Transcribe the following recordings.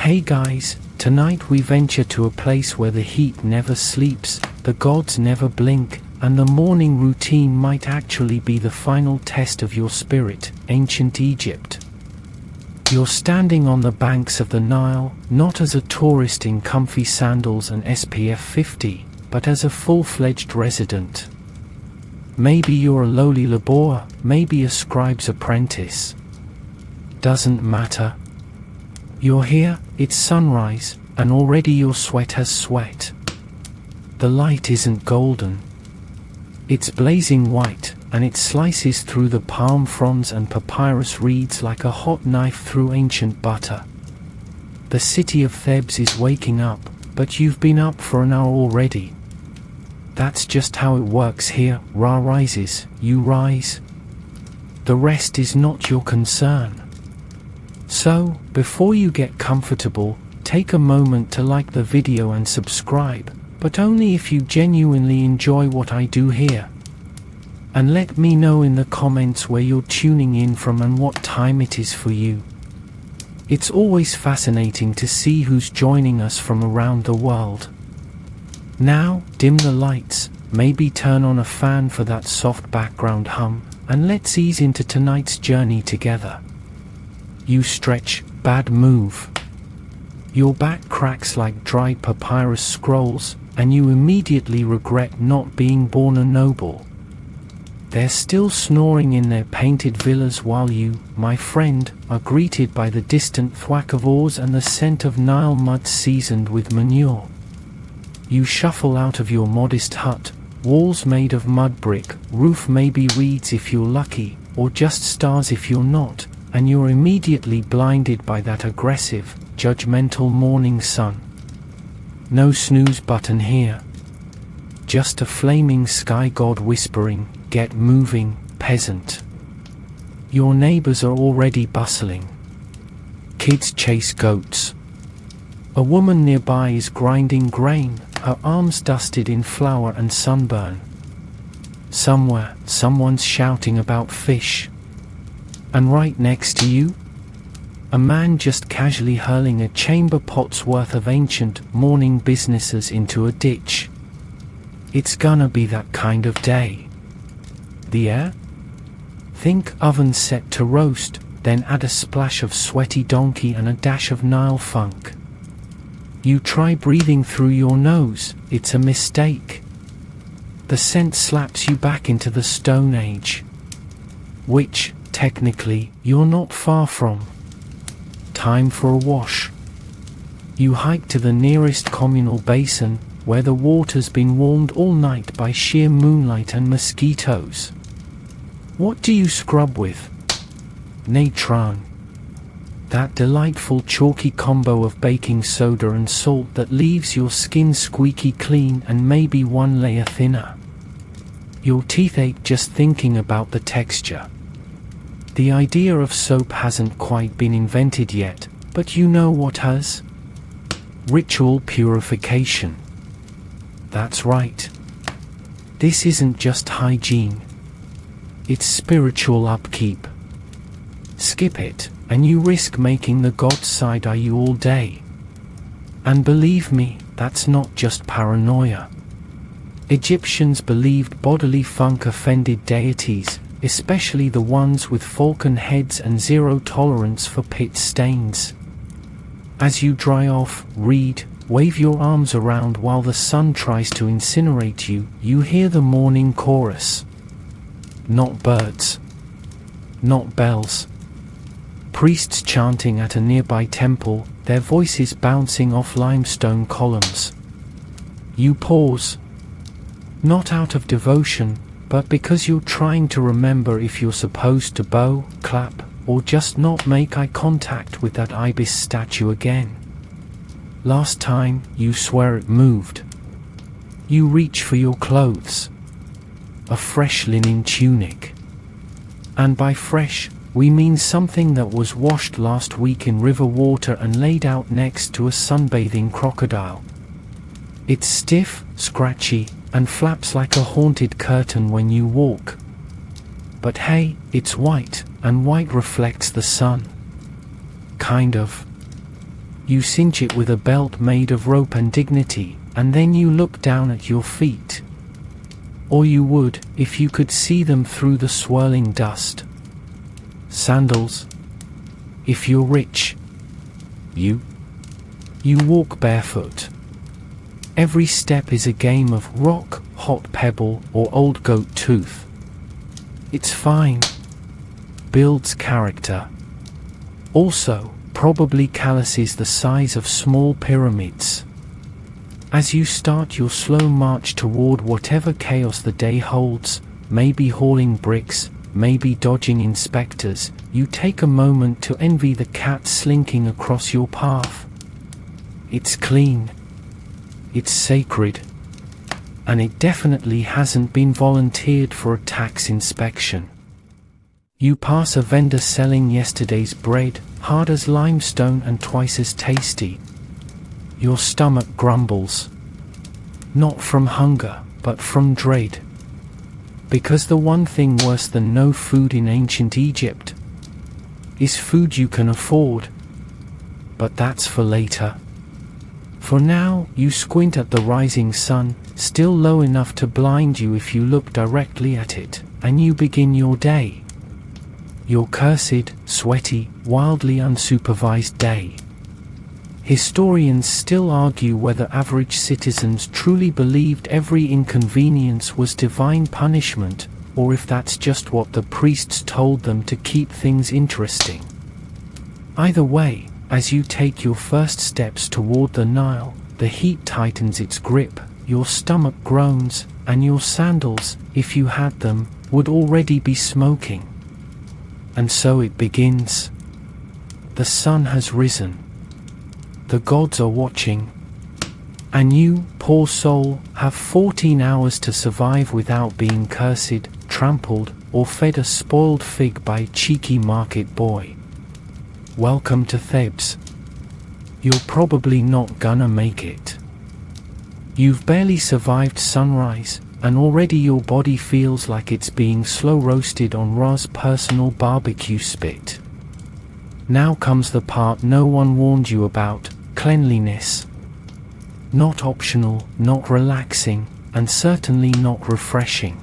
Hey guys, tonight we venture to a place where the heat never sleeps, the gods never blink, and the morning routine might actually be the final test of your spirit, ancient Egypt. You're standing on the banks of the Nile, not as a tourist in comfy sandals and SPF 50, but as a full-fledged resident. Maybe you're a lowly laborer, maybe a scribe's apprentice. Doesn't matter. You're here, it's sunrise, and already your sweat has sweat. The light isn't golden. It's blazing white, and it slices through the palm fronds and papyrus reeds like a hot knife through ancient butter. The city of Thebes is waking up, but you've been up for an hour already. That's just how it works here. Ra rises, you rise. The rest is not your concern. So, before you get comfortable, take a moment to like the video and subscribe, but only if you genuinely enjoy what I do here. And let me know in the comments where you're tuning in from and what time it is for you. It's always fascinating to see who's joining us from around the world. Now, dim the lights, maybe turn on a fan for that soft background hum, and let's ease into tonight's journey together. You stretch, bad move. Your back cracks like dried papyrus scrolls, and you immediately regret not being born a noble. They're still snoring in their painted villas while you, my friend, are greeted by the distant thwack of oars and the scent of Nile mud seasoned with manure. You shuffle out of your modest hut, walls made of mud brick, roof maybe reeds if you're lucky, or just stars if you're not, and you're immediately blinded by that aggressive, judgmental morning sun. No snooze button here. Just a flaming sky god whispering, "Get moving, peasant." Your neighbors are already bustling. Kids chase goats. A woman nearby is grinding grain, her arms dusted in flour and sunburn. Somewhere, someone's shouting about fish. And right next to you, a man just casually hurling a chamber pot's worth of ancient, morning businesses into a ditch. It's gonna be that kind of day. The air? Think oven set to roast, then add a splash of sweaty donkey and a dash of Nile funk. You try breathing through your nose, it's a mistake. The scent slaps you back into the Stone Age. Which, technically, you're not far from. Time for a wash. You hike to the nearest communal basin, where the water's been warmed all night by sheer moonlight and mosquitoes. What do you scrub with? Natron. That delightful chalky combo of baking soda and salt that leaves your skin squeaky clean and maybe one layer thinner. Your teeth ache just thinking about the texture. The idea of soap hasn't quite been invented yet, but you know what has? Ritual purification. That's right. This isn't just hygiene. It's spiritual upkeep. Skip it, and you risk making the gods side-eye you all day. And believe me, that's not just paranoia. Egyptians believed bodily funk offended deities, especially the ones with falcon heads and zero tolerance for pit stains. As you dry off, read, wave your arms around while the sun tries to incinerate you, you hear the morning chorus. Not birds. Not bells. Priests chanting at a nearby temple, their voices bouncing off limestone columns. You pause. Not out of devotion, but because you're trying to remember if you're supposed to bow, clap, or just not make eye contact with that ibis statue again. Last time, you swear it moved. You reach for your clothes. A fresh linen tunic. And by fresh, we mean something that was washed last week in river water and laid out next to a sunbathing crocodile. It's stiff, scratchy, and flaps like a haunted curtain when you walk. But hey, it's white, and white reflects the sun. Kind of. You cinch it with a belt made of rope and dignity, and then you look down at your feet. Or you would, if you could see them through the swirling dust. Sandals. If you're rich. You walk barefoot. Every step is a game of rock, hot pebble, or old goat tooth. It's fine. Builds character. Also, probably calluses the size of small pyramids. As you start your slow march toward whatever chaos the day holds, maybe hauling bricks, maybe dodging inspectors, you take a moment to envy the cat slinking across your path. It's clean. It's sacred. And it definitely hasn't been volunteered for a tax inspection. You pass a vendor selling yesterday's bread, hard as limestone and twice as tasty. Your stomach grumbles. Not from hunger, but from dread. Because the one thing worse than no food in ancient Egypt is food you can afford. But that's for later. For now, you squint at the rising sun, still low enough to blind you if you look directly at it, and you begin your day. Your cursed, sweaty, wildly unsupervised day. Historians still argue whether average citizens truly believed every inconvenience was divine punishment, or if that's just what the priests told them to keep things interesting. Either way, as you take your first steps toward the Nile, the heat tightens its grip, your stomach groans, and your sandals, if you had them, would already be smoking. And so it begins. The sun has risen. The gods are watching. And you, poor soul, have 14 hours to survive without being cursed, trampled, or fed a spoiled fig by a cheeky market boy. Welcome to Thebes. You're probably not gonna make it. You've barely survived sunrise, and already your body feels like it's being slow roasted on Ra's personal barbecue spit. Now comes the part no one warned you about, cleanliness. Not optional, not relaxing, and certainly not refreshing.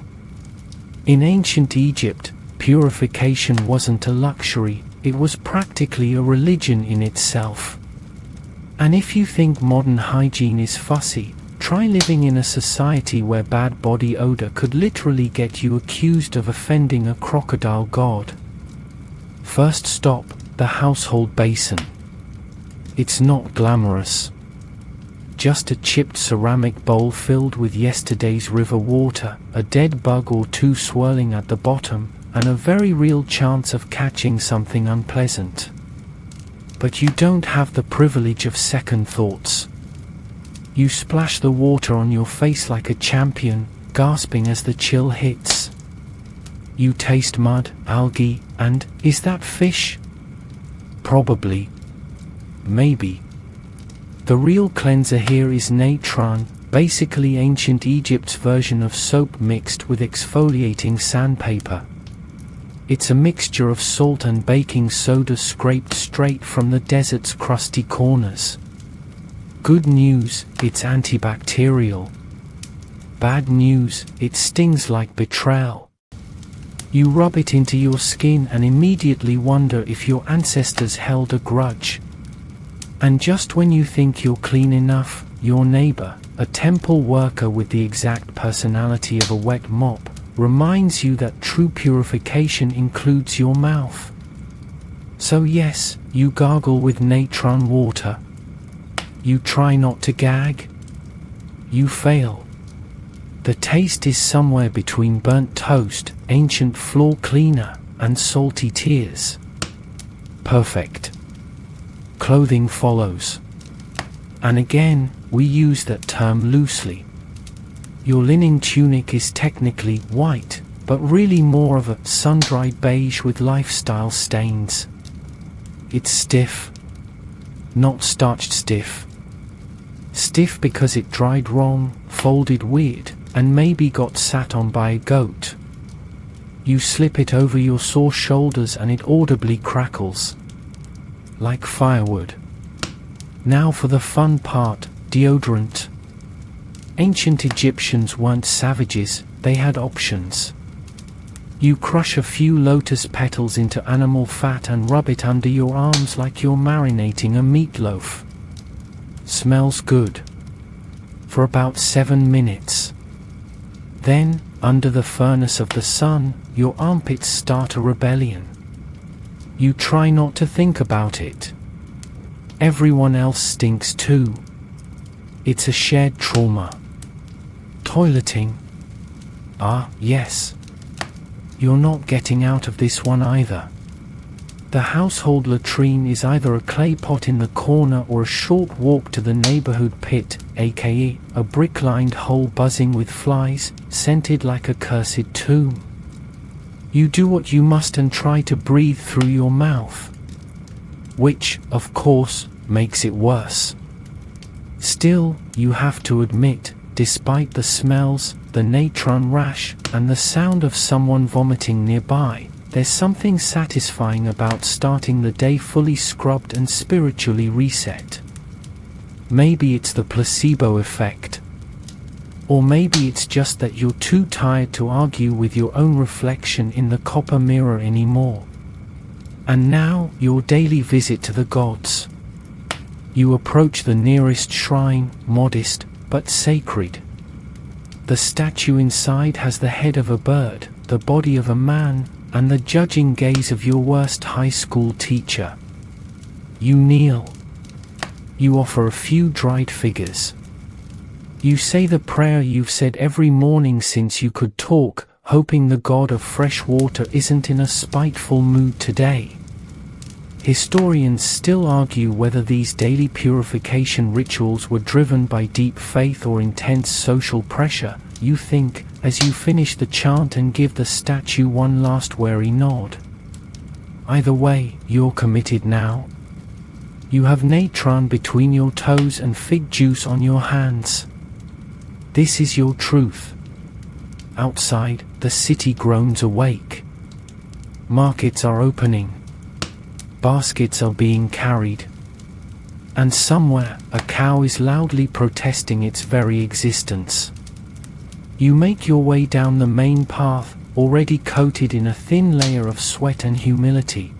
In ancient Egypt, purification wasn't a luxury, it was practically a religion in itself. And if you think modern hygiene is fussy, try living in a society where bad body odor could literally get you accused of offending a crocodile god. First stop, the household basin. It's not glamorous. Just a chipped ceramic bowl filled with yesterday's river water, a dead bug or two swirling at the bottom, and a very real chance of catching something unpleasant. But you don't have the privilege of second thoughts. You splash the water on your face like a champion, gasping as the chill hits. You taste mud, algae, and, is that fish? Probably. Maybe. The real cleanser here is natron, basically ancient Egypt's version of soap mixed with exfoliating sandpaper. It's a mixture of salt and baking soda scraped straight from the desert's crusty corners. Good news, it's antibacterial. Bad news, it stings like betrayal. You rub it into your skin and immediately wonder if your ancestors held a grudge. And just when you think you're clean enough, your neighbor, a temple worker with the exact personality of a wet mop, reminds you that true purification includes your mouth. So yes, you gargle with natron water. You try not to gag. You fail. The taste is somewhere between burnt toast, ancient floor cleaner, and salty tears. Perfect. Clothing follows. And again, we use that term loosely. Your linen tunic is technically white, but really more of a sun-dried beige with lifestyle stains. It's stiff. Not starched stiff. Stiff because it dried wrong, folded weird, and maybe got sat on by a goat. You slip it over your sore shoulders and it audibly crackles. Like firewood. Now for the fun part, deodorant. Ancient Egyptians weren't savages, they had options. You crush a few lotus petals into animal fat and rub it under your arms like you're marinating a meatloaf. Smells good. For about 7 minutes. Then, under the furnace of the sun, your armpits start a rebellion. You try not to think about it. Everyone else stinks too. It's a shared trauma. Toileting. Ah, yes. You're not getting out of this one either. The household latrine is either a clay pot in the corner or a short walk to the neighborhood pit, aka a brick-lined hole buzzing with flies, scented like a cursed tomb. You do what you must and try to breathe through your mouth. Which, of course, makes it worse. Still, you have to admit, despite the smells, the natron rash, and the sound of someone vomiting nearby, there's something satisfying about starting the day fully scrubbed and spiritually reset. Maybe it's the placebo effect. Or maybe it's just that you're too tired to argue with your own reflection in the copper mirror anymore. And now, your daily visit to the gods. You approach the nearest shrine, modest, but sacred. The statue inside has the head of a bird, the body of a man, and the judging gaze of your worst high school teacher. You kneel. You offer a few dried figures. You say the prayer you've said every morning since you could talk, hoping the god of fresh water isn't in a spiteful mood today. Historians still argue whether these daily purification rituals were driven by deep faith or intense social pressure. You think, as you finish the chant and give the statue one last wary nod. Either way, you're committed now. You have natron between your toes and fig juice on your hands. This is your truth. Outside, the city groans awake. Markets are opening. Baskets are being carried. And somewhere, a cow is loudly protesting its very existence. You make your way down the main path, already coated in a thin layer of sweat and humility.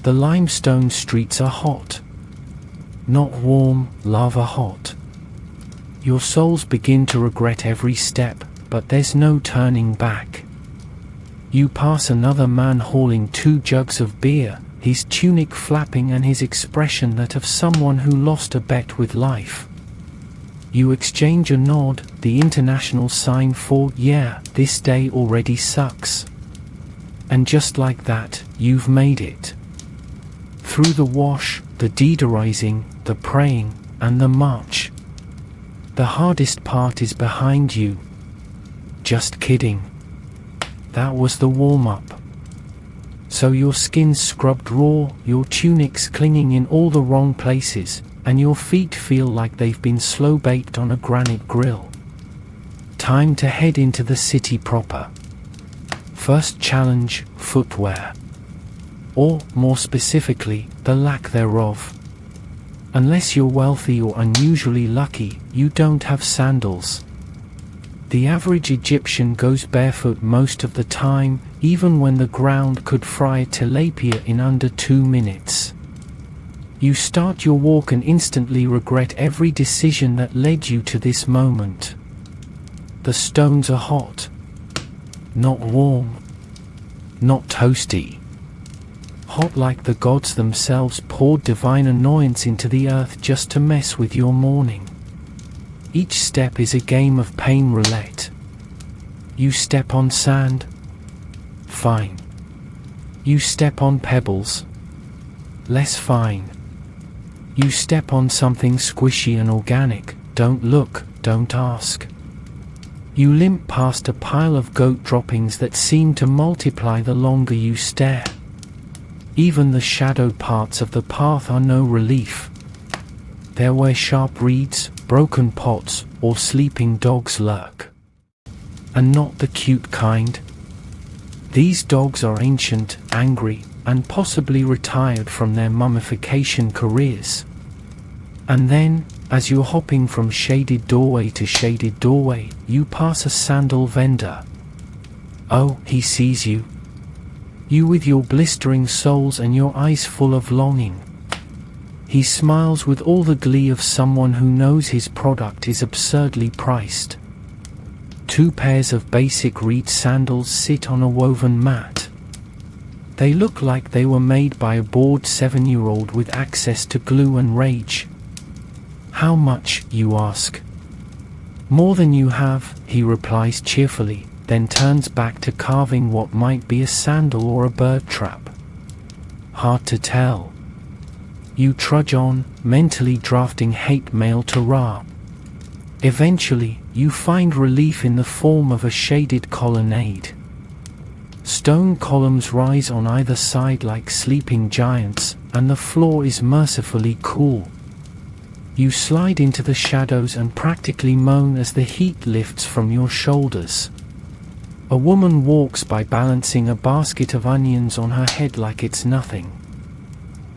The limestone streets are hot. Not warm, lava hot. Your souls begin to regret every step, but there's no turning back. You pass another man hauling 2 jugs of beer, his tunic flapping and his expression that of someone who lost a bet with life. You exchange a nod, the international sign for, yeah, this day already sucks. And just like that, you've made it. Through the wash, the deodorizing, the praying, and the march. The hardest part is behind you. Just kidding. That was the warm-up. So your skin's scrubbed raw, your tunic's clinging in all the wrong places, and your feet feel like they've been slow-baked on a granite grill. Time to head into the city proper. First challenge, footwear. Or, more specifically, the lack thereof. Unless you're wealthy or unusually lucky, you don't have sandals. The average Egyptian goes barefoot most of the time, even when the ground could fry a tilapia in under 2 minutes. You start your walk and instantly regret every decision that led you to this moment. The stones are hot. Not warm. Not toasty. Hot like the gods themselves poured divine annoyance into the earth just to mess with your morning. Each step is a game of pain roulette. You step on sand? Fine. You step on pebbles? Less fine. You step on something squishy and organic? Don't look, don't ask. You limp past a pile of goat droppings that seem to multiply the longer you stare. Even the shadowed parts of the path are no relief. They're where sharp reeds, broken pots, or sleeping dogs lurk. And not the cute kind. These dogs are ancient, angry, and possibly retired from their mummification careers. And then, as you're hopping from shaded doorway to shaded doorway, you pass a sandal vendor. Oh, he sees you. You with your blistering soles and your eyes full of longing. He smiles with all the glee of someone who knows his product is absurdly priced. 2 pairs of basic reed sandals sit on a woven mat. They look like they were made by a bored 7-year-old with access to glue and rage. How much, you ask? More than you have, he replies cheerfully, then turns back to carving what might be a sandal or a bird trap. Hard to tell. You trudge on, mentally drafting hate mail to Ra. Eventually, you find relief in the form of a shaded colonnade. Stone columns rise on either side like sleeping giants, and the floor is mercifully cool. You slide into the shadows and practically moan as the heat lifts from your shoulders. A woman walks by balancing a basket of onions on her head like it's nothing.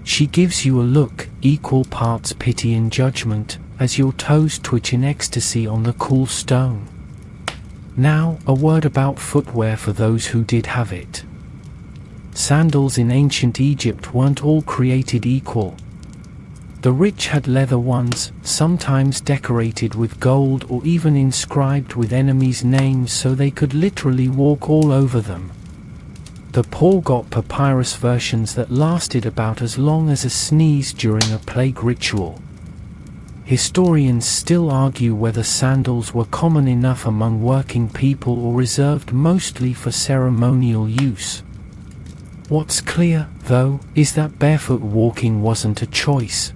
She gives you a look, equal parts pity and judgment, as your toes twitch in ecstasy on the cool stone. Now, a word about footwear for those who did have it. Sandals in ancient Egypt weren't all created equal. The rich had leather ones, sometimes decorated with gold or even inscribed with enemies' names so they could literally walk all over them. The poor got papyrus versions that lasted about as long as a sneeze during a plague ritual. Historians still argue whether sandals were common enough among working people or reserved mostly for ceremonial use. What's clear, though, is that barefoot walking wasn't a choice.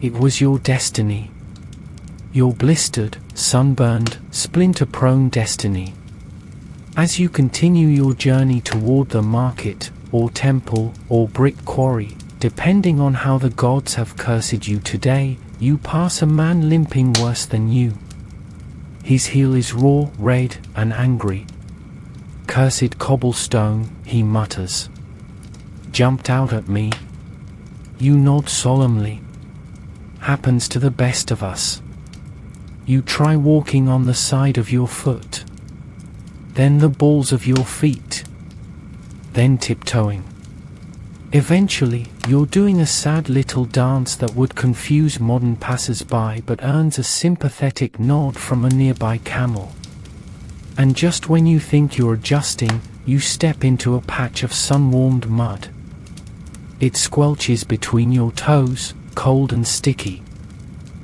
It was your destiny. Your blistered, sunburned, splinter-prone destiny. As you continue your journey toward the market, or temple, or brick quarry, depending on how the gods have cursed you today, you pass a man limping worse than you. His heel is raw, red, and angry. Cursed cobblestone, he mutters. Jumped out at me. You nod solemnly. Happens to the best of us. You try walking on the side of your foot. Then the balls of your feet. Then tiptoeing. Eventually, you're doing a sad little dance that would confuse modern passers-by but earns a sympathetic nod from a nearby camel. And just when you think you're adjusting, you step into a patch of sun-warmed mud. It squelches between your toes, cold and sticky.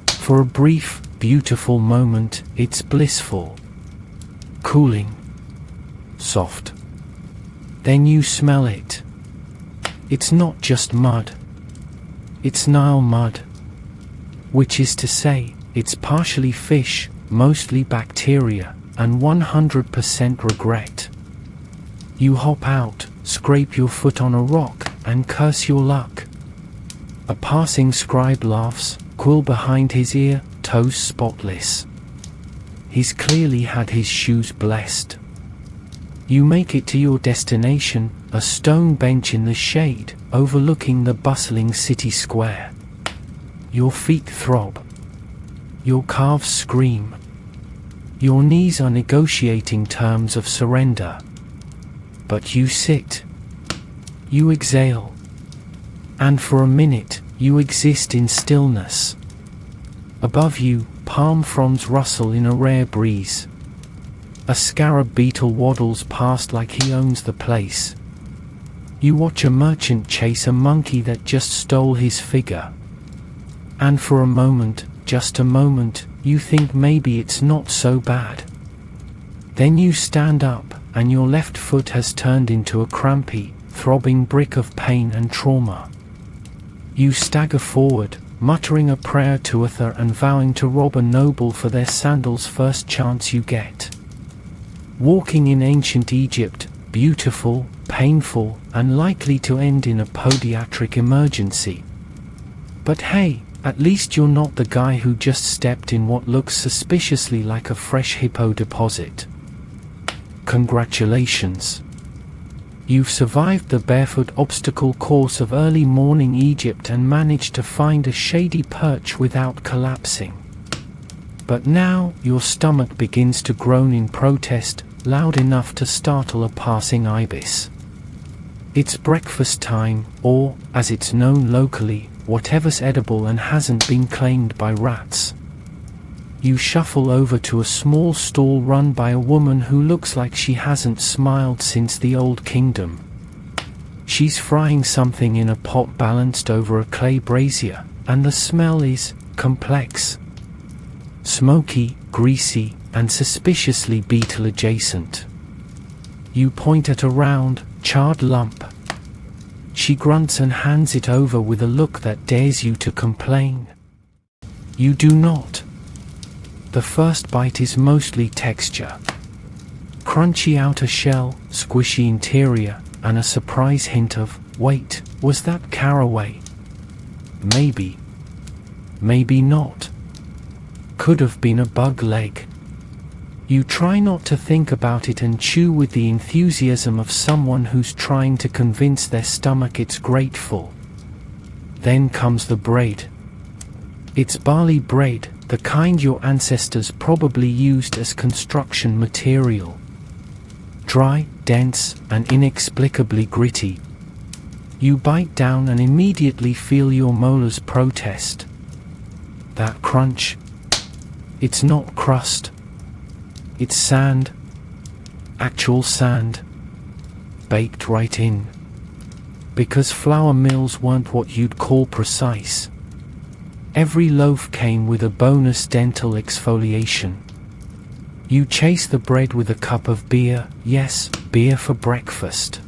For a brief, beautiful moment, it's blissful. Cooling. Soft. Then you smell it. It's not just mud. It's Nile mud. Which is to say, it's partially fish, mostly bacteria, and 100% regret. You hop out, scrape your foot on a rock, and curse your luck. A passing scribe laughs, quill behind his ear, toes spotless. He's clearly had his shoes blessed. You make it to your destination, a stone bench in the shade, overlooking the bustling city square. Your feet throb. Your calves scream. Your knees are negotiating terms of surrender. But you sit. You exhale. And for a minute, you exist in stillness. Above you, palm fronds rustle in a rare breeze. A scarab beetle waddles past like he owns the place. You watch a merchant chase a monkey that just stole his figure. And for a moment, just a moment, you think maybe it's not so bad. Then you stand up, and your left foot has turned into a crampy, throbbing brick of pain and trauma. You stagger forward, muttering a prayer to Uther and vowing to rob a noble for their sandals first chance you get. Walking in ancient Egypt, beautiful, painful, and likely to end in a podiatric emergency. But hey, at least you're not the guy who just stepped in what looks suspiciously like a fresh hippo deposit. Congratulations. You've survived the barefoot obstacle course of early morning Egypt and managed to find a shady perch without collapsing. But now your stomach begins to groan in protest, loud enough to startle a passing ibis. It's breakfast time, or, as it's known locally, whatever's edible and hasn't been claimed by rats. You shuffle over to a small stall run by a woman who looks like she hasn't smiled since the Old Kingdom. She's frying something in a pot balanced over a clay brazier, and the smell is complex. Smoky, greasy, and suspiciously beetle-adjacent. You point at a round, charred lump. She grunts and hands it over with a look that dares you to complain. You do not. The first bite is mostly texture. Crunchy outer shell, squishy interior, and a surprise hint of, wait, was that caraway? Maybe. Maybe not. Could have been a bug leg. You try not to think about it and chew with the enthusiasm of someone who's trying to convince their stomach it's grateful. Then comes the bread. It's barley bread, the kind your ancestors probably used as construction material. Dry, dense, and inexplicably gritty. You bite down and immediately feel your molars protest. That crunch. It's not crust. It's sand. Actual sand. Baked right in. Because flour mills weren't what you'd call precise. Every loaf came with a bonus dental exfoliation. You chase the bread with a cup of beer, yes, beer for breakfast.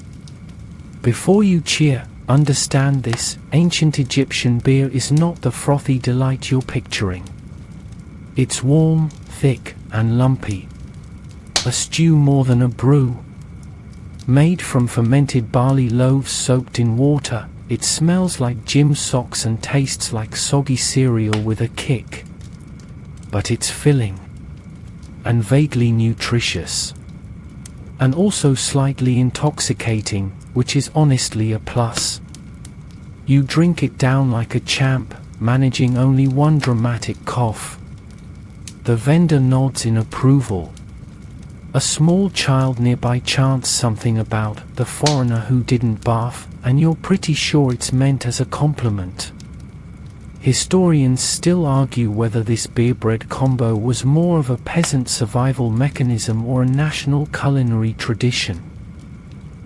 Before you cheer, understand this, ancient Egyptian beer is not the frothy delight you're picturing. It's warm, thick, and lumpy. A stew more than a brew. Made from fermented barley loaves soaked in water, it smells like gym socks and tastes like soggy cereal with a kick. But it's filling. And vaguely nutritious. And also slightly intoxicating, which is honestly a plus. You drink it down like a champ, managing only one dramatic cough. The vendor nods in approval. A small child nearby chants something about the foreigner who didn't bath, and you're pretty sure it's meant as a compliment. Historians still argue whether this beer-bread combo was more of a peasant survival mechanism or a national culinary tradition.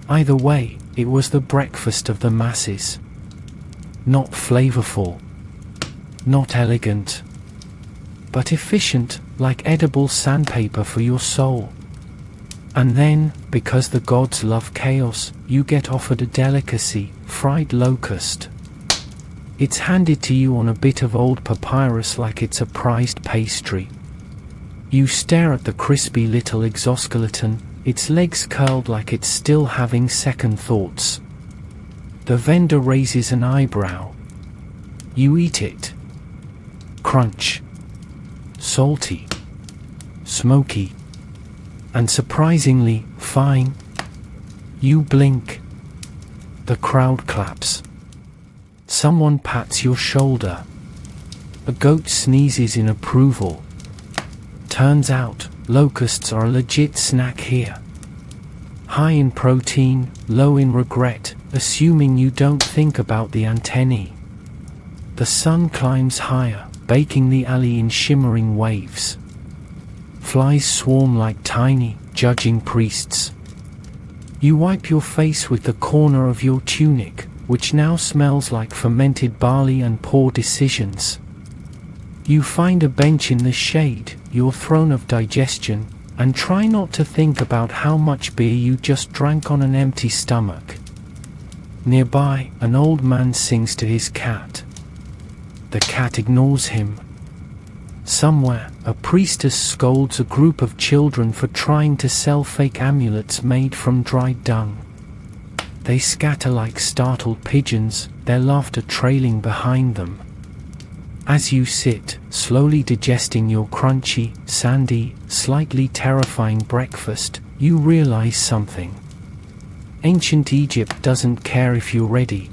Either way, it was the breakfast of the masses. Not flavorful. Not elegant. But efficient, like edible sandpaper for your soul. And then, because the gods love chaos, you get offered a delicacy, fried locust. It's handed to you on a bit of old papyrus like it's a prized pastry. You stare at the crispy little exoskeleton, its legs curled like it's still having second thoughts. The vendor raises an eyebrow. You eat it. Crunch. Salty. Smoky. And surprisingly, fine. You blink. The crowd claps. Someone pats your shoulder. A goat sneezes in approval. Turns out, locusts are a legit snack here. High in protein, low in regret, assuming you don't think about the antennae. The sun climbs higher, baking the alley in shimmering waves. Flies swarm like tiny, judging priests. You wipe your face with the corner of your tunic, which now smells like fermented barley and poor decisions. You find a bench in the shade, your throne of digestion, and try not to think about how much beer you just drank on an empty stomach. Nearby, an old man sings to his cat. The cat ignores him. Somewhere, a priestess scolds a group of children for trying to sell fake amulets made from dried dung. They scatter like startled pigeons, their laughter trailing behind them. As you sit, slowly digesting your crunchy, sandy, slightly terrifying breakfast, you realize something. Ancient Egypt doesn't care if you're ready.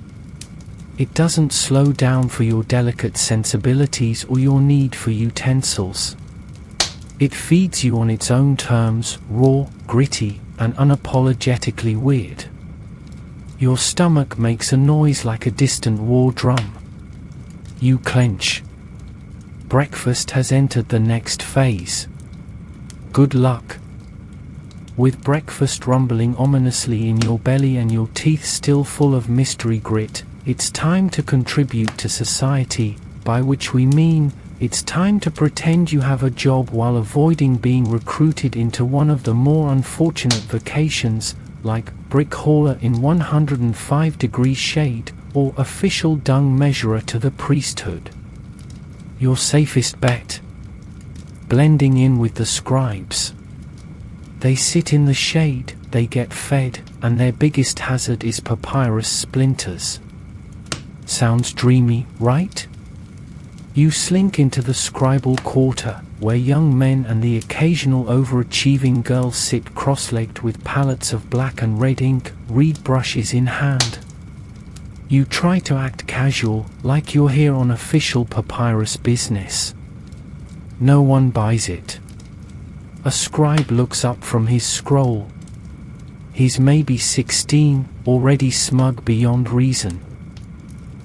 It doesn't slow down for your delicate sensibilities or your need for utensils. It feeds you on its own terms, raw, gritty, and unapologetically weird. Your stomach makes a noise like a distant war drum. You clench. Breakfast has entered the next phase. Good luck. With breakfast rumbling ominously in your belly and your teeth still full of mystery grit, it's time to contribute to society, by which we mean, it's time to pretend you have a job while avoiding being recruited into one of the more unfortunate vocations, like brick hauler in 105 degrees shade, or official dung measurer to the priesthood. Your safest bet? Blending in with the scribes. They sit in the shade, they get fed, and their biggest hazard is papyrus splinters. Sounds dreamy, right? You slink into the scribal quarter, where young men and the occasional overachieving girl sit cross-legged with palettes of black and red ink, reed brushes in hand. You try to act casual, like you're here on official papyrus business. No one buys it. A scribe looks up from his scroll. He's maybe 16, already smug beyond reason.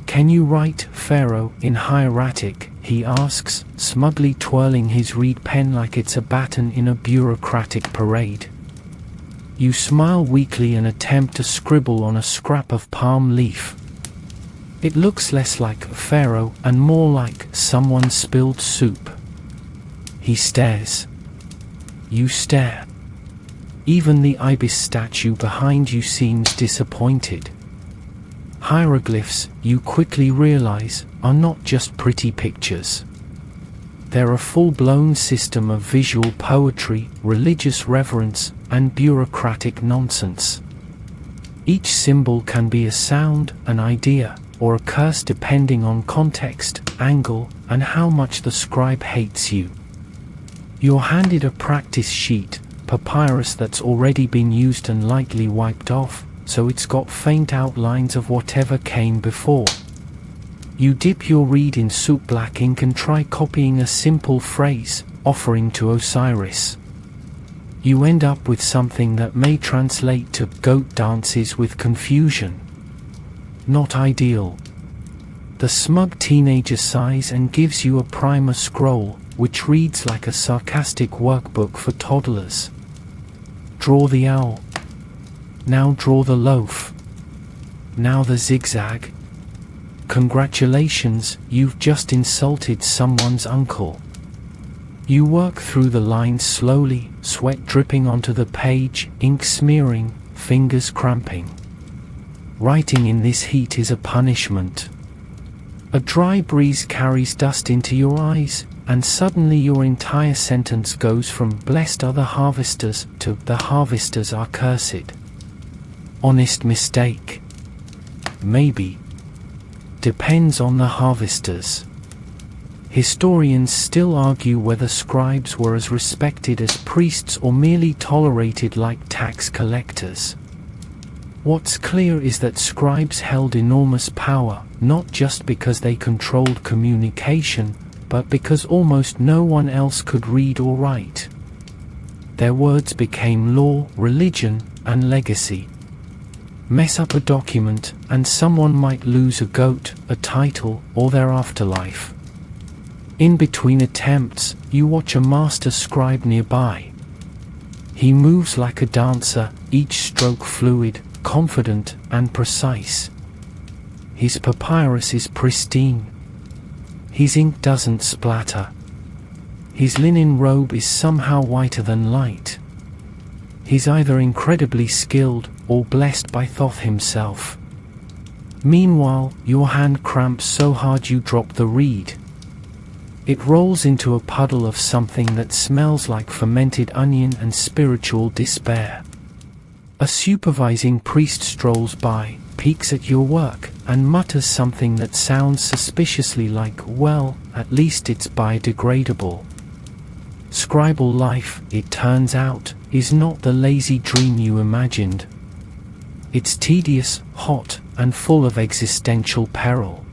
"Can you write, Pharaoh, in hieratic?" he asks, smugly twirling his reed pen like it's a baton in a bureaucratic parade. You smile weakly and attempt to scribble on a scrap of palm leaf. It looks less like Pharaoh and more like someone spilled soup. He stares. You stare. Even the ibis statue behind you seems disappointed. Hieroglyphs, you quickly realize, are not just pretty pictures. They're a full-blown system of visual poetry, religious reverence, and bureaucratic nonsense. Each symbol can be a sound, an idea, or a curse depending on context, angle, and how much the scribe hates you. You're handed a practice sheet, papyrus that's already been used and lightly wiped off, so it's got faint outlines of whatever came before. You dip your reed in soup black ink and try copying a simple phrase, offering to Osiris. You end up with something that may translate to goat dances with confusion. Not ideal. The smug teenager sighs and gives you a primer scroll, which reads like a sarcastic workbook for toddlers. Draw the owl. Now draw the loaf. Now the zigzag. Congratulations, you've just insulted someone's uncle. You work through the lines slowly, sweat dripping onto the page, ink smearing, fingers cramping. Writing in this heat is a punishment. A dry breeze carries dust into your eyes, and suddenly your entire sentence goes from "blessed are the harvesters" to "the harvesters are cursed." Honest mistake? Maybe. Depends on the harvesters. Historians still argue whether scribes were as respected as priests or merely tolerated like tax collectors. What's clear is that scribes held enormous power, not just because they controlled communication, but because almost no one else could read or write. Their words became law, religion, and legacy. Mess up a document, and someone might lose a goat, a title, or their afterlife. In between attempts, you watch a master scribe nearby. He moves like a dancer, each stroke fluid, confident, and precise. His papyrus is pristine. His ink doesn't splatter. His linen robe is somehow whiter than light. He's either incredibly skilled or blessed by Thoth himself. Meanwhile, your hand cramps so hard you drop the reed. It rolls into a puddle of something that smells like fermented onion and spiritual despair. A supervising priest strolls by, peeks at your work, and mutters something that sounds suspiciously like, "Well, at least it's biodegradable." Scribal life, it turns out, is not the lazy dream you imagined. It's tedious, hot, and full of existential peril.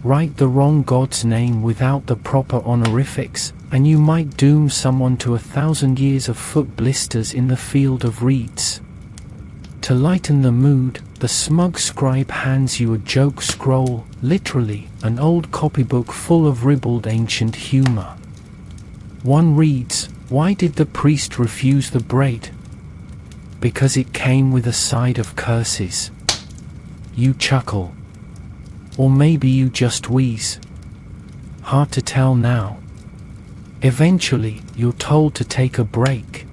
Write the wrong god's name without the proper honorifics, and you might doom someone to 1,000 years of foot blisters in the field of reeds. To lighten the mood, the smug scribe hands you a joke scroll, literally, an old copybook full of ribald ancient humor. One reads, "Why did the priest refuse the bread? Because it came with a side of curses." You chuckle. Or maybe you just wheeze. Hard to tell now. Eventually, you're told to take a break.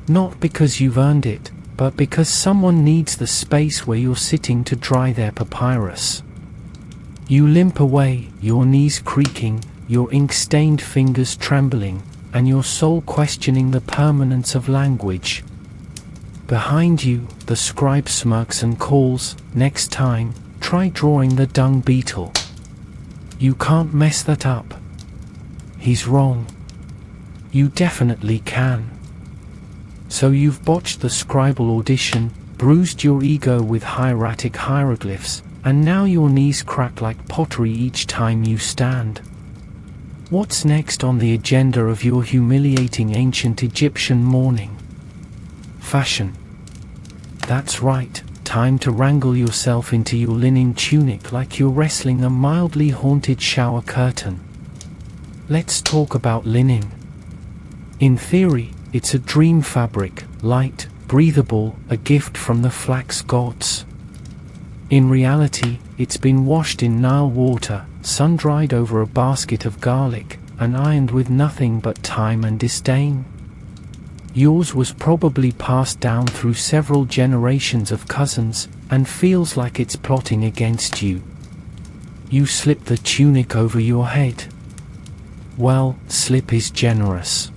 Not because you've earned it, but because someone needs the space where you're sitting to dry their papyrus. You limp away, your knees creaking, your ink-stained fingers trembling, and your soul questioning the permanence of language. Behind you, the scribe smirks and calls, "Next time, try drawing the dung beetle. You can't mess that up." He's wrong. You definitely can. So you've botched the scribal audition, bruised your ego with hieratic hieroglyphs, and now your knees crack like pottery each time you stand. What's next on the agenda of your humiliating ancient Egyptian morning? Fashion. That's right, time to wrangle yourself into your linen tunic like you're wrestling a mildly haunted shower curtain. Let's talk about linen. In theory, it's a dream fabric, light, breathable, a gift from the flax gods. In reality, it's been washed in Nile water, sun-dried over a basket of garlic, and ironed with nothing but time and disdain. Yours was probably passed down through several generations of cousins, and feels like it's plotting against you. You slip the tunic over your head. Well, slip is generous.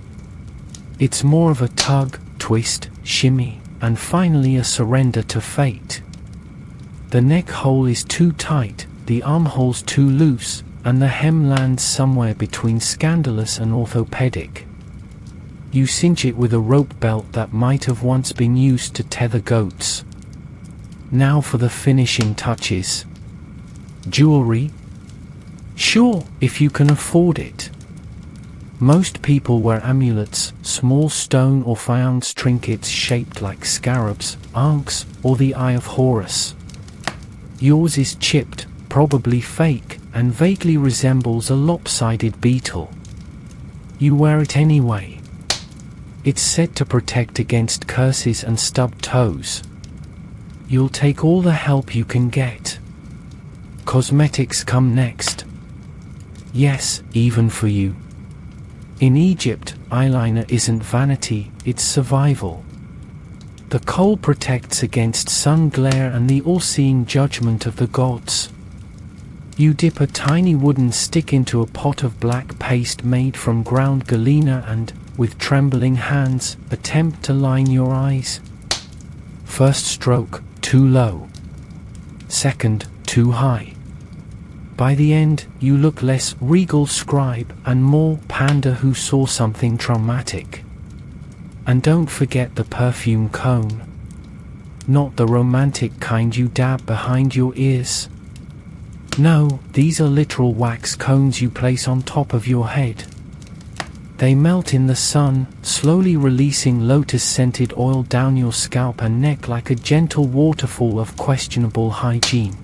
It's more of a tug, twist, shimmy, and finally a surrender to fate. The neck hole is too tight, the armhole's too loose, and the hem lands somewhere between scandalous and orthopedic. You cinch it with a rope belt that might have once been used to tether goats. Now for the finishing touches. Jewelry? Sure, if you can afford it. Most people wear amulets, small stone or faience trinkets shaped like scarabs, ankhs, or the Eye of Horus. Yours is chipped, probably fake, and vaguely resembles a lopsided beetle. You wear it anyway. It's said to protect against curses and stubbed toes. You'll take all the help you can get. Cosmetics come next. Yes, even for you. In Egypt, eyeliner isn't vanity, it's survival. The kohl protects against sun glare and the all-seeing judgment of the gods. You dip a tiny wooden stick into a pot of black paste made from ground galena and, with trembling hands, attempt to line your eyes. First stroke, too low. Second, too high. By the end, you look less regal scribe and more panda who saw something traumatic. And don't forget the perfume cone. Not the romantic kind you dab behind your ears. No, these are literal wax cones you place on top of your head. They melt in the sun, slowly releasing lotus-scented oil down your scalp and neck like a gentle waterfall of questionable hygiene.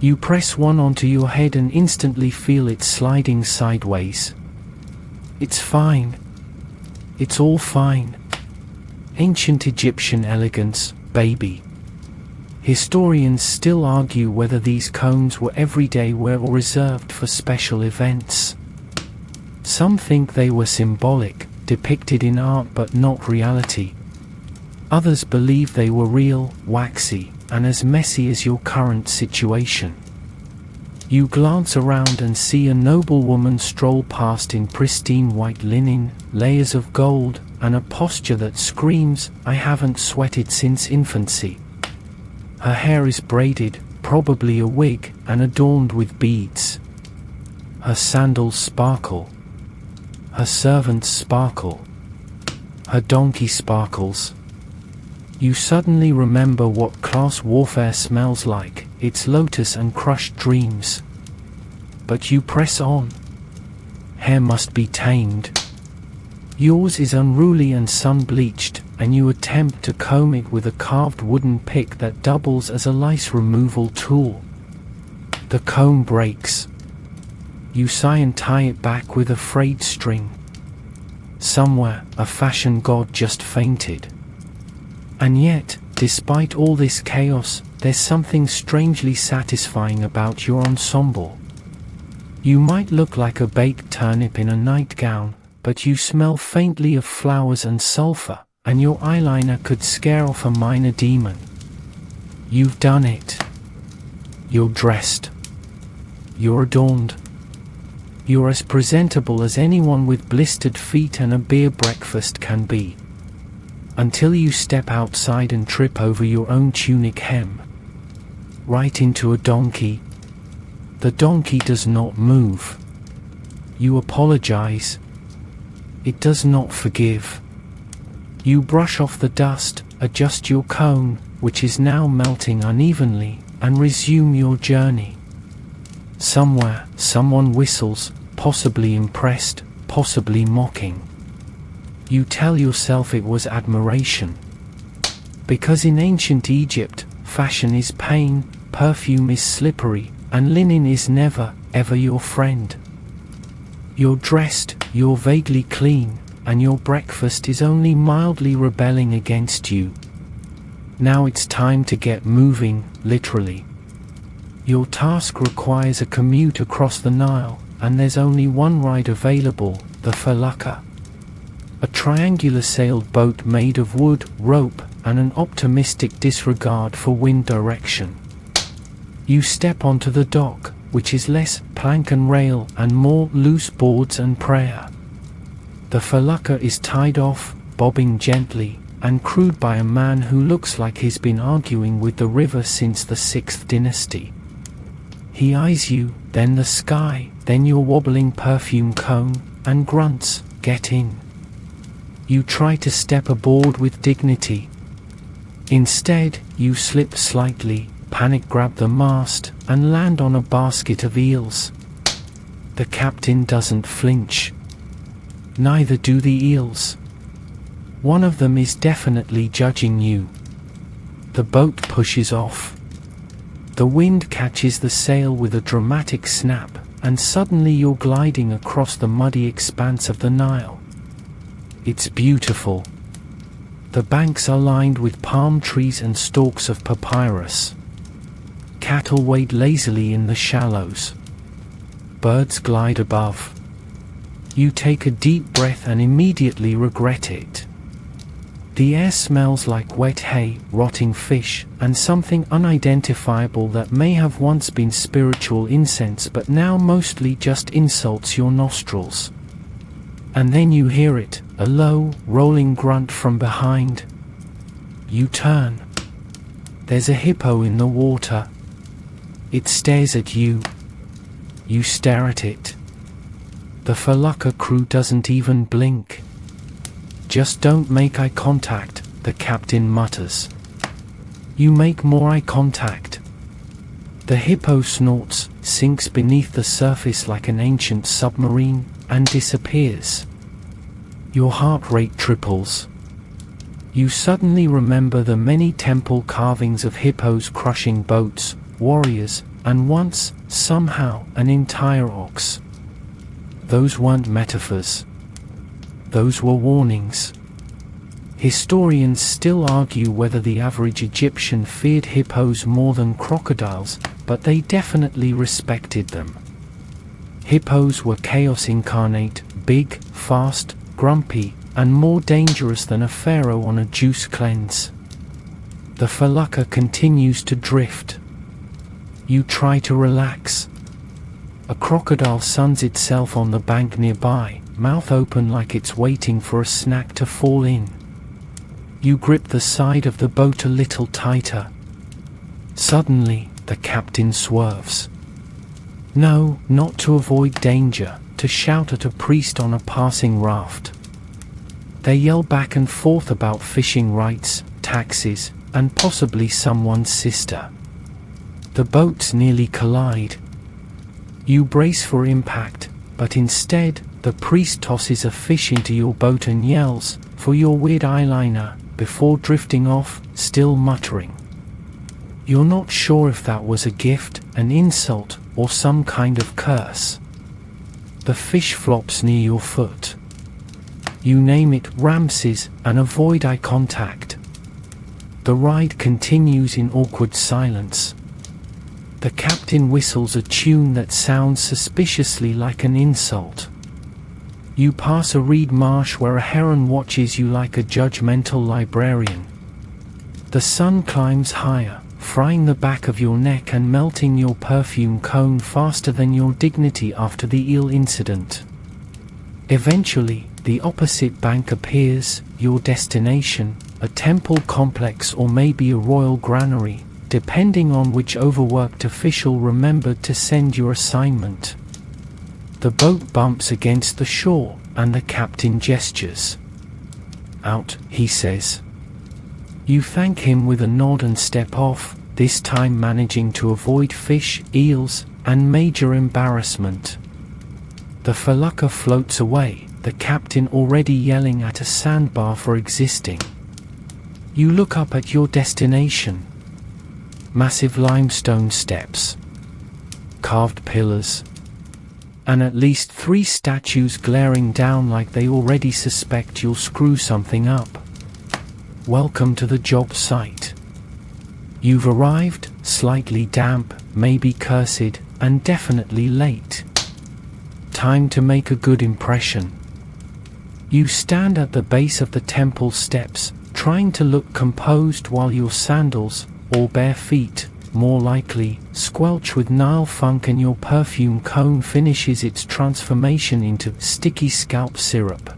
You press one onto your head and instantly feel it sliding sideways. It's fine. It's all fine. Ancient Egyptian elegance, baby. Historians still argue whether these cones were everyday wear or reserved for special events. Some think they were symbolic, depicted in art but not reality. Others believe they were real, waxy, and as messy as your current situation. You glance around and see a noblewoman stroll past in pristine white linen, layers of gold, and a posture that screams, "I haven't sweated since infancy." Her hair is braided, probably a wig, and adorned with beads. Her sandals sparkle. Her servants sparkle. Her donkey sparkles. You suddenly remember what class warfare smells like, its lotus and crushed dreams. But you press on. Hair must be tamed. Yours is unruly and sun-bleached, and you attempt to comb it with a carved wooden pick that doubles as a lice removal tool. The comb breaks. You sigh and tie it back with a frayed string. Somewhere, a fashion god just fainted. And yet, despite all this chaos, there's something strangely satisfying about your ensemble. You might look like a baked turnip in a nightgown, but you smell faintly of flowers and sulfur, and your eyeliner could scare off a minor demon. You've done it. You're dressed. You're adorned. You're as presentable as anyone with blistered feet and a beer breakfast can be. Until you step outside and trip over your own tunic hem. Right into a donkey. The donkey does not move. You apologize. It does not forgive. You brush off the dust, adjust your cone, which is now melting unevenly, and resume your journey. Somewhere, someone whistles, possibly impressed, possibly mocking. You tell yourself it was admiration. Because in ancient Egypt, fashion is pain, perfume is slippery, and linen is never, ever your friend. You're dressed, you're vaguely clean, and your breakfast is only mildly rebelling against you. Now it's time to get moving, literally. Your task requires a commute across the Nile, and there's only one ride available, the felucca. A triangular sailed boat made of wood, rope, and an optimistic disregard for wind direction. You step onto the dock, which is less plank and rail and more loose boards and prayer. The felucca is tied off, bobbing gently, and crewed by a man who looks like he's been arguing with the river since the 6th dynasty. He eyes you, then the sky, then your wobbling perfume cone, and grunts, "Get in." You try to step aboard with dignity. Instead, you slip slightly, panic grab the mast, and land on a basket of eels. The captain doesn't flinch. Neither do the eels. One of them is definitely judging you. The boat pushes off. The wind catches the sail with a dramatic snap, and suddenly you're gliding across the muddy expanse of the Nile. It's beautiful. The banks are lined with palm trees and stalks of papyrus. Cattle wade lazily in the shallows. Birds glide above. You take a deep breath and immediately regret it. The air smells like wet hay, rotting fish, and something unidentifiable that may have once been spiritual incense but now mostly just insults your nostrils. And then you hear it, a low, rolling grunt from behind. You turn. There's a hippo in the water. It stares at you. You stare at it. The felucca crew doesn't even blink. "Just don't make eye contact," the captain mutters. You make more eye contact. The hippo snorts, sinks beneath the surface like an ancient submarine, and disappears. Your heart rate triples. You suddenly remember the many temple carvings of hippos crushing boats, warriors, and once, somehow, an entire ox. Those weren't metaphors. Those were warnings. Historians still argue whether the average Egyptian feared hippos more than crocodiles, but they definitely respected them. Hippos were chaos incarnate, big, fast, grumpy, and more dangerous than a pharaoh on a juice cleanse. The felucca continues to drift. You try to relax. A crocodile suns itself on the bank nearby, mouth open like it's waiting for a snack to fall in. You grip the side of the boat a little tighter. Suddenly, the captain swerves. No, not to avoid danger, to shout at a priest on a passing raft. They yell back and forth about fishing rights, taxes, and possibly someone's sister. The boats nearly collide. You brace for impact, but instead, the priest tosses a fish into your boat and yells, "For your weird eyeliner," before drifting off, still muttering. You're not sure if that was a gift, an insult, or some kind of curse. The fish flops near your foot. You name it Ramses and avoid eye contact. The ride continues in awkward silence. The captain whistles a tune that sounds suspiciously like an insult. You pass a reed marsh where a heron watches you like a judgmental librarian. The sun climbs higher, frying the back of your neck and melting your perfume cone faster than your dignity after the eel incident. Eventually, the opposite bank appears, your destination, a temple complex or maybe a royal granary, depending on which overworked official remembered to send your assignment. The boat bumps against the shore, and the captain gestures. "Out," he says. You thank him with a nod and step off, this time managing to avoid fish, eels, and major embarrassment. The felucca floats away, the captain already yelling at a sandbar for existing. You look up at your destination. Massive limestone steps, carved pillars, and at least 3 statues glaring down like they already suspect you'll screw something up. Welcome to the job site. You've arrived, slightly damp, maybe cursed, and definitely late. Time to make a good impression. You stand at the base of the temple steps, trying to look composed while your sandals, or bare feet, more likely, squelch with Nile funk and your perfume cone finishes its transformation into sticky scalp syrup.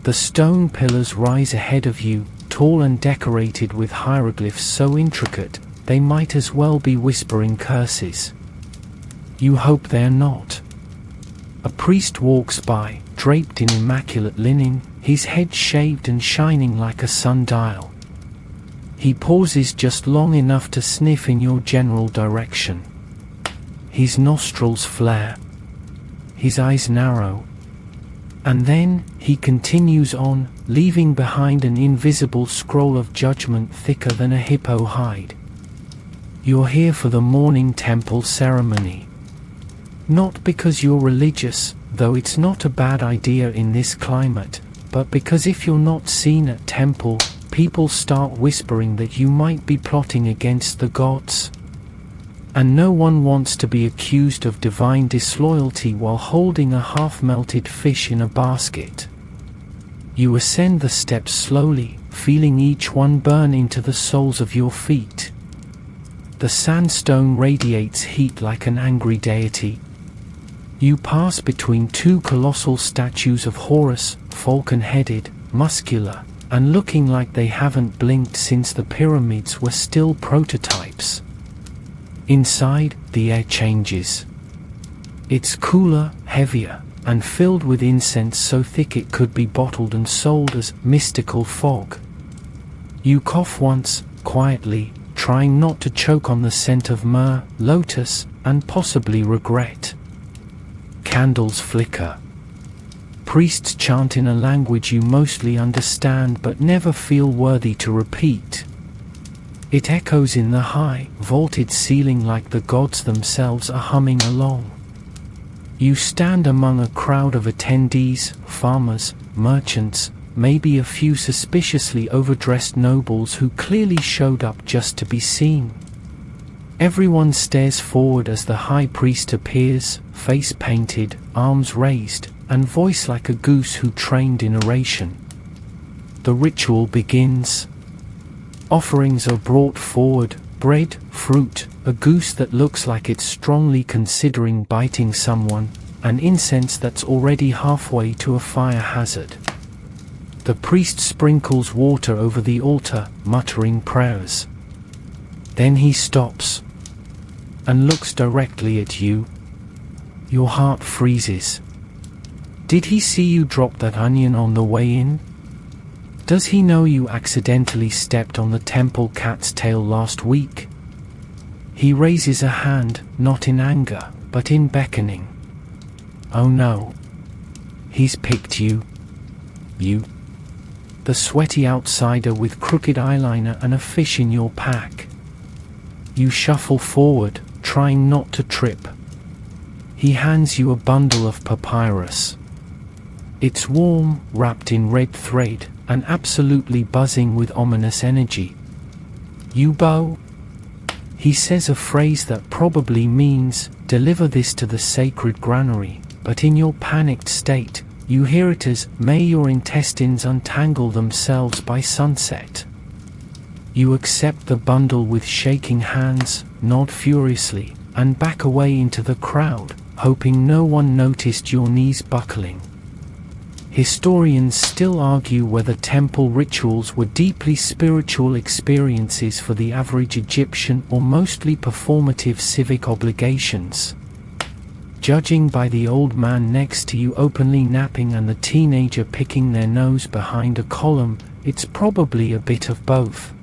The stone pillars rise ahead of you, tall and decorated with hieroglyphs so intricate, they might as well be whispering curses. You hope they're not. A priest walks by, draped in immaculate linen, his head shaved and shining like a sundial. He pauses just long enough to sniff in your general direction. His nostrils flare. His eyes narrow. And then, he continues on, leaving behind an invisible scroll of judgment thicker than a hippo hide. You're here for the morning temple ceremony. Not because you're religious, though it's not a bad idea in this climate, but because if you're not seen at temple, people start whispering that you might be plotting against the gods. And no one wants to be accused of divine disloyalty while holding a half-melted fish in a basket. You ascend the steps slowly, feeling each one burn into the soles of your feet. The sandstone radiates heat like an angry deity. You pass between 2 colossal statues of Horus, falcon-headed, muscular, and looking like they haven't blinked since the pyramids were still prototypes. Inside, the air changes. It's cooler, heavier, and filled with incense so thick it could be bottled and sold as mystical fog. You cough once, quietly, trying not to choke on the scent of myrrh, lotus, and possibly regret. Candles flicker. Priests chant in a language you mostly understand but never feel worthy to repeat. It echoes in the high, vaulted ceiling like the gods themselves are humming along. You stand among a crowd of attendees, farmers, merchants, maybe a few suspiciously overdressed nobles who clearly showed up just to be seen. Everyone stares forward as the high priest appears, face painted, arms raised, and voice like a goose who trained in oration. The ritual begins. Offerings are brought forward, bread, fruit, a goose that looks like it's strongly considering biting someone, and incense that's already halfway to a fire hazard. The priest sprinkles water over the altar, muttering prayers. Then he stops and looks directly at you. Your heart freezes. Did he see you drop that onion on the way in? Does he know you accidentally stepped on the temple cat's tail last week? He raises a hand, not in anger, but in beckoning. Oh no. He's picked you. You. The sweaty outsider with crooked eyeliner and a fish in your pack. You shuffle forward, trying not to trip. He hands you a bundle of papyrus. It's warm, wrapped in red thread, and absolutely buzzing with ominous energy. You bow? He says a phrase that probably means, deliver this to the sacred granary, but in your panicked state, you hear it as, may your intestines untangle themselves by sunset. You accept the bundle with shaking hands, nod furiously, and back away into the crowd, hoping no one noticed your knees buckling. Historians still argue whether temple rituals were deeply spiritual experiences for the average Egyptian or mostly performative civic obligations. Judging by the old man next to you openly napping and the teenager picking their nose behind a column, it's probably a bit of both.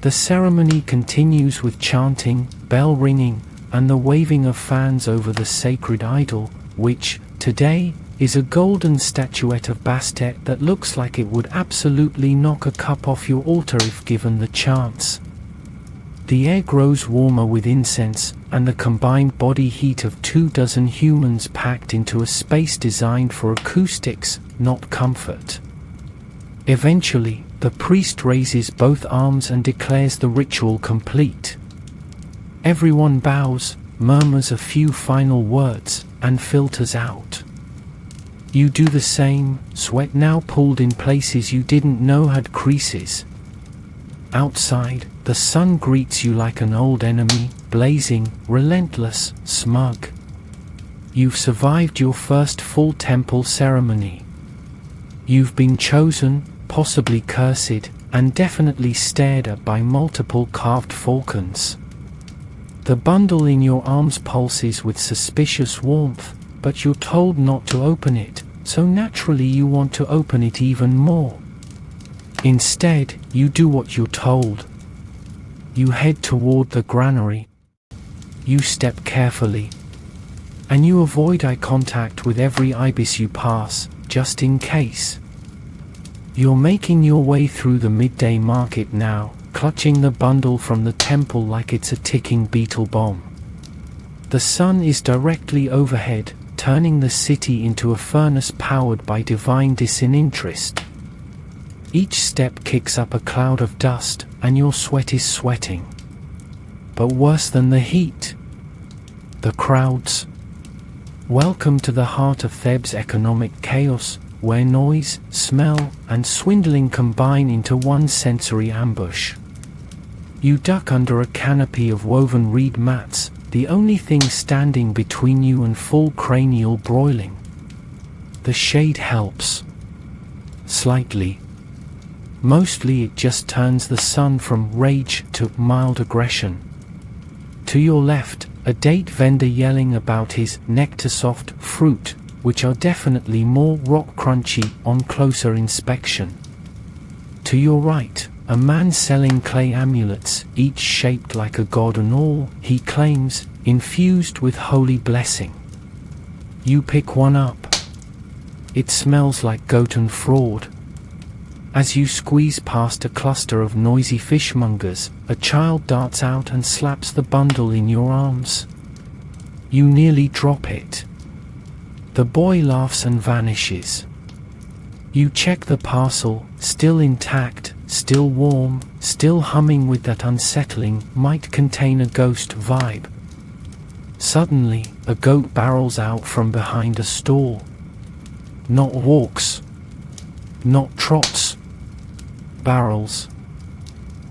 The ceremony continues with chanting, bell ringing, and the waving of fans over the sacred idol, which, today, is a golden statuette of Bastet that looks like it would absolutely knock a cup off your altar if given the chance. The air grows warmer with incense, and the combined body heat of 24 humans packed into a space designed for acoustics, not comfort. Eventually, the priest raises both arms and declares the ritual complete. Everyone bows, murmurs a few final words, and filters out. You do the same, sweat now pooled in places you didn't know had creases. Outside, the sun greets you like an old enemy, blazing, relentless, smug. You've survived your first full temple ceremony. You've been chosen, possibly cursed, and definitely stared at by multiple carved falcons. The bundle in your arms pulses with suspicious warmth, but you're told not to open it, so naturally you want to open it even more. Instead, you do what you're told. You head toward the granary. You step carefully. And you avoid eye contact with every ibis you pass, just in case. You're making your way through the midday market now, clutching the bundle from the temple like it's a ticking beetle bomb. The sun is directly overhead, turning the city into a furnace powered by divine disinterest. Each step kicks up a cloud of dust, and your sweat is sweating. But worse than the heat, the crowds. Welcome to the heart of Thebes' economic chaos, where noise, smell, and swindling combine into one sensory ambush. You duck under a canopy of woven reed mats, the only thing standing between you and full cranial broiling. The shade helps. Slightly. Mostly it just turns the sun from rage to mild aggression. To your left, a date vendor yelling about his nectar-soft fruit, which are definitely more rock crunchy on closer inspection. To your right, a man selling clay amulets, each shaped like a god and all, he claims, infused with holy blessing. You pick one up. It smells like goat and fraud. As you squeeze past a cluster of noisy fishmongers, a child darts out and slaps the bundle in your arms. You nearly drop it. The boy laughs and vanishes. You check the parcel, still intact, still warm, still humming with that unsettling, might contain a ghost vibe. Suddenly, a goat barrels out from behind a stall. Not walks. Not trots. Barrels.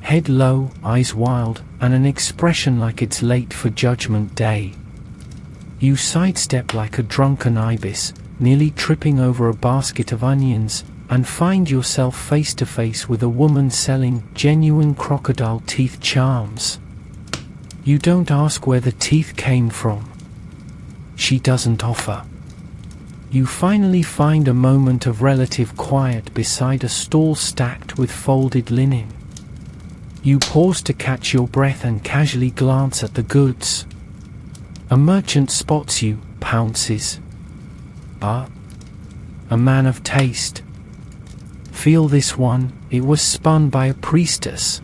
Head low, eyes wild, and an expression like it's late for Judgment Day. You sidestep like a drunken ibis, nearly tripping over a basket of onions, and find yourself face to face with a woman selling genuine crocodile teeth charms. You don't ask where the teeth came from. She doesn't offer. You finally find a moment of relative quiet beside a stall stacked with folded linen. You pause to catch your breath and casually glance at the goods. A merchant spots you, pounces. Ah, a man of taste. Feel this one, it was spun by a priestess.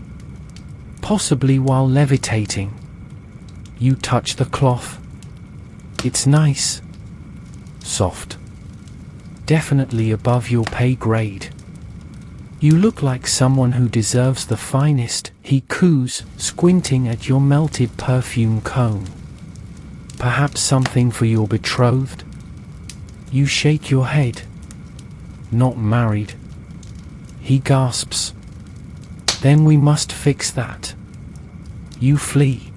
Possibly while levitating. You touch the cloth. It's nice. Soft. Definitely above your pay grade. You look like someone who deserves the finest, he coos, squinting at your melted perfume cone. Perhaps something for your betrothed? You shake your head. Not married. He gasps. Then we must fix that. You flee.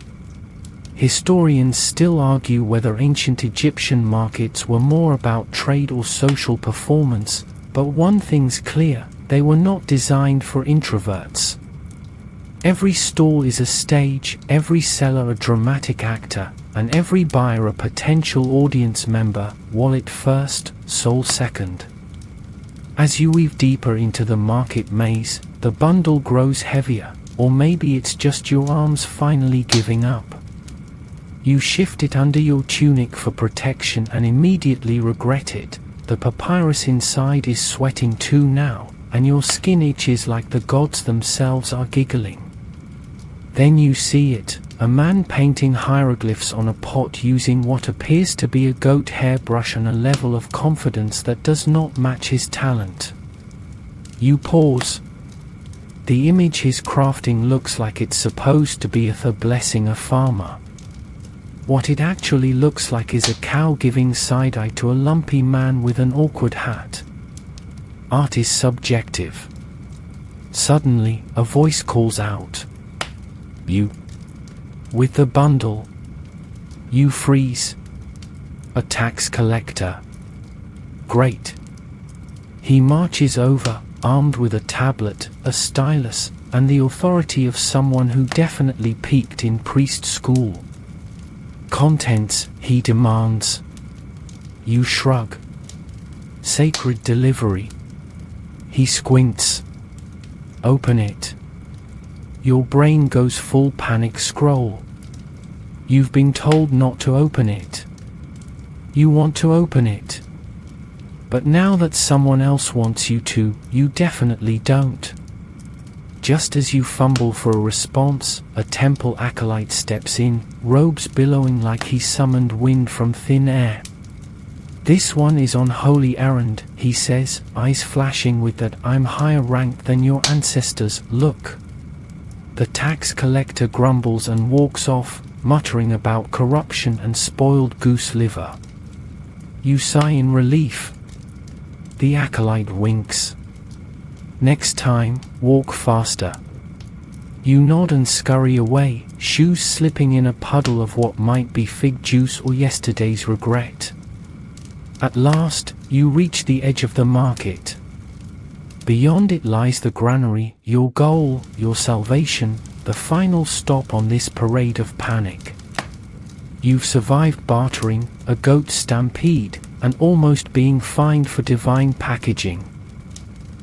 Historians still argue whether ancient Egyptian markets were more about trade or social performance, but one thing's clear, they were not designed for introverts. Every stall is a stage, every seller a dramatic actor, and every buyer a potential audience member, wallet first, soul second. As you weave deeper into the market maze, the bundle grows heavier, or maybe it's just your arms finally giving up. You shift it under your tunic for protection and immediately regret it. The papyrus inside is sweating too now, and your skin itches like the gods themselves are giggling. Then you see it, a man painting hieroglyphs on a pot using what appears to be a goat hairbrush and a level of confidence that does not match his talent. You pause. The image he's crafting looks like it's supposed to be a blessing a farmer. What it actually looks like is a cow giving side-eye to a lumpy man with an awkward hat. Art is subjective. Suddenly, a voice calls out. You. With the bundle. You freeze. A tax collector. Great. He marches over, armed with a tablet, a stylus, and the authority of someone who definitely peaked in priest school. Contents, he demands. You shrug. Sacred delivery. He squints. Open it. Your brain goes full panic scroll. You've been told not to open it. You want to open it. But now that someone else wants you to, you definitely don't. Just as you fumble for a response, a temple acolyte steps in, robes billowing like he summoned wind from thin air. This one is on holy errand, he says, eyes flashing with that I'm higher ranked than your ancestors look. The tax collector grumbles and walks off, muttering about corruption and spoiled goose liver. You sigh in relief. The acolyte winks. Next time, walk faster. You nod and scurry away, shoes slipping in a puddle of what might be fig juice or yesterday's regret. At last, you reach the edge of the market. Beyond it lies the granary, your goal, your salvation, the final stop on this parade of panic. You've survived bartering, a goat stampede, and almost being fined for divine packaging.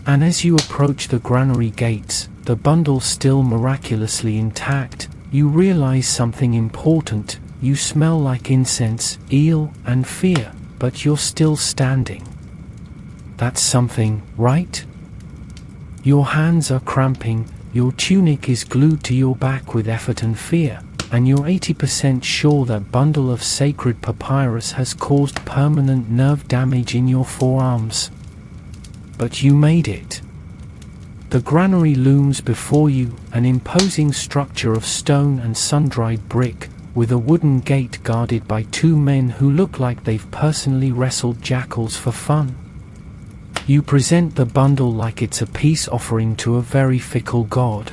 And as you approach the granary gates, the bundle still miraculously intact, you realize something important. You smell like incense, eel, and fear, but you're still standing. That's something, right? Your hands are cramping, your tunic is glued to your back with effort and fear, and you're 80% sure that bundle of sacred papyrus has caused permanent nerve damage in your forearms. But you made it. The granary looms before you, an imposing structure of stone and sun-dried brick, with a wooden gate guarded by two men who look like they've personally wrestled jackals for fun. You present the bundle like it's a peace offering to a very fickle god.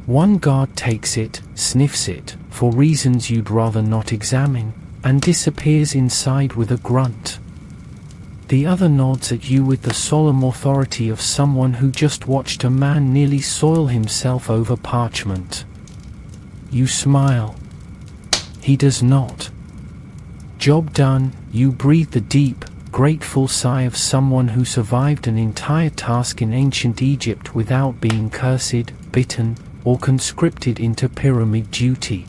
One guard takes it, sniffs it, for reasons you'd rather not examine, and disappears inside with a grunt. The other nods at you with the solemn authority of someone who just watched a man nearly soil himself over parchment. You smile. He does not. Job done, you breathe the deep, grateful sigh of someone who survived an entire task in ancient Egypt without being cursed, bitten, or conscripted into pyramid duty.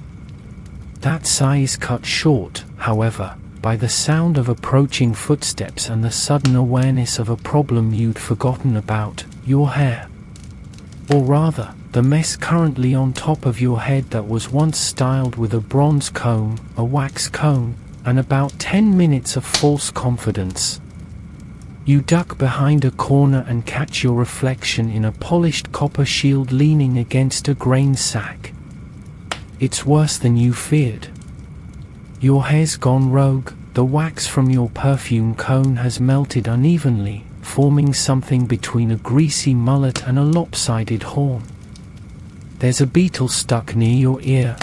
That sigh is cut short, however, by the sound of approaching footsteps and the sudden awareness of a problem you'd forgotten about: your hair. Or rather, the mess currently on top of your head that was once styled with a bronze comb, a wax comb, and about 10 minutes of false confidence. You duck behind a corner and catch your reflection in a polished copper shield leaning against a grain sack. It's worse than you feared. Your hair's gone rogue, the wax from your perfume cone has melted unevenly, forming something between a greasy mullet and a lopsided horn. There's a beetle stuck near your ear.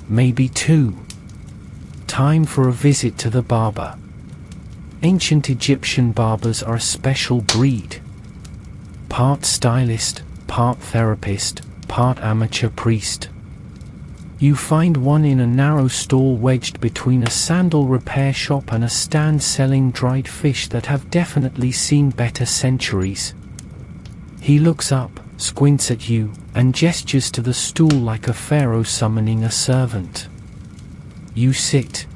Maybe two. Time for a visit to the barber. Ancient Egyptian barbers are a special breed. Part stylist, part therapist, part amateur priest. You find one in a narrow stall wedged between a sandal repair shop and a stand selling dried fish that have definitely seen better centuries. He looks up, squints at you, and gestures to the stool like a pharaoh summoning a servant. You sit.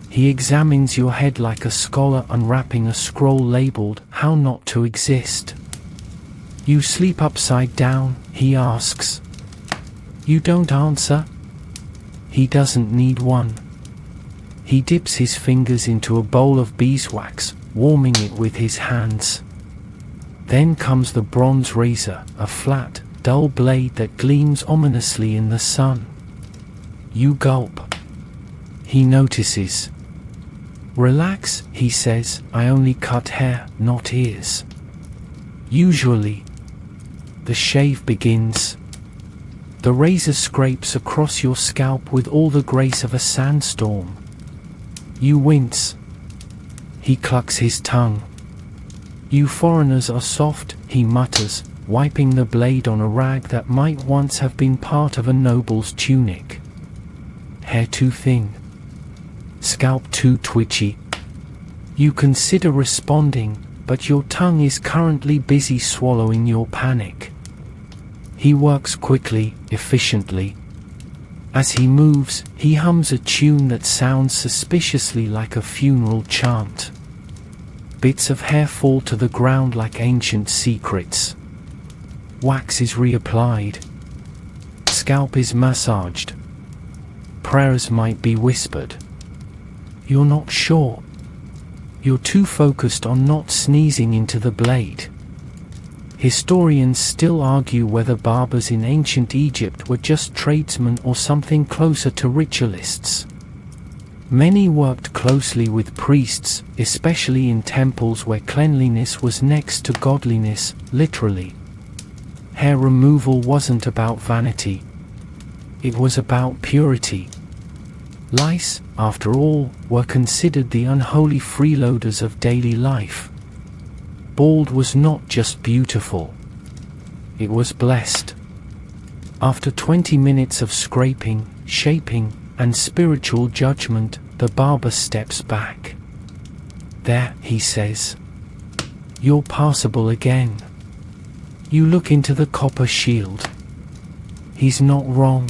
He examines your head like a scholar unwrapping a scroll labeled "How Not to Exist." You sleep upside down, he asks. You don't answer. He doesn't need one. He dips his fingers into a bowl of beeswax, warming it with his hands. Then comes the bronze razor, a flat, dull blade that gleams ominously in the sun. You gulp. He notices. Relax, he says, I only cut hair, not ears. Usually. The shave begins. The razor scrapes across your scalp with all the grace of a sandstorm. You wince. He clucks his tongue. You foreigners are soft, he mutters, wiping the blade on a rag that might once have been part of a noble's tunic. Hair too thin. Scalp too twitchy. You consider responding, but your tongue is currently busy swallowing your panic. He works quickly, efficiently. As he moves, he hums a tune that sounds suspiciously like a funeral chant. Bits of hair fall to the ground like ancient secrets. Wax is reapplied. Scalp is massaged. Prayers might be whispered. You're not sure. You're too focused on not sneezing into the blade. Historians still argue whether barbers in ancient Egypt were just tradesmen or something closer to ritualists. Many worked closely with priests, especially in temples where cleanliness was next to godliness, literally. Hair removal wasn't about vanity. It was about purity. Lice, after all, were considered the unholy freeloaders of daily life. Bald was not just beautiful. It was blessed. After 20 minutes of scraping, shaping, and spiritual judgment, the barber steps back. There, he says. You're passable again. You look into the copper shield. He's not wrong.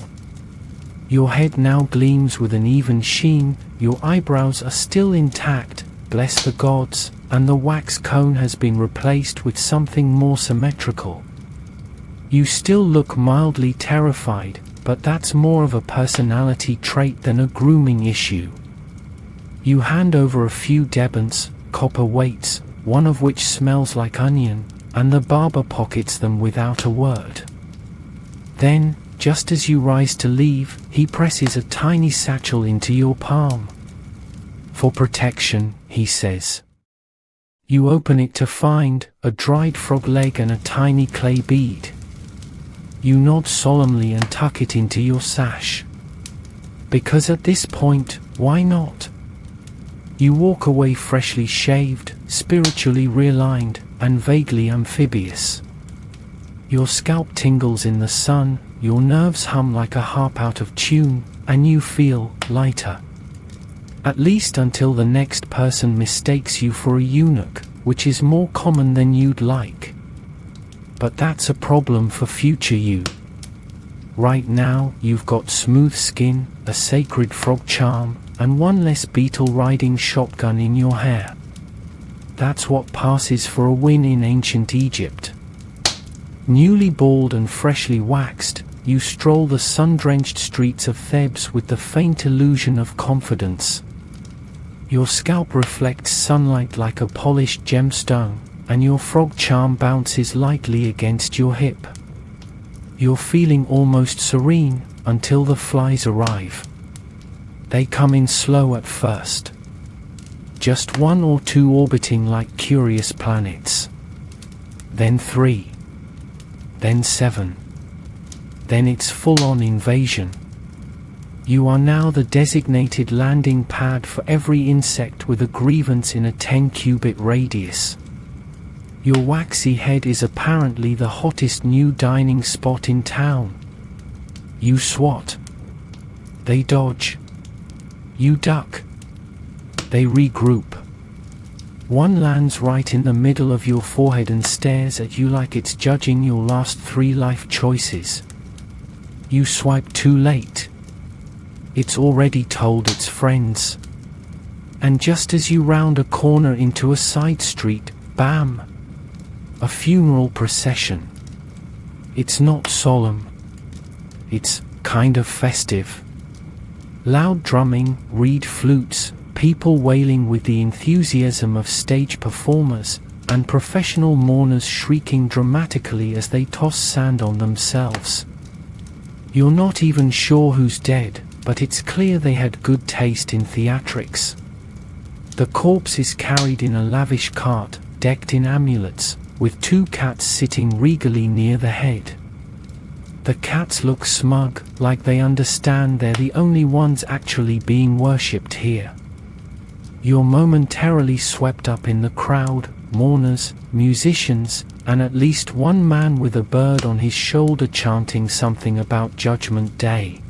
Your head now gleams with an even sheen, your eyebrows are still intact, bless the gods, and the wax cone has been replaced with something more symmetrical. You still look mildly terrified, but that's more of a personality trait than a grooming issue. You hand over a few debents, copper weights, one of which smells like onion, and the barber pockets them without a word. Then, just as you rise to leave, he presses a tiny satchel into your palm. For protection, he says. You open it to find a dried frog leg and a tiny clay bead. You nod solemnly and tuck it into your sash. Because at this point, why not? You walk away freshly shaved, spiritually realigned, and vaguely amphibious. Your scalp tingles in the sun, your nerves hum like a harp out of tune, and you feel lighter. At least until the next person mistakes you for a eunuch, which is more common than you'd like. But that's a problem for future you. Right now, you've got smooth skin, a sacred frog charm, and one less beetle-riding shotgun in your hair. That's what passes for a win in ancient Egypt. Newly bald and freshly waxed, you stroll the sun-drenched streets of Thebes with the faint illusion of confidence. Your scalp reflects sunlight like a polished gemstone, and your frog charm bounces lightly against your hip. You're feeling almost serene until the flies arrive. They come in slow at first. Just 1 or 2 orbiting like curious planets. Then 3. Then 7. Then it's full-on invasion. You are now the designated landing pad for every insect with a grievance in a 10-cubit radius. Your waxy head is apparently the hottest new dining spot in town. You swat. They dodge. You duck. They regroup. One lands right in the middle of your forehead and stares at you like it's judging your last 3 life choices. You swipe too late. It's already told its friends. And just as you round a corner into a side street, bam! A funeral procession. It's not solemn. It's kind of festive. Loud drumming, reed flutes, people wailing with the enthusiasm of stage performers, and professional mourners shrieking dramatically as they toss sand on themselves. You're not even sure who's dead, but it's clear they had good taste in theatrics. The corpse is carried in a lavish cart, decked in amulets, with 2 cats sitting regally near the head. The cats look smug, like they understand they're the only ones actually being worshipped here. You're momentarily swept up in the crowd, mourners, musicians, and at least one man with a bird on his shoulder chanting something about Judgment Day.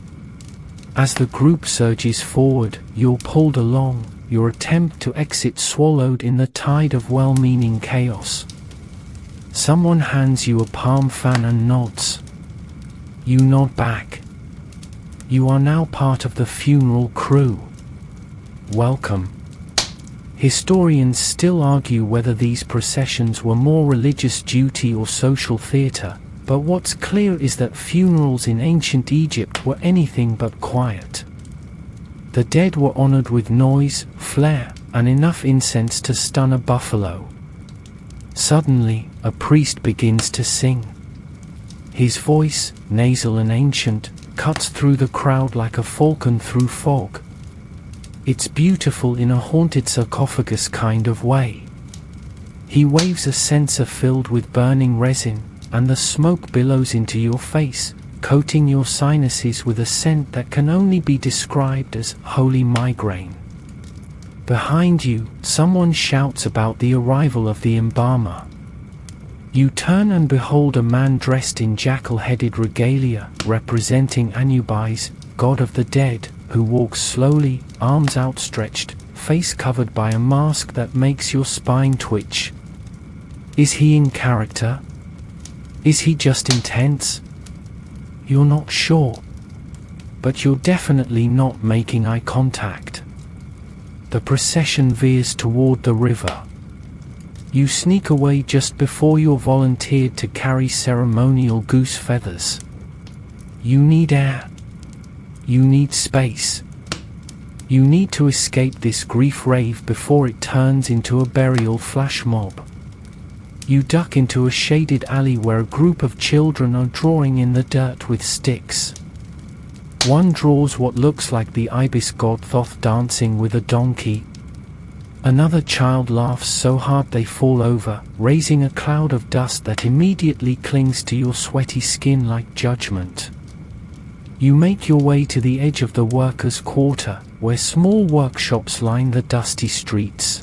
As the group surges forward, you're pulled along, your attempt to exit swallowed in the tide of well-meaning chaos. Someone hands you a palm fan and nods. You nod back. You are now part of the funeral crew. Welcome. Historians still argue whether these processions were more religious duty or social theatre, but what's clear is that funerals in ancient Egypt were anything but quiet. The dead were honored with noise, flair, and enough incense to stun a buffalo. Suddenly, a priest begins to sing. His voice, nasal and ancient, cuts through the crowd like a falcon through fog. It's beautiful in a haunted sarcophagus kind of way. He waves a censer filled with burning resin, and the smoke billows into your face, coating your sinuses with a scent that can only be described as holy migraine. Behind you, someone shouts about the arrival of the embalmer. You turn and behold a man dressed in jackal-headed regalia, representing Anubis, god of the dead, who walks slowly, arms outstretched, face covered by a mask that makes your spine twitch. Is he in character? Is he just intense? You're not sure. But you're definitely not making eye contact. The procession veers toward the river. You sneak away just before you're volunteered to carry ceremonial goose feathers. You need air. You need space. You need to escape this grief rave before it turns into a burial flash mob. You duck into a shaded alley where a group of children are drawing in the dirt with sticks. One draws what looks like the ibis god Thoth dancing with a donkey. Another child laughs so hard they fall over, raising a cloud of dust that immediately clings to your sweaty skin like judgment. You make your way to the edge of the workers' quarter, where small workshops line the dusty streets.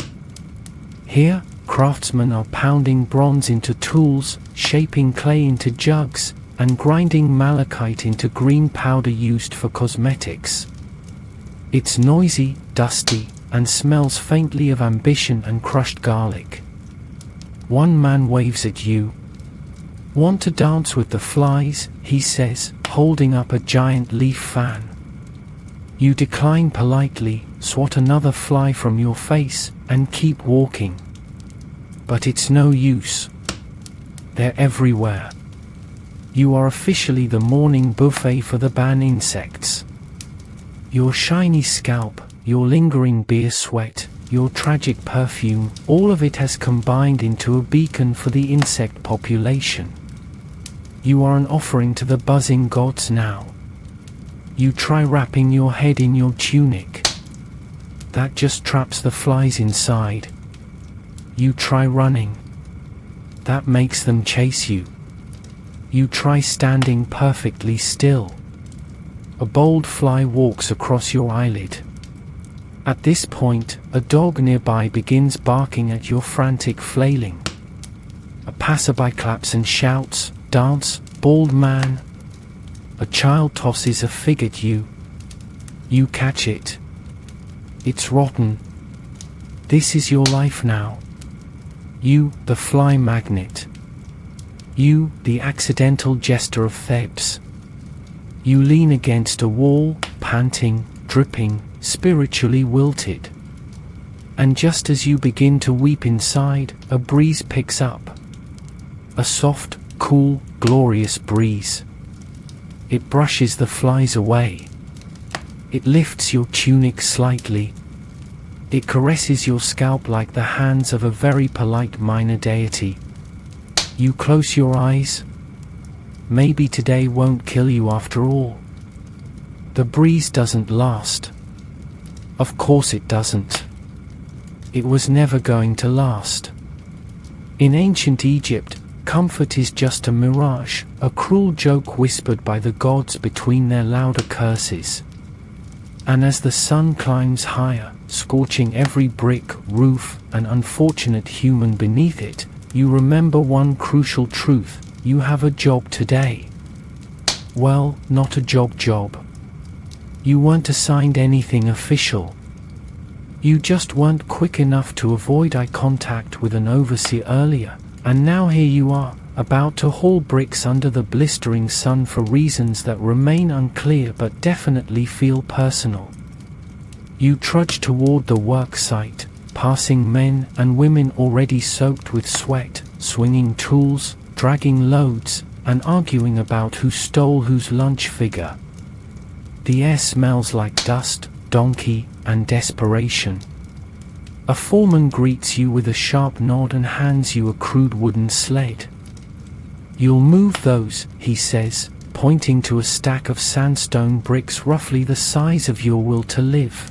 Here, craftsmen are pounding bronze into tools, shaping clay into jugs, and grinding malachite into green powder used for cosmetics. It's noisy, dusty, and smells faintly of ambition and crushed garlic. One man waves at you. "Want to dance with the flies?" he says, holding up a giant leaf fan. You decline politely, swat another fly from your face, and keep walking. But it's no use. They're everywhere. You are officially the morning buffet for the ban insects. Your shiny scalp, your lingering beer sweat, your tragic perfume, all of it has combined into a beacon for the insect population. You are an offering to the buzzing gods now. You try wrapping your head in your tunic. That just traps the flies inside. You try running. That makes them chase you. You try standing perfectly still. A bold fly walks across your eyelid. At this point, a dog nearby begins barking at your frantic flailing. A passerby claps and shouts, "Dance, bald man!" A child tosses a fig at you. You catch it. It's rotten. This is your life now. You, the fly magnet. You, the accidental jester of Thebes. You lean against a wall, panting, dripping, spiritually wilted. And just as you begin to weep inside, a breeze picks up. A soft, cool, glorious breeze. It brushes the flies away. It lifts your tunic slightly. It caresses your scalp like the hands of a very polite minor deity. You close your eyes. Maybe today won't kill you after all. The breeze doesn't last. Of course it doesn't. It was never going to last. In ancient Egypt, comfort is just a mirage, a cruel joke whispered by the gods between their louder curses. And as the sun climbs higher, scorching every brick, roof, and unfortunate human beneath it, you remember one crucial truth: you have a job today. Well, not a job. You weren't assigned anything official. You just weren't quick enough to avoid eye contact with an overseer earlier, and now here you are, about to haul bricks under the blistering sun for reasons that remain unclear but definitely feel personal. You trudge toward the work site, passing men and women already soaked with sweat, swinging tools, dragging loads, and arguing about who stole whose lunch figure. The air smells like dust, donkey, and desperation. A foreman greets you with a sharp nod and hands you a crude wooden sled. "You'll move those," he says, pointing to a stack of sandstone bricks roughly the size of your will to live.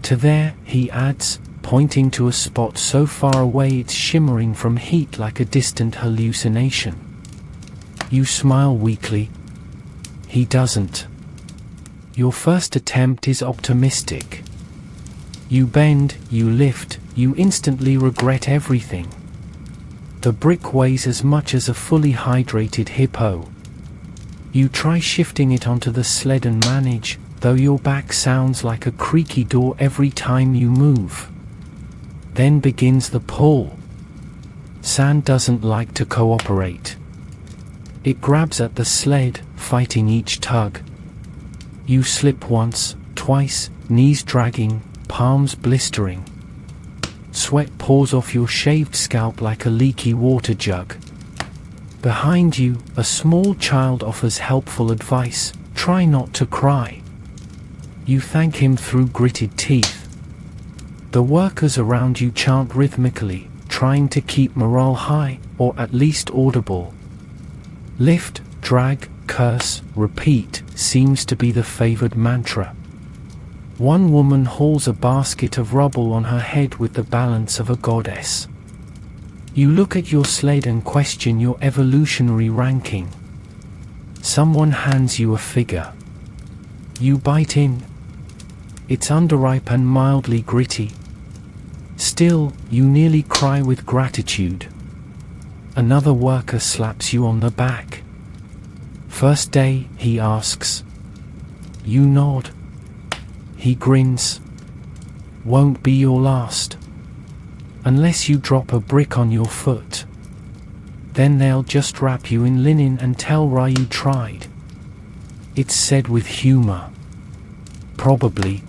"To there," he adds, pointing to a spot so far away it's shimmering from heat like a distant hallucination. You smile weakly. He doesn't. Your first attempt is optimistic. You bend, you lift, you instantly regret everything. The brick weighs as much as a fully hydrated hippo. You try shifting it onto the sled and manage, though your back sounds like a creaky door every time you move. Then begins the pull. Sand doesn't like to cooperate. It grabs at the sled, fighting each tug. You slip once, twice, knees dragging, palms blistering. Sweat pours off your shaved scalp like a leaky water jug. Behind you, a small child offers helpful advice: try not to cry. You thank him through gritted teeth. The workers around you chant rhythmically, trying to keep morale high, or at least audible. Lift, drag, curse, repeat seems to be the favored mantra. One woman hauls a basket of rubble on her head with the balance of a goddess. You look at your sled and question your evolutionary ranking. Someone hands you a figure. You bite in. It's underripe and mildly gritty. Still, you nearly cry with gratitude. Another worker slaps you on the back. "First day?" he asks. You nod. He grins. Won't be your last. Unless you drop a brick on your foot. Then they'll just wrap you in linen and tell Ra you tried. It's said with humor. Probably.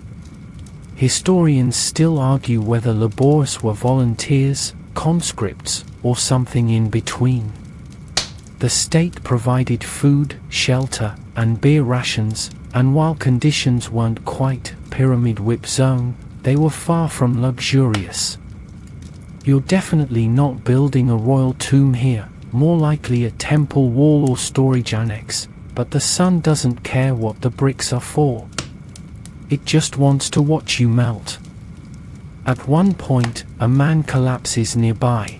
Historians still argue whether labours were volunteers, conscripts, or something in between. The state provided food, shelter, and beer rations, and while conditions weren't quite pyramid whip zone, they were far from luxurious. You're definitely not building a royal tomb here, more likely a temple wall or storage annex, but the sun doesn't care what the bricks are for. It just wants to watch you melt. At one point, a man collapses nearby.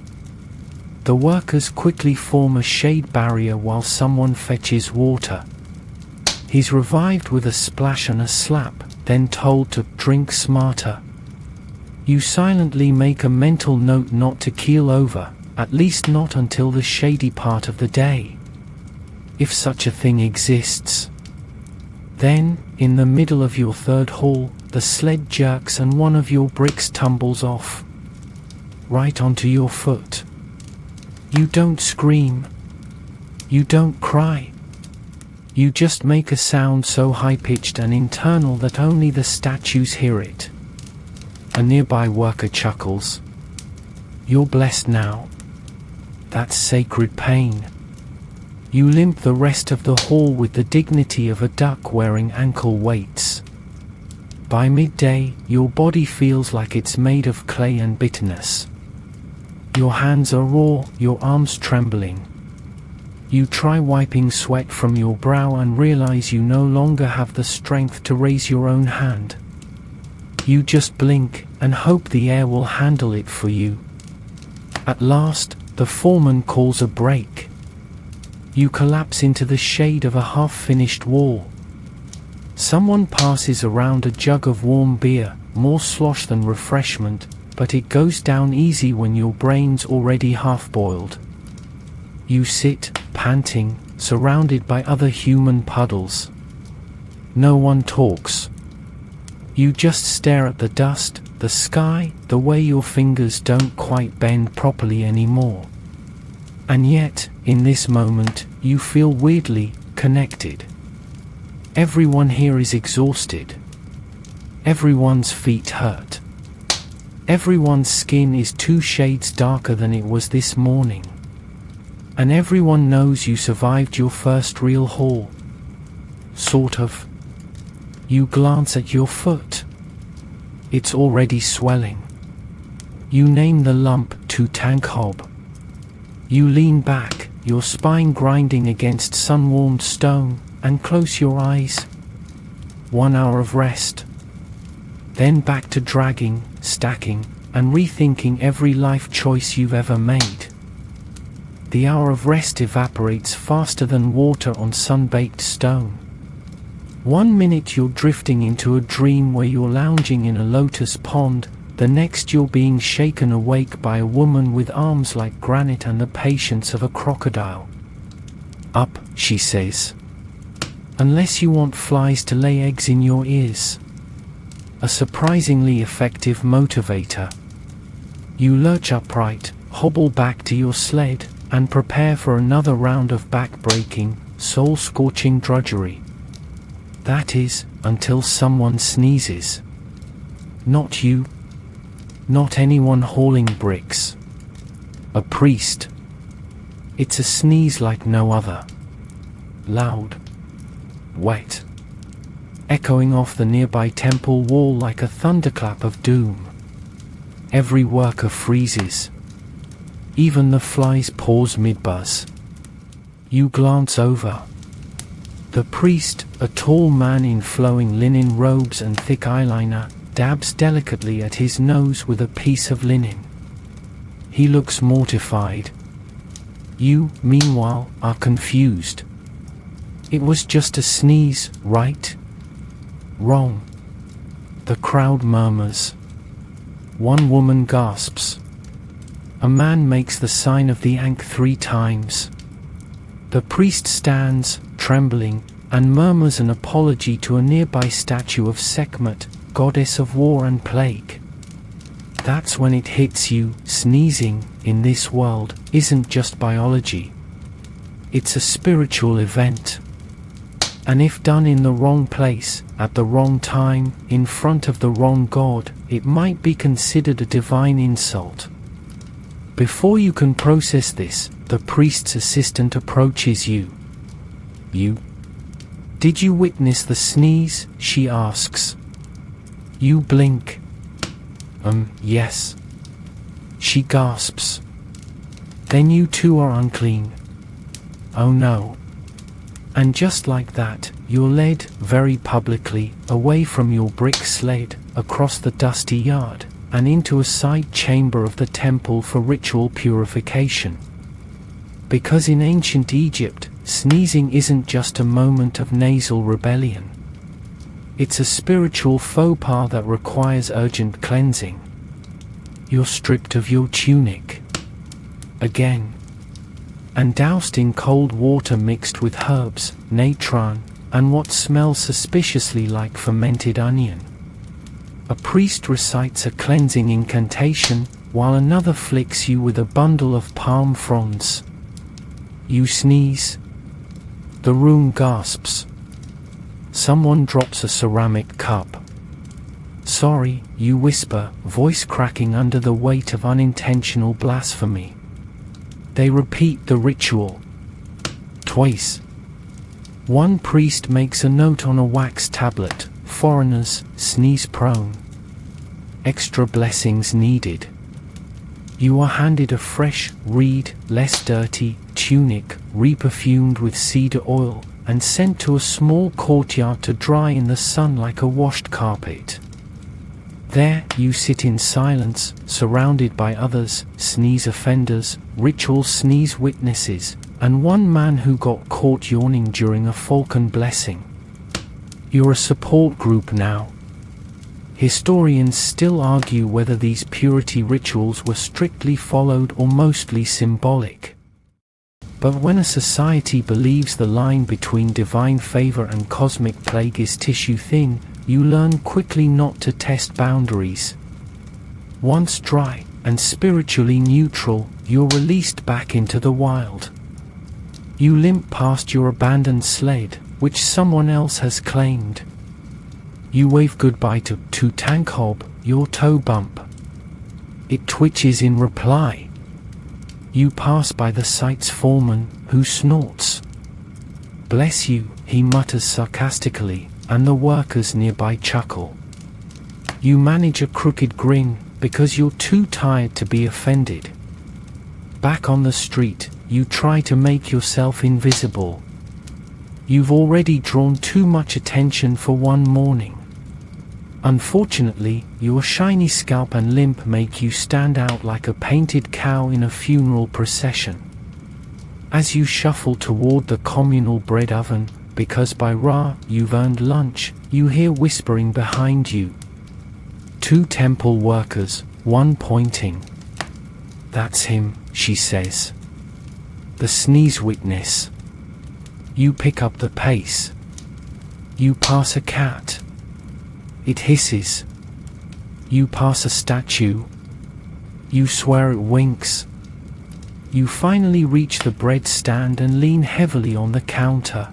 The workers quickly form a shade barrier while someone fetches water. He's revived with a splash and a slap, then told to drink smarter. You silently make a mental note not to keel over, at least not until the shady part of the day. If such a thing exists. Then, in the middle of your third haul, the sled jerks and one of your bricks tumbles off. Right onto your foot. You don't scream. You don't cry. You just make a sound so high-pitched and internal that only the statues hear it. A nearby worker chuckles. You're blessed now. That's sacred pain. You limp the rest of the haul with the dignity of a duck wearing ankle weights. By midday, your body feels like it's made of clay and bitterness. Your hands are raw, your arms trembling. You try wiping sweat from your brow and realize you no longer have the strength to raise your own hand. You just blink and hope the air will handle it for you. At last, the foreman calls a break. You collapse into the shade of a half-finished wall. Someone passes around a jug of warm beer, more slosh than refreshment, but it goes down easy when your brain's already half-boiled. You sit, panting, surrounded by other human puddles. No one talks. You just stare at the dust, the sky, the way your fingers don't quite bend properly anymore. And yet, in this moment, you feel weirdly connected. Everyone here is exhausted. Everyone's feet hurt. Everyone's skin is 2 shades darker than it was this morning. And everyone knows you survived your first real haul. Sort of. You glance at your foot. It's already swelling. You name the lump to tranquil. You lean back, your spine grinding against sun-warmed stone, and close your eyes. 1 hour of rest. Then back to dragging, stacking, and rethinking every life choice you've ever made. The hour of rest evaporates faster than water on sun-baked stone. 1 minute you're drifting into a dream where you're lounging in a lotus pond, the next you're being shaken awake by a woman with arms like granite and the patience of a crocodile. Up, she says. Unless you want flies to lay eggs in your ears. A surprisingly effective motivator. You lurch upright, hobble back to your sled, and prepare for another round of back-breaking, soul-scorching drudgery. That is, until someone sneezes. Not you. Not anyone hauling bricks. A priest. It's a sneeze like no other. Loud. Wet. Echoing off the nearby temple wall like a thunderclap of doom. Every worker freezes. Even the flies pause mid-buzz. You glance over. The priest, a tall man in flowing linen robes and thick eyeliner, dabs delicately at his nose with a piece of linen. He looks mortified. You, meanwhile, are confused. It was just a sneeze, right? Wrong. The crowd murmurs. One woman gasps. A man makes the sign of the ankh 3 times. The priest stands, trembling, and murmurs an apology to a nearby statue of Sekhmet, goddess of war and plague. That's when it hits you, sneezing, in this world, isn't just biology. It's a spiritual event. And if done in the wrong place, at the wrong time, in front of the wrong god, it might be considered a divine insult. Before you can process this, the priest's assistant approaches you. "You? Did you witness the sneeze?" she asks. You blink. Yes." She gasps. "Then you too are unclean." "Oh no." And just like that, you're led, very publicly, away from your brick sled, across the dusty yard, and into a side chamber of the temple for ritual purification. Because in ancient Egypt, sneezing isn't just a moment of nasal rebellion. It's a spiritual faux pas that requires urgent cleansing. You're stripped of your tunic. Again. And doused in cold water mixed with herbs, natron, and what smells suspiciously like fermented onion. A priest recites a cleansing incantation, while another flicks you with a bundle of palm fronds. You sneeze. The room gasps. Someone drops a ceramic cup. "Sorry," you whisper, voice cracking under the weight of unintentional blasphemy. They repeat the ritual. Twice. One priest makes a note on a wax tablet: "Foreigners, sneeze prone. Extra blessings needed." You are handed a fresh, reed, less dirty, tunic, reperfumed with cedar oil, and sent to a small courtyard to dry in the sun like a washed carpet. There, you sit in silence, surrounded by others, sneeze offenders, ritual sneeze witnesses, and one man who got caught yawning during a falcon blessing. You're a support group now. Historians still argue whether these purity rituals were strictly followed or mostly symbolic. But when a society believes the line between divine favor and cosmic plague is tissue thin, you learn quickly not to test boundaries. Once dry and spiritually neutral, you're released back into the wild. You limp past your abandoned sled, which someone else has claimed. You wave goodbye to Tankhob, your toe bump. It twitches in reply. You pass by the site's foreman, who snorts. "Bless you," he mutters sarcastically, and the workers nearby chuckle. You manage a crooked grin, because you're too tired to be offended. Back on the street, you try to make yourself invisible. You've already drawn too much attention for one morning. Unfortunately, your shiny scalp and limp make you stand out like a painted cow in a funeral procession. As you shuffle toward the communal bread oven, because by Ra, you've earned lunch, you hear whispering behind you. Two temple workers, one pointing. "That's him," she says. "The sneeze witness." You pick up the pace. You pass a cat. It hisses. You pass a statue. You swear it winks. You finally reach the bread stand and lean heavily on the counter.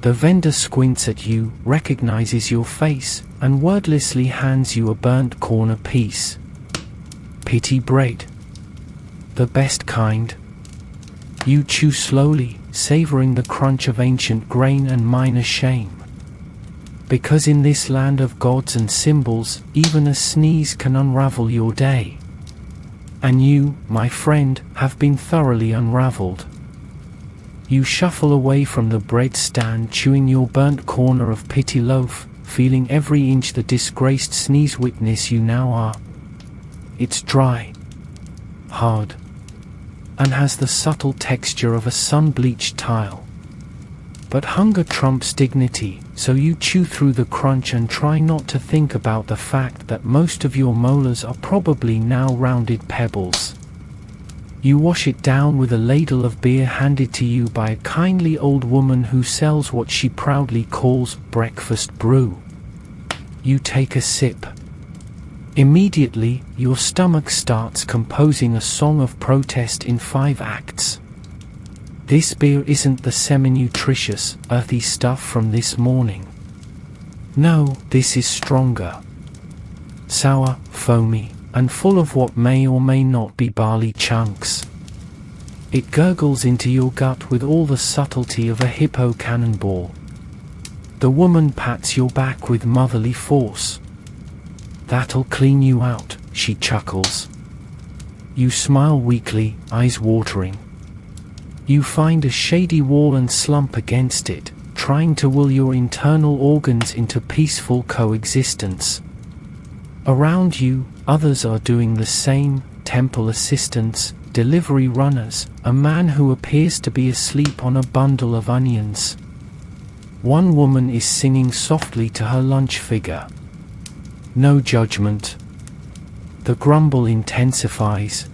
The vendor squints at you, recognizes your face, and wordlessly hands you a burnt corner piece. Pity bread. The best kind. You chew slowly, savoring the crunch of ancient grain and minor shame. Because in this land of gods and symbols, even a sneeze can unravel your day. And you, my friend, have been thoroughly unraveled. You shuffle away from the bread stand, chewing your burnt corner of pity loaf, feeling every inch the disgraced sneeze witness you now are. It's dry, hard, and has the subtle texture of a sun-bleached tile. But hunger trumps dignity, so you chew through the crunch and try not to think about the fact that most of your molars are probably now rounded pebbles. You wash it down with a ladle of beer handed to you by a kindly old woman who sells what she proudly calls breakfast brew. You take a sip. Immediately, your stomach starts composing a song of protest in 5 acts. This beer isn't the semi-nutritious, earthy stuff from this morning. No, this is stronger. Sour, foamy, and full of what may or may not be barley chunks. It gurgles into your gut with all the subtlety of a hippo cannonball. The woman pats your back with motherly force. That'll clean you out, she chuckles. You smile weakly, eyes watering. You find a shady wall and slump against it, trying to will your internal organs into peaceful coexistence. Around you, others are doing the same: temple assistants, delivery runners, a man who appears to be asleep on a bundle of onions. One woman is singing softly to her lunch figure. No judgment. The grumble intensifies.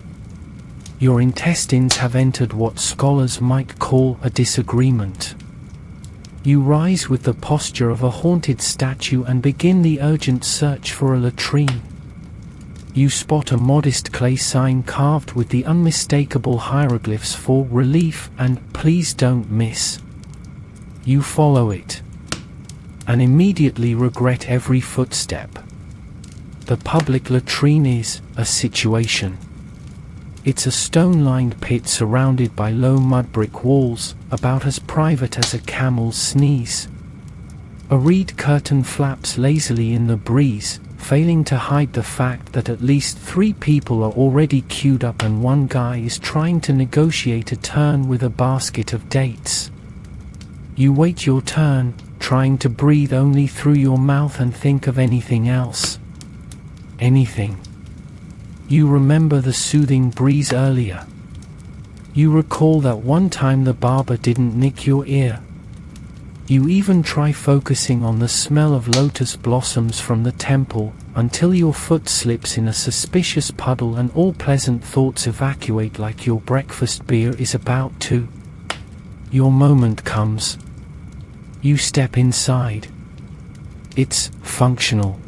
Your intestines have entered what scholars might call a disagreement. You rise with the posture of a haunted statue and begin the urgent search for a latrine. You spot a modest clay sign carved with the unmistakable hieroglyphs for relief and "please don't miss." You follow it, and immediately regret every footstep. The public latrine is a situation. It's a stone-lined pit surrounded by low mud brick walls, about as private as a camel's sneeze. A reed curtain flaps lazily in the breeze, failing to hide the fact that at least 3 people are already queued up and one guy is trying to negotiate a turn with a basket of dates. You wait your turn, trying to breathe only through your mouth and think of anything else. Anything. You remember the soothing breeze earlier. You recall that one time the barber didn't nick your ear. You even try focusing on the smell of lotus blossoms from the temple, until your foot slips in a suspicious puddle and all pleasant thoughts evacuate like your breakfast beer is about to. Your moment comes. You step inside. It's functional.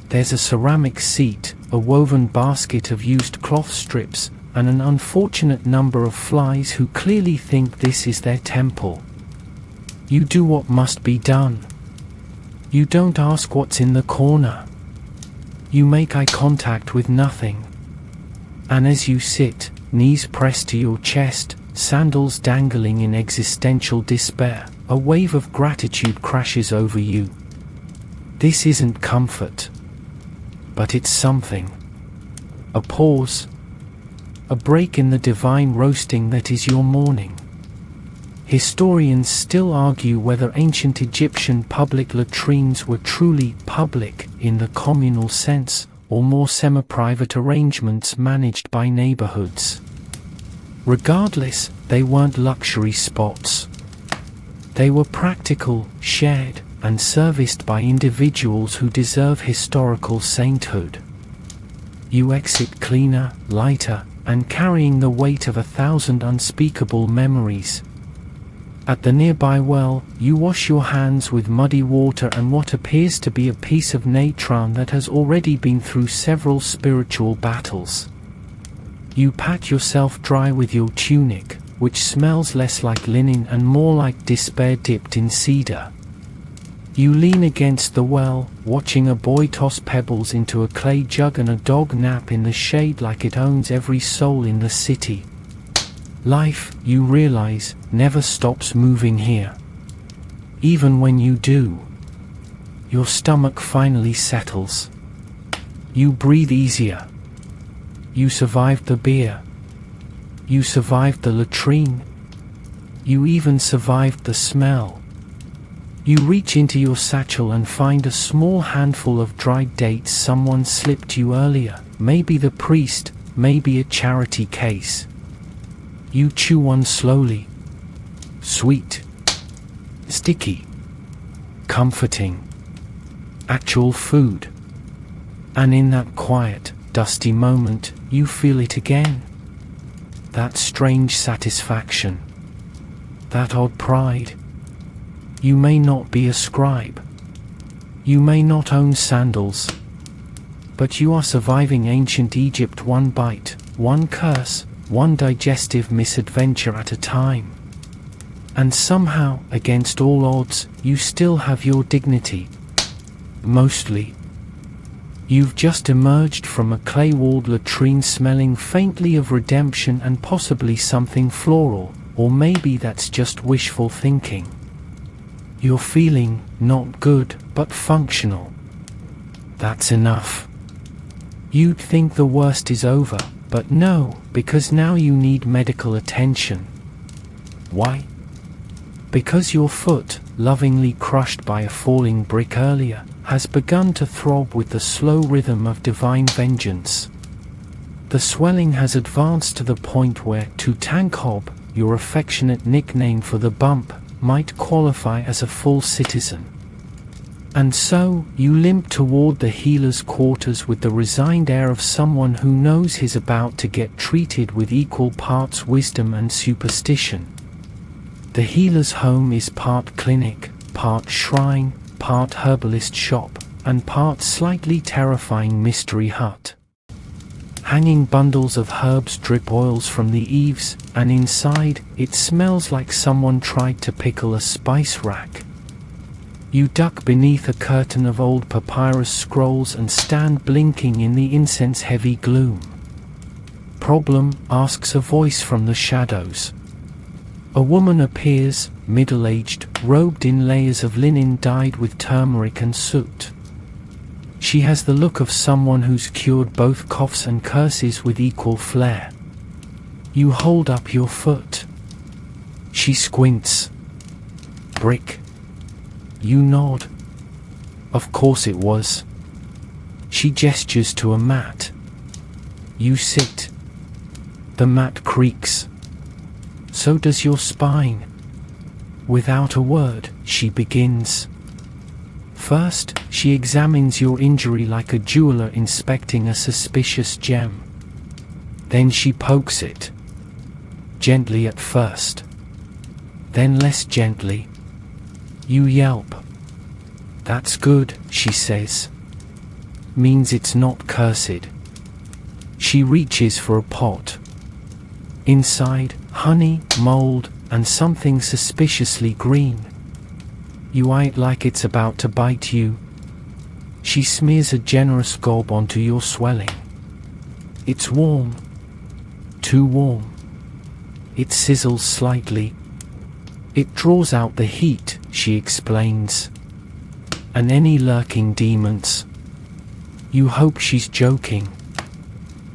There's a ceramic seat, a woven basket of used cloth strips, and an unfortunate number of flies who clearly think this is their temple. You do what must be done. You don't ask what's in the corner. You make eye contact with nothing. And as you sit, knees pressed to your chest, sandals dangling in existential despair, a wave of gratitude crashes over you. This isn't comfort. But it's something. A pause. A break in the divine roasting that is your morning. Historians still argue whether ancient Egyptian public latrines were truly public in the communal sense, or more semi-private arrangements managed by neighborhoods. Regardless, they weren't luxury spots. They were practical, shared, and serviced by individuals who deserve historical sainthood. You exit cleaner, lighter, and carrying the weight of 1,000 unspeakable memories. At the nearby well, you wash your hands with muddy water and what appears to be a piece of natron that has already been through several spiritual battles. You pat yourself dry with your tunic, which smells less like linen and more like despair dipped in cedar. You lean against the well, watching a boy toss pebbles into a clay jug and a dog nap in the shade like it owns every soul in the city. Life, you realize, never stops moving here. Even when you do. Your stomach finally settles. You breathe easier. You survived the beer. You survived the latrine. You even survived the smell. You reach into your satchel and find a small handful of dried dates someone slipped you earlier, maybe the priest, maybe a charity case. You chew one slowly. Sweet. Sticky. Comforting. Actual food. And in that quiet, dusty moment, you feel it again. That strange satisfaction. That odd pride. You may not be a scribe. You may not own sandals, but you are surviving ancient Egypt one bite, one curse, one digestive misadventure at a time. And somehow, against all odds, you still have your dignity. Mostly. You've just emerged from a clay-walled latrine smelling faintly of redemption and possibly something floral, or maybe that's just wishful thinking. You're feeling, not good, but functional. That's enough. You'd think the worst is over, but no, because now you need medical attention. Why? Because your foot, lovingly crushed by a falling brick earlier, has begun to throb with the slow rhythm of divine vengeance. The swelling has advanced to the point where tranquil, your affectionate nickname for the bump, might qualify as a full citizen. And so, you limp toward the healer's quarters with the resigned air of someone who knows he's about to get treated with equal parts wisdom and superstition. The healer's home is part clinic, part shrine, part herbalist shop, and part slightly terrifying mystery hut. Hanging bundles of herbs drip oils from the eaves, and inside, it smells like someone tried to pickle a spice rack. You duck beneath a curtain of old papyrus scrolls and stand blinking in the incense-heavy gloom. "Problem?" asks a voice from the shadows. A woman appears, middle-aged, robed in layers of linen dyed with turmeric and soot. She has the look of someone who's cured both coughs and curses with equal flair. You hold up your foot. She squints. "Brick." You nod. Of course it was. She gestures to a mat. You sit. The mat creaks. So does your spine. Without a word, she begins. First, she examines your injury like a jeweler inspecting a suspicious gem. Then she pokes it. Gently at first. Then less gently. You yelp. "That's good," she says. "Means it's not cursed." She reaches for a pot. Inside, honey, mold, and something suspiciously green. You eye it like it's about to bite you. She smears a generous gob onto your swelling. It's warm. Too warm. It sizzles slightly. It draws out the heat, she explains. And any lurking demons. You hope she's joking.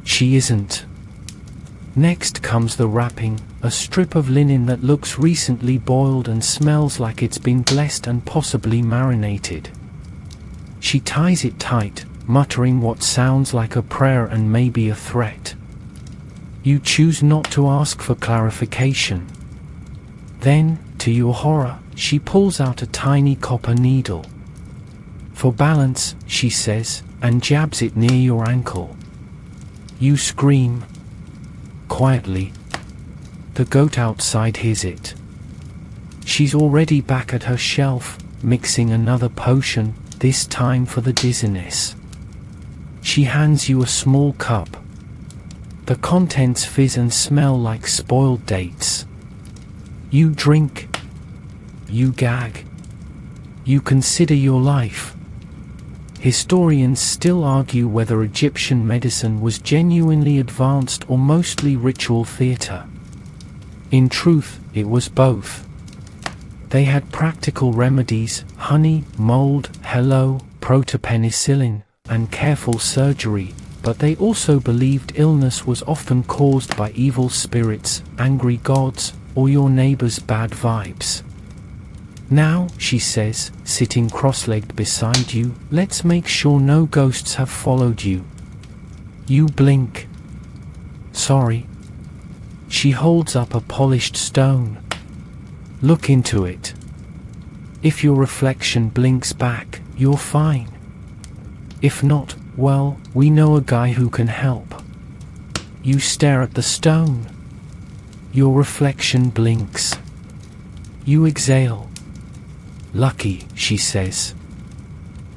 She isn't. Next comes the wrapping, a strip of linen that looks recently boiled and smells like it's been blessed and possibly marinated. She ties it tight, muttering what sounds like a prayer and maybe a threat. You choose not to ask for clarification. Then, to your horror, she pulls out a tiny copper needle. "For balance," she says, and jabs it near your ankle. You scream. Quietly. The goat outside hears it. She's already back at her shelf, mixing another potion, this time for the dizziness. She hands you a small cup. The contents fizz and smell like spoiled dates. You drink. You gag. You consider your life. Historians still argue whether Egyptian medicine was genuinely advanced or mostly ritual theatre. In truth, it was both. They had practical remedies, honey, mold, hello, protopenicillin, and careful surgery, but they also believed illness was often caused by evil spirits, angry gods, or your neighbor's bad vibes. "Now," she says, sitting cross-legged beside you, "let's make sure no ghosts have followed you." You blink. "Sorry." She holds up a polished stone. "Look into it. If your reflection blinks back, you're fine. If not, well, we know a guy who can help." You stare at the stone. Your reflection blinks. You exhale. "Lucky," she says.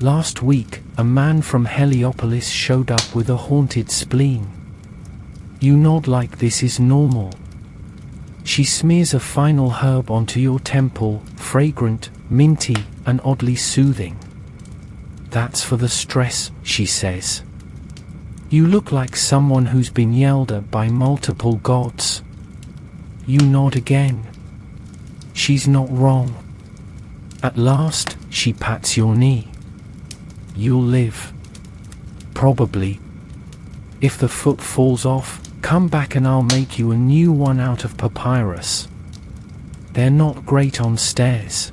Last week, a man from Heliopolis showed up with a haunted spleen. You nod like this is normal. She smears a final herb onto your temple, fragrant, minty, and oddly soothing. That's for the stress, she says. You look like someone who's been yelled at by multiple gods. You nod again. She's not wrong. At last, she pats your knee. You'll live. Probably. If the foot falls off, come back and I'll make you a new one out of papyrus. They're not great on stairs.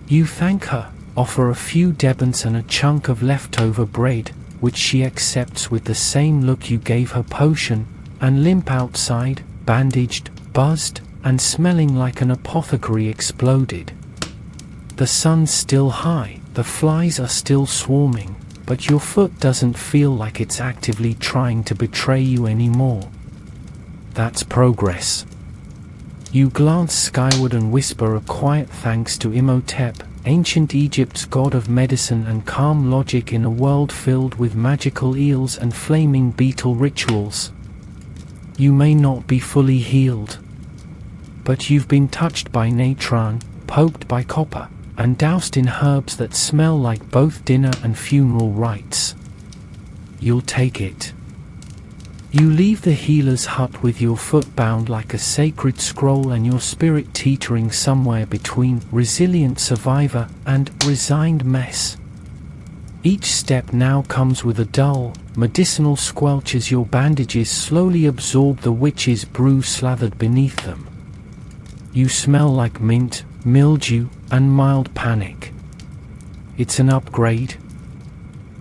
You thank her, offer a few debents and a chunk of leftover bread, which she accepts with the same look you gave her potion, and limp outside, bandaged, buzzed, and smelling like an apothecary exploded. The sun's still high, the flies are still swarming, but your foot doesn't feel like it's actively trying to betray you anymore. That's progress. You glance skyward and whisper a quiet thanks to Imhotep, ancient Egypt's god of medicine and calm logic in a world filled with magical eels and flaming beetle rituals. You may not be fully healed, but you've been touched by natron, poked by copper, and doused in herbs that smell like both dinner and funeral rites. You'll take it. You leave the healer's hut with your foot bound like a sacred scroll and your spirit teetering somewhere between resilient survivor and resigned mess. Each step now comes with a dull, medicinal squelch as your bandages slowly absorb the witch's brew slathered beneath them. You smell like mint, mildew, and mild panic. It's an upgrade.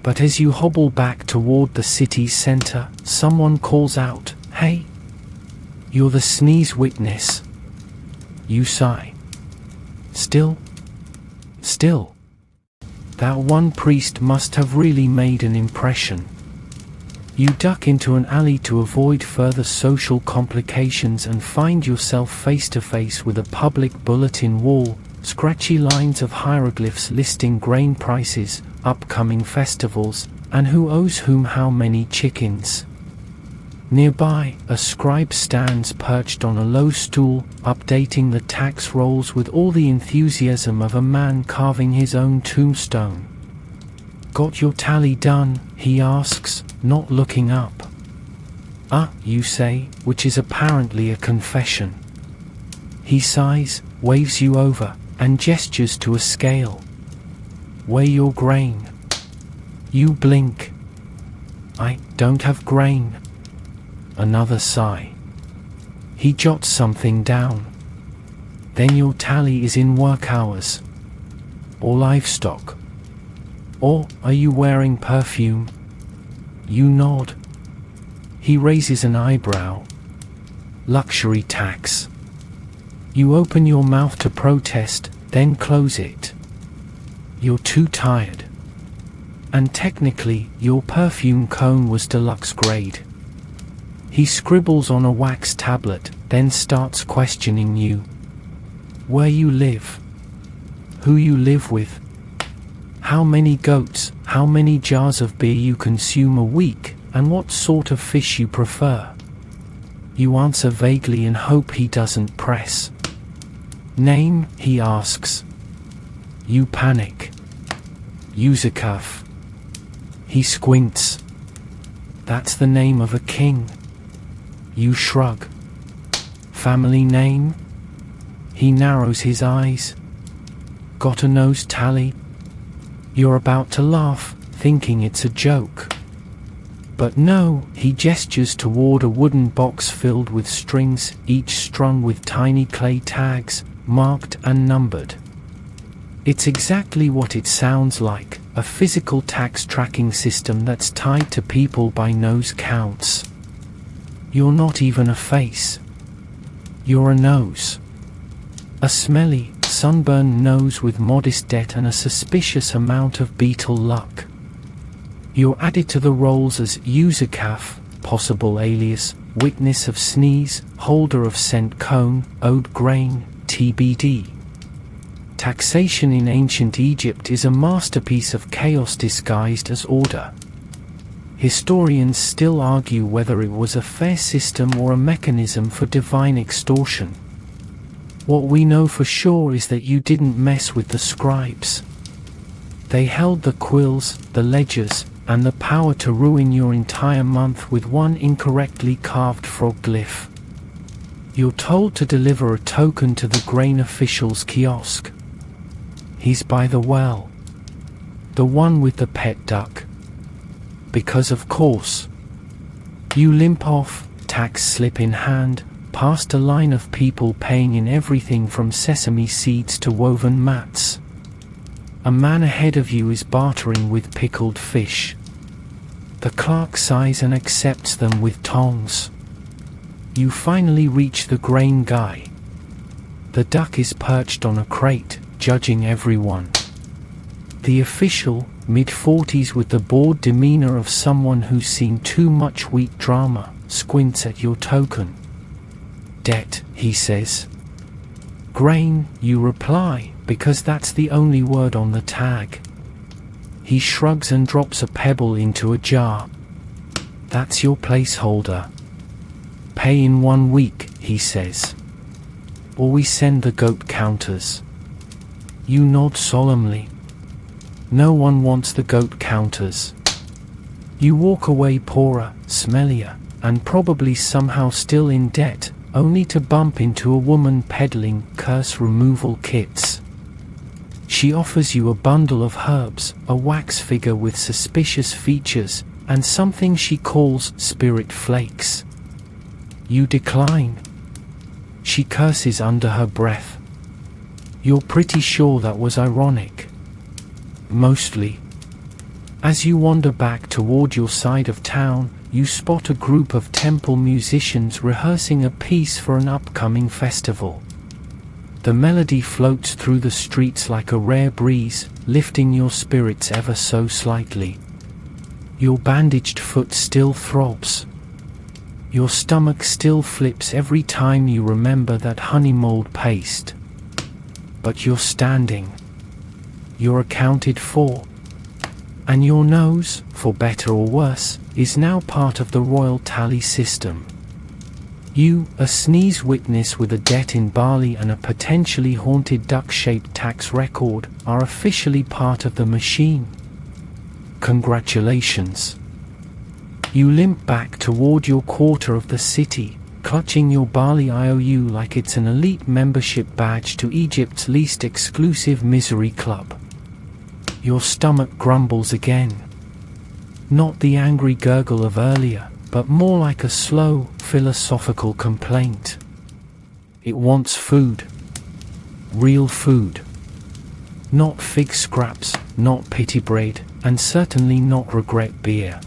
But as you hobble back toward the city's center, someone calls out, "Hey! You're the sneeze witness." You sigh. Still. That one priest must have really made an impression. You duck into an alley to avoid further social complications and find yourself face to face with a public bulletin wall, scratchy lines of hieroglyphs listing grain prices, upcoming festivals, and who owes whom how many chickens. Nearby, a scribe stands perched on a low stool, updating the tax rolls with all the enthusiasm of a man carving his own tombstone. "Got your tally done?" he asks, not looking up. You say, which is apparently a confession. He sighs, waves you over, and gestures to a scale. "Weigh your grain." You blink. "I don't have grain." Another sigh. He jots something down. "Then your tally is in work hours. Or livestock. Or are you wearing perfume?" You nod. He raises an eyebrow. "Luxury tax." You open your mouth to protest, then close it. You're too tired. And technically, your perfume cone was deluxe grade. He scribbles on a wax tablet, then starts questioning you. Where you live. Who you live with. How many goats, how many jars of beer you consume a week, and what sort of fish you prefer. You answer vaguely and hope he doesn't press. "Name?" he asks. You panic. Yuzakov. He squints. "That's the name of a king." You shrug. "Family name?" He narrows his eyes. "Got a nose tally?" You're about to laugh, thinking it's a joke. But no, he gestures toward a wooden box filled with strings, each strung with tiny clay tags, marked and numbered. It's exactly what it sounds like, a physical tax tracking system that's tied to people by nose counts. You're not even a face. You're a nose. A smelly, sunburned nose with modest debt and a suspicious amount of beetle luck. You're added to the rolls as Yuzakov, possible alias, witness of sneeze, holder of scent cone, owed grain, TBD. Taxation in ancient Egypt is a masterpiece of chaos disguised as order. Historians still argue whether it was a fair system or a mechanism for divine extortion. What we know for sure is that you didn't mess with the scribes. They held the quills, the ledgers, and the power to ruin your entire month with one incorrectly carved frog glyph. You're told to deliver a token to the grain official's kiosk. He's by the well. The one with the pet duck. Because of course. You limp off, tax slip in hand, past a line of people paying in everything from sesame seeds to woven mats. A man ahead of you is bartering with pickled fish. The clerk sighs and accepts them with tongs. You finally reach the grain guy. The duck is perched on a crate, judging everyone. The official, mid-40s with the bored demeanor of someone who's seen too much weak drama, squints at your token. Debt, he says. Grain, you reply, because that's the only word on the tag. He shrugs and drops a pebble into a jar. That's your placeholder. Pay in 1 week, he says. Or we send the goat counters. You nod solemnly. No one wants the goat counters. You walk away poorer, smellier, and probably somehow still in debt, only to bump into a woman peddling curse removal kits. She offers you a bundle of herbs, a wax figure with suspicious features, and something she calls spirit flakes. You decline. She curses under her breath. You're pretty sure that was ironic. Mostly. As you wander back toward your side of town, you spot a group of temple musicians rehearsing a piece for an upcoming festival. The melody floats through the streets like a rare breeze, lifting your spirits ever so slightly. Your bandaged foot still throbs. Your stomach still flips every time you remember that honey mold paste. But you're standing. You're accounted for. And your nose, for better or worse, is now part of the royal tally system. You, a sneeze witness with a debt in barley and a potentially haunted duck-shaped tax record, are officially part of the machine. Congratulations. You limp back toward your quarter of the city, clutching your barley IOU like it's an elite membership badge to Egypt's least exclusive misery club. Your stomach grumbles again. Not the angry gurgle of earlier, but more like a slow, philosophical complaint. It wants food. Real food. Not fig scraps, not pity bread, and certainly not regret beer.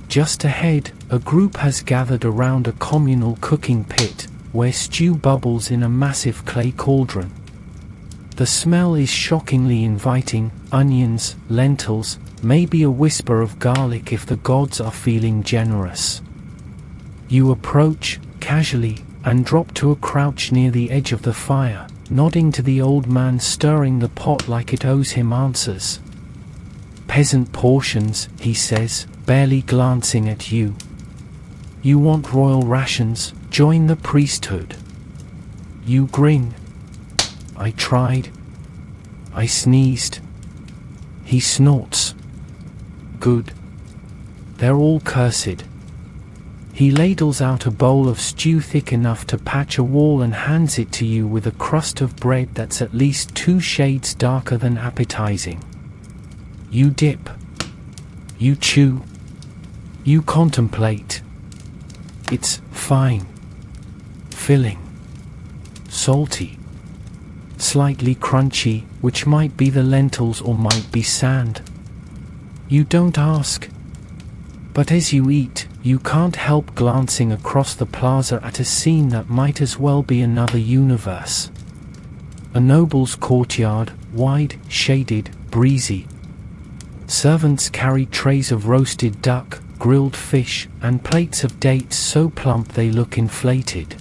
Just ahead, a group has gathered around a communal cooking pit, where stew bubbles in a massive clay cauldron. The smell is shockingly inviting: onions, lentils, maybe a whisper of garlic if the gods are feeling generous. You approach, casually, and drop to a crouch near the edge of the fire, nodding to the old man stirring the pot like it owes him answers. Peasant portions, he says, barely glancing at you. You want royal rations, join the priesthood. You grin. I tried. I sneezed. He snorts. Good. They're all cursed. He ladles out a bowl of stew thick enough to patch a wall and hands it to you with a crust of bread that's at least 2 shades darker than appetizing. You dip. You chew. You contemplate. It's fine. Filling. Salty. Slightly crunchy, which might be the lentils or might be sand. You don't ask. But as you eat, you can't help glancing across the plaza at a scene that might as well be another universe. A noble's courtyard, wide, shaded, breezy. Servants carry trays of roasted duck, grilled fish, and plates of dates so plump they look inflated.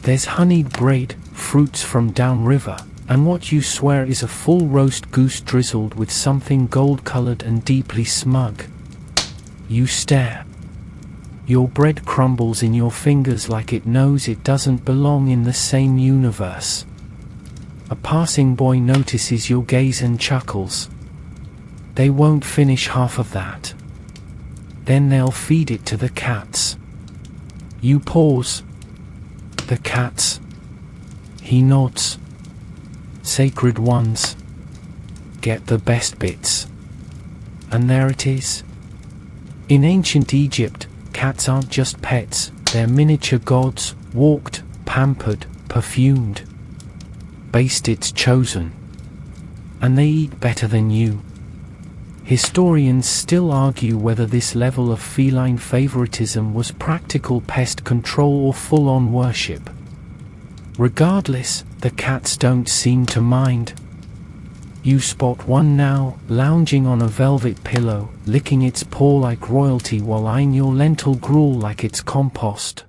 There's honeyed bread, fruits from downriver, and what you swear is a full roast goose drizzled with something gold-colored and deeply smug. You stare. Your bread crumbles in your fingers like it knows it doesn't belong in the same universe. A passing boy notices your gaze and chuckles. They won't finish half of that. Then they'll feed it to the cats. You pause. The cats. He nods. Sacred ones. Get the best bits. And there it is. In ancient Egypt, cats aren't just pets, they're miniature gods, walked, pampered, perfumed. Basted chosen. And they eat better than you. Historians still argue whether this level of feline favoritism was practical pest control or full-on worship. Regardless, the cats don't seem to mind. You spot one now, lounging on a velvet pillow, licking its paw like royalty while eyeing your lentil gruel like it's compost.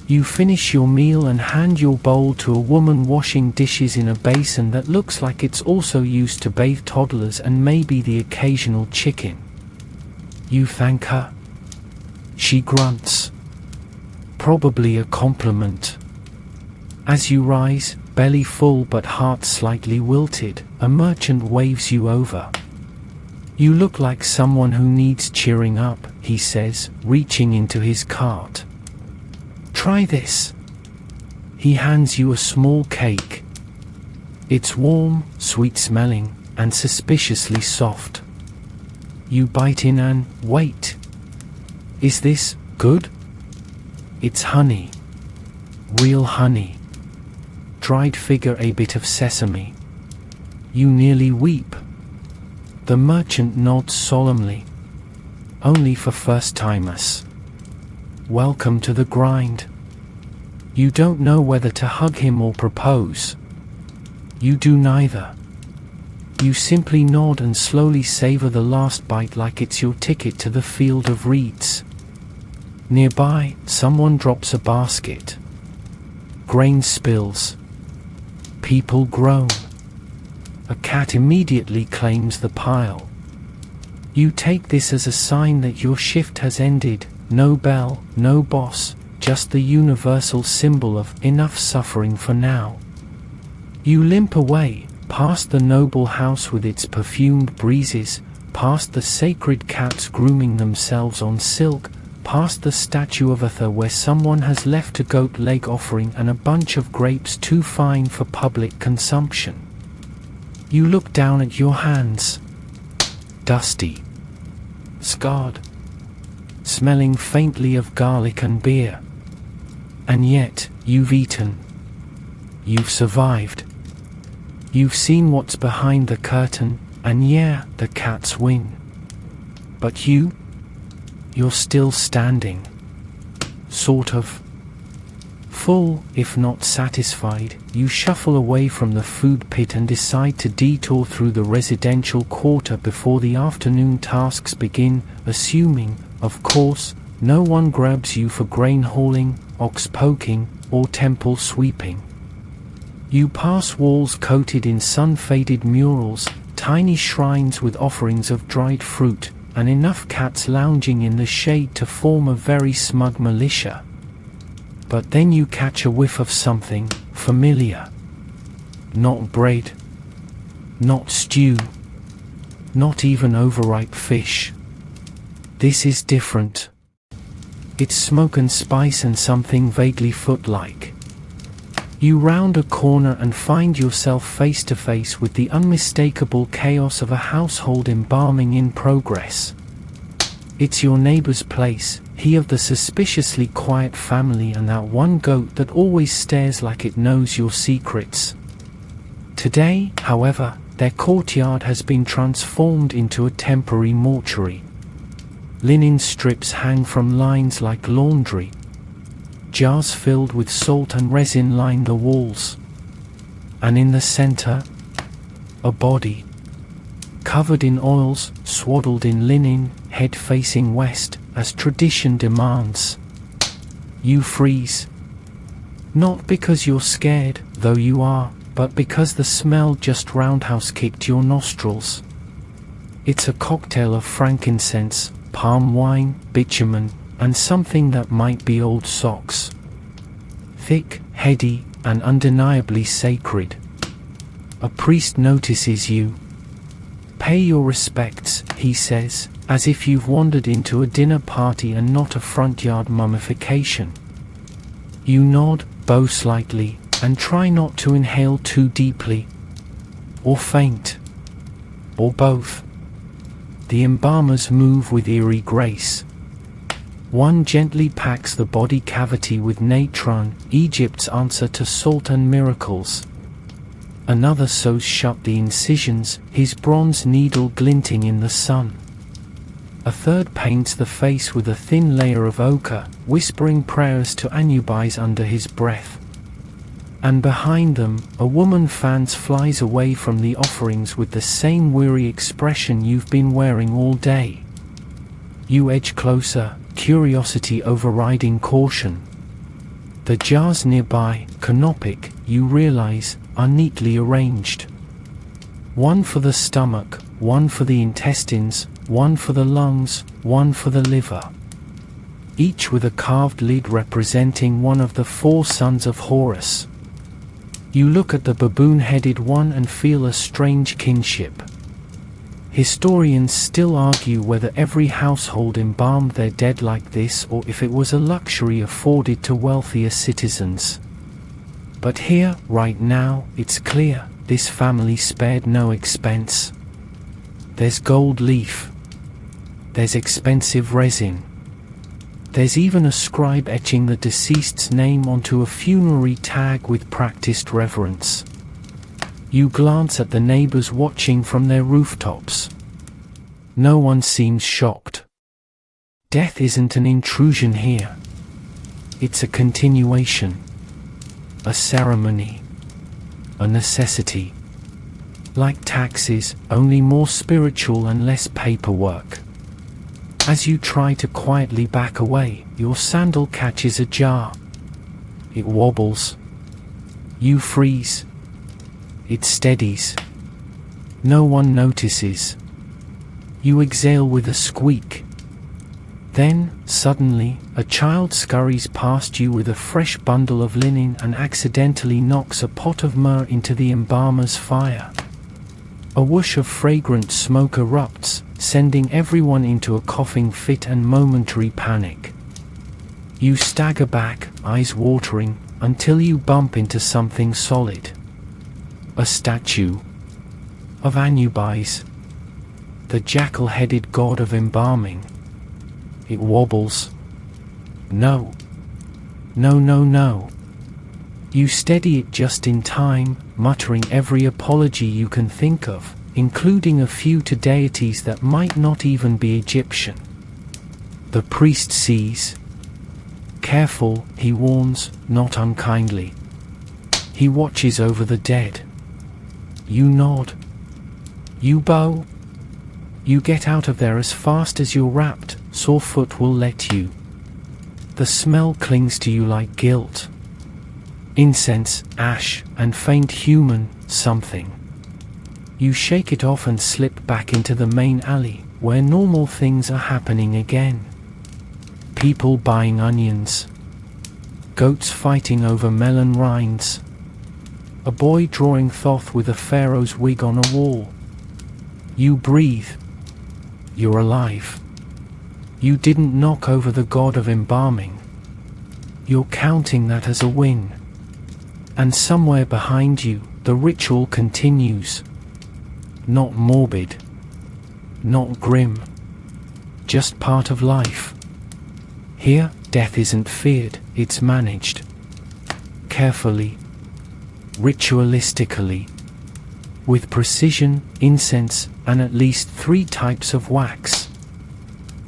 You finish your meal and hand your bowl to a woman washing dishes in a basin that looks like it's also used to bathe toddlers and maybe the occasional chicken. You thank her. She grunts. Probably a compliment. As you rise, belly full but heart slightly wilted, a merchant waves you over. You look like someone who needs cheering up, he says, reaching into his cart. Try this. He hands you a small cake. It's warm, sweet-smelling, and suspiciously soft. You bite in and wait. Is this good? It's honey. Real honey. Dried figure a bit of sesame. You nearly weep. The merchant nods solemnly. Only for first-timers. Welcome to the grind. You don't know whether to hug him or propose. You do neither. You simply nod and slowly savor the last bite like it's your ticket to the field of reeds. Nearby, someone drops a basket. Grain spills. People groan. A cat immediately claims the pile. You take this as a sign that your shift has ended. No bell, no boss, just the universal symbol of enough suffering for now. You limp away, past the noble house with its perfumed breezes, past the sacred cats grooming themselves on silk, past the statue of Atha where someone has left a goat leg offering and a bunch of grapes too fine for public consumption. You look down at your hands. Dusty. Scarred. Smelling faintly of garlic and beer. And yet, you've eaten. You've survived. You've seen what's behind the curtain, and yeah, the cats win. But you're still standing. Sort of. Full, if not satisfied, you shuffle away from the food pit and decide to detour through the residential quarter before the afternoon tasks begin, assuming, of course, no one grabs you for grain hauling, ox poking, or temple sweeping. You pass walls coated in sun-faded murals, tiny shrines with offerings of dried fruit, and enough cats lounging in the shade to form a very smug militia. But then you catch a whiff of something familiar. Not bread. Not stew. Not even overripe fish. This is different. It's smoke and spice and something vaguely foot-like. You round a corner and find yourself face to face with the unmistakable chaos of a household embalming in progress. It's your neighbor's place, he of the suspiciously quiet family and that one goat that always stares like it knows your secrets. Today, however, their courtyard has been transformed into a temporary mortuary. Linen strips hang from lines like laundry. Jars filled with salt and resin line the walls. And in the center, a body. Covered in oils, swaddled in linen, head facing west, as tradition demands. You freeze. Not because you're scared, though you are, but because the smell just roundhouse kicked your nostrils. It's a cocktail of frankincense, palm wine, bitumen, and something that might be old socks. Thick, heady, and undeniably sacred. A priest notices you. "Pay your respects," he says, as if you've wandered into a dinner party and not a front yard mummification. You nod, bow slightly, and try not to inhale too deeply. Or faint. Or both. The embalmers move with eerie grace. One gently packs the body cavity with natron, Egypt's answer to salt and miracles. Another sews shut the incisions, his bronze needle glinting in the sun. A third paints the face with a thin layer of ochre, whispering prayers to Anubis under his breath. And behind them, a woman fans flies away from the offerings with the same weary expression you've been wearing all day. You edge closer, curiosity overriding caution. The jars nearby, canopic, you realize, are neatly arranged. One for the stomach, one for the intestines, one for the lungs, one for the liver. Each with a carved lid representing one of the 4 sons of Horus. You look at the baboon-headed one and feel a strange kinship. Historians still argue whether every household embalmed their dead like this or if it was a luxury afforded to wealthier citizens. But here, right now, it's clear, this family spared no expense. There's gold leaf. There's expensive resin. There's even a scribe etching the deceased's name onto a funerary tag with practiced reverence. You glance at the neighbors watching from their rooftops. No one seems shocked. Death isn't an intrusion here. It's a continuation. A ceremony. A necessity. Like taxes, only more spiritual and less paperwork. As you try to quietly back away, your sandal catches a jar. It wobbles. You freeze. It steadies. No one notices. You exhale with a squeak. Then, suddenly, a child scurries past you with a fresh bundle of linen and accidentally knocks a pot of myrrh into the embalmer's fire. A whoosh of fragrant smoke erupts, sending everyone into a coughing fit and momentary panic. You stagger back, eyes watering, until you bump into something solid. A statue of Anubis, the jackal-headed god of embalming. It wobbles. No. No, no, no. You steady it just in time, muttering every apology you can think of, including a few to deities that might not even be Egyptian. The priest sees. Careful, he warns, not unkindly. He watches over the dead. You nod. You bow. You get out of there as fast as you're wrapped, sore foot will let you. The smell clings to you like guilt. Incense, ash, and faint human something. You shake it off and slip back into the main alley, where normal things are happening again. People buying onions. Goats fighting over melon rinds. A boy drawing Thoth with a pharaoh's wig on a wall. You breathe. You're alive. You didn't knock over the god of embalming. You're counting that as a win. And somewhere behind you, the ritual continues. Not morbid. Not grim. Just part of life. Here, death isn't feared, it's managed. Carefully. Ritualistically. With precision, incense, and at least 3 types of wax.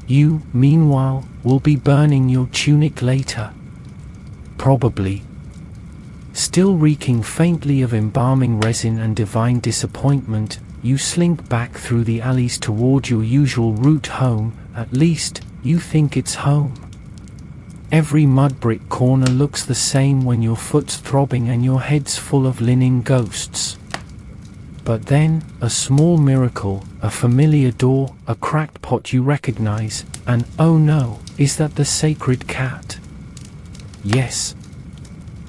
You, meanwhile, will be burning your tunic later. Probably. Still reeking faintly of embalming resin and divine disappointment, you slink back through the alleys toward your usual route home, at least, you think it's home. Every mud brick corner looks the same when your foot's throbbing and your head's full of linen ghosts. But then, a small miracle, a familiar door, a cracked pot you recognize, and oh no, is that the sacred cat? Yes.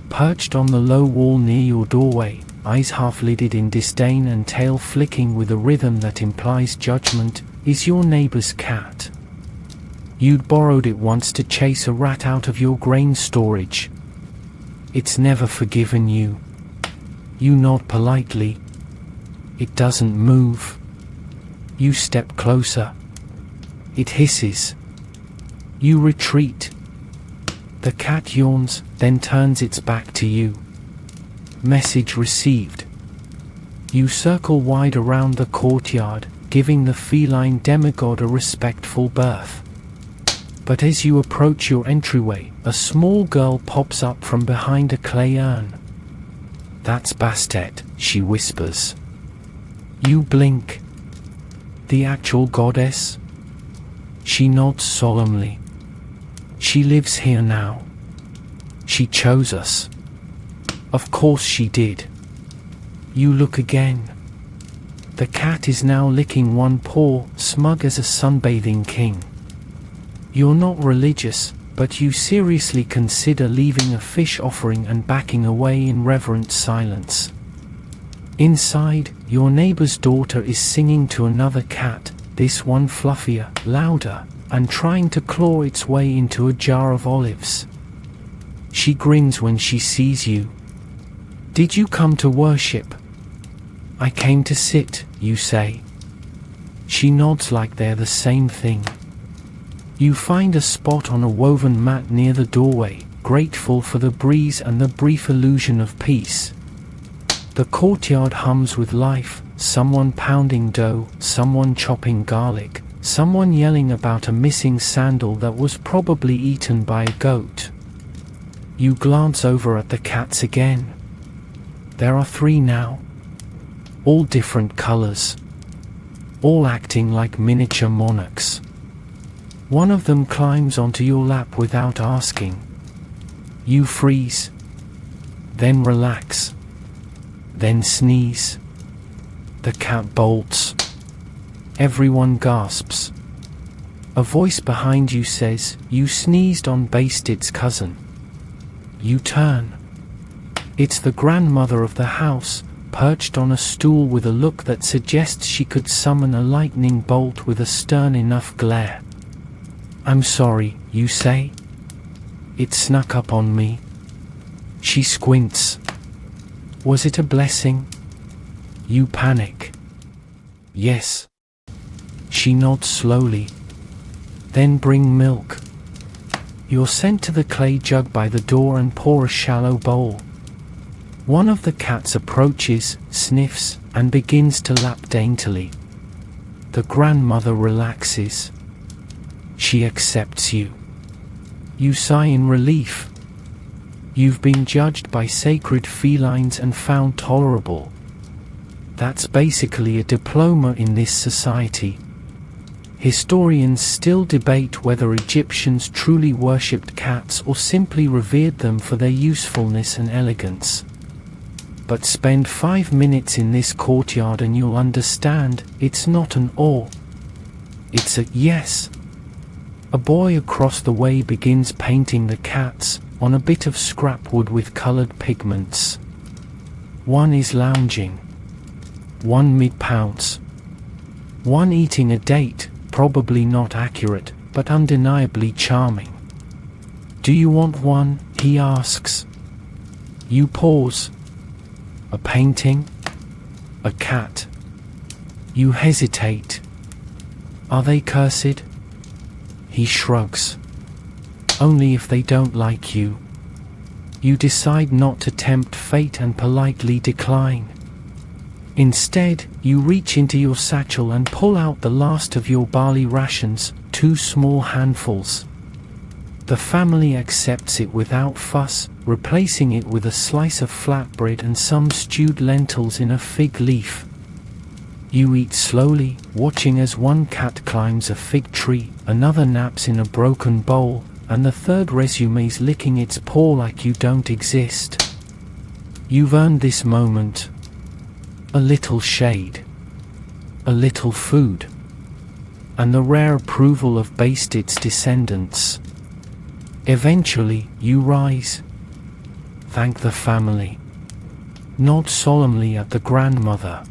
Perched on the low wall near your doorway, eyes half-lidded in disdain and tail flicking with a rhythm that implies judgment, is your neighbor's cat. You'd borrowed it once to chase a rat out of your grain storage. It's never forgiven you. You nod politely. It doesn't move. You step closer. It hisses. You retreat. The cat yawns, then turns its back to you. Message received. You circle wide around the courtyard, giving the feline demigod a respectful berth. But as you approach your entryway, a small girl pops up from behind a clay urn. "That's Bastet," she whispers. You blink. The actual goddess? She nods solemnly. She lives here now. She chose us. Of course she did. You look again. The cat is now licking one paw, smug as a sunbathing king. You're not religious, but you seriously consider leaving a fish offering and backing away in reverent silence. Inside, your neighbor's daughter is singing to another cat, this one fluffier, louder, and trying to claw its way into a jar of olives. She grins when she sees you. "Did you come to worship?" "I came to sit," you say. She nods like they're the same thing. You find a spot on a woven mat near the doorway, grateful for the breeze and the brief illusion of peace. The courtyard hums with life, someone pounding dough, someone chopping garlic, someone yelling about a missing sandal that was probably eaten by a goat. You glance over at the cats again. There are 3 now. All different colors. All acting like miniature monarchs. One of them climbs onto your lap without asking. You freeze. Then relax. Then sneeze. The cat bolts. Everyone gasps. A voice behind you says, "You sneezed on Bastid's cousin." You turn. It's the grandmother of the house, perched on a stool with a look that suggests she could summon a lightning bolt with a stern enough glare. "I'm sorry," you say. "It snuck up on me." She squints. "Was it a blessing?" You panic. "Yes." She nods slowly. "Then bring milk." You're sent to the clay jug by the door and pour a shallow bowl. One of the cats approaches, sniffs, and begins to lap daintily. The grandmother relaxes. She accepts you. You sigh in relief. You've been judged by sacred felines and found tolerable. That's basically a diploma in this society. Historians still debate whether Egyptians truly worshipped cats or simply revered them for their usefulness and elegance. But spend 5 minutes in this courtyard and you'll understand, it's not an "or." It's a "yes." A boy across the way begins painting the cats, on a bit of scrap wood with colored pigments. One is lounging. One mid-pounce. One eating a date, probably not accurate, but undeniably charming. "Do you want one?" he asks. You pause. A painting? A cat? You hesitate. "Are they cursed?" He shrugs. "Only if they don't like you." You decide not to tempt fate and politely decline. Instead, you reach into your satchel and pull out the last of your barley rations, 2 small handfuls. The family accepts it without fuss, replacing it with a slice of flatbread and some stewed lentils in a fig leaf. You eat slowly, watching as one cat climbs a fig tree, another naps in a broken bowl, and the third resume's licking its paw like you don't exist. You've earned this moment. A little shade. A little food. And the rare approval of Bastid's descendants. Eventually, you rise. Thank the family. Nod solemnly at the grandmother.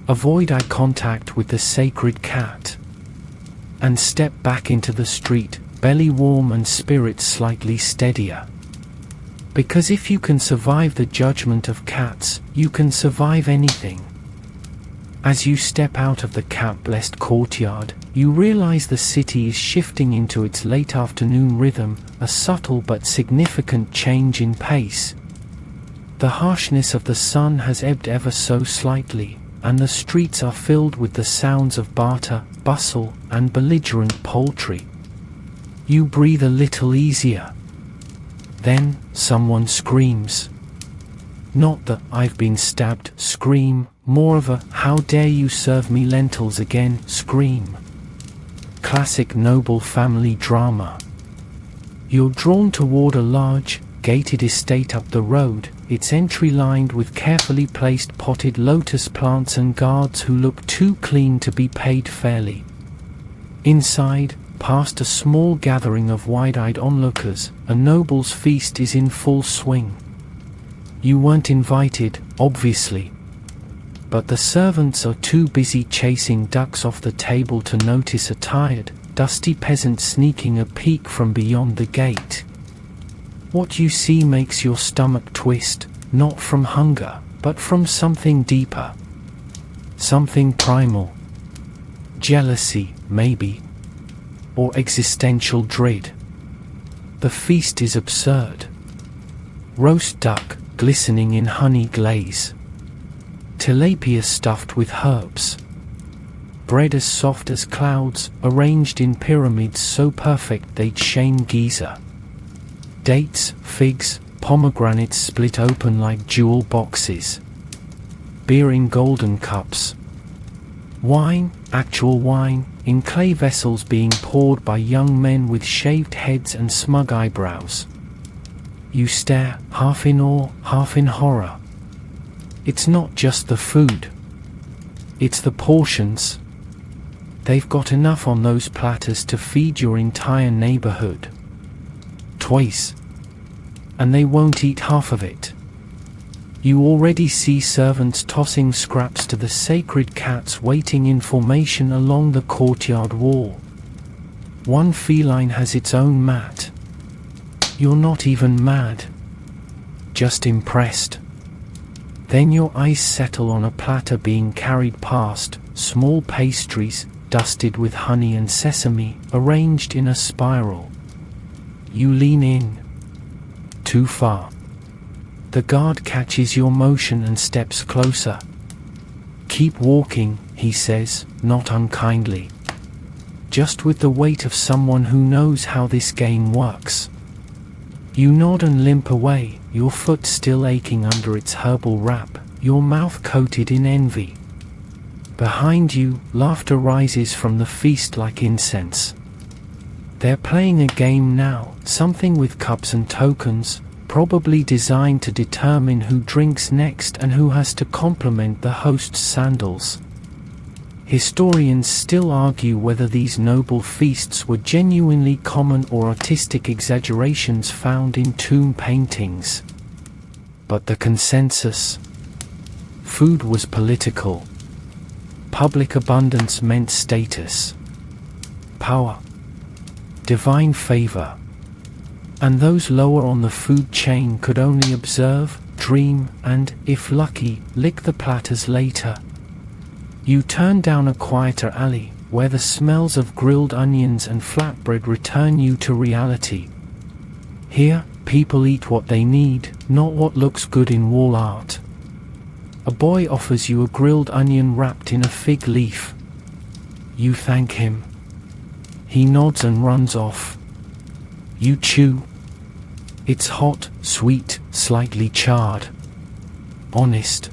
Avoid eye contact with the sacred cat. And step back into the street, belly warm and spirit slightly steadier. Because if you can survive the judgment of cats, you can survive anything. As you step out of the cat-blessed courtyard, you realize the city is shifting into its late afternoon rhythm, a subtle but significant change in pace. The harshness of the sun has ebbed ever so slightly, and the streets are filled with the sounds of barter, bustle, and belligerent poultry. You breathe a little easier. Then, someone screams. Not the "I've been stabbed" scream, more of a "How dare you serve me lentils again" scream. Classic noble family drama. You're drawn toward a large, gated estate up the road, its entry lined with carefully placed potted lotus plants and guards who look too clean to be paid fairly. Inside, past a small gathering of wide-eyed onlookers, a noble's feast is in full swing. You weren't invited, obviously. But the servants are too busy chasing ducks off the table to notice a tired, dusty peasant sneaking a peek from beyond the gate. What you see makes your stomach twist, not from hunger, but from something deeper. Something primal. Jealousy, maybe. Or existential dread. The feast is absurd. Roast duck, glistening in honey glaze. Tilapia stuffed with herbs. Bread as soft as clouds, arranged in pyramids so perfect they'd shame Giza. Dates, figs, pomegranates split open like jewel boxes. Beer in golden cups. Wine, actual wine, in clay vessels being poured by young men with shaved heads and smug eyebrows. You stare, half in awe, half in horror. It's not just the food. It's the portions. They've got enough on those platters to feed your entire neighborhood. Twice. And they won't eat half of it. You already see servants tossing scraps to the sacred cats waiting in formation along the courtyard wall. One feline has its own mat. You're not even mad. Just impressed. Then your eyes settle on a platter being carried past, small pastries, dusted with honey and sesame, arranged in a spiral. You lean in. Too far. The guard catches your motion and steps closer. Keep walking, he says, not unkindly. Just with the weight of someone who knows how this game works. You nod and limp away, your foot still aching under its herbal wrap, your mouth coated in envy. Behind you, laughter rises from the feast like incense. They're playing a game now, something with cups and tokens, probably designed to determine who drinks next and who has to compliment the host's sandals. Historians still argue whether these noble feasts were genuinely common or artistic exaggerations found in tomb paintings. But the consensus? Food was political. Public abundance meant status, power, divine favor. And those lower on the food chain could only observe, dream, and, if lucky, lick the platters later. You turn down a quieter alley, where the smells of grilled onions and flatbread return you to reality. Here, people eat what they need, not what looks good in wall art. A boy offers you a grilled onion wrapped in a fig leaf. You thank him. He nods and runs off. You chew. It's hot, sweet, slightly charred. Honest.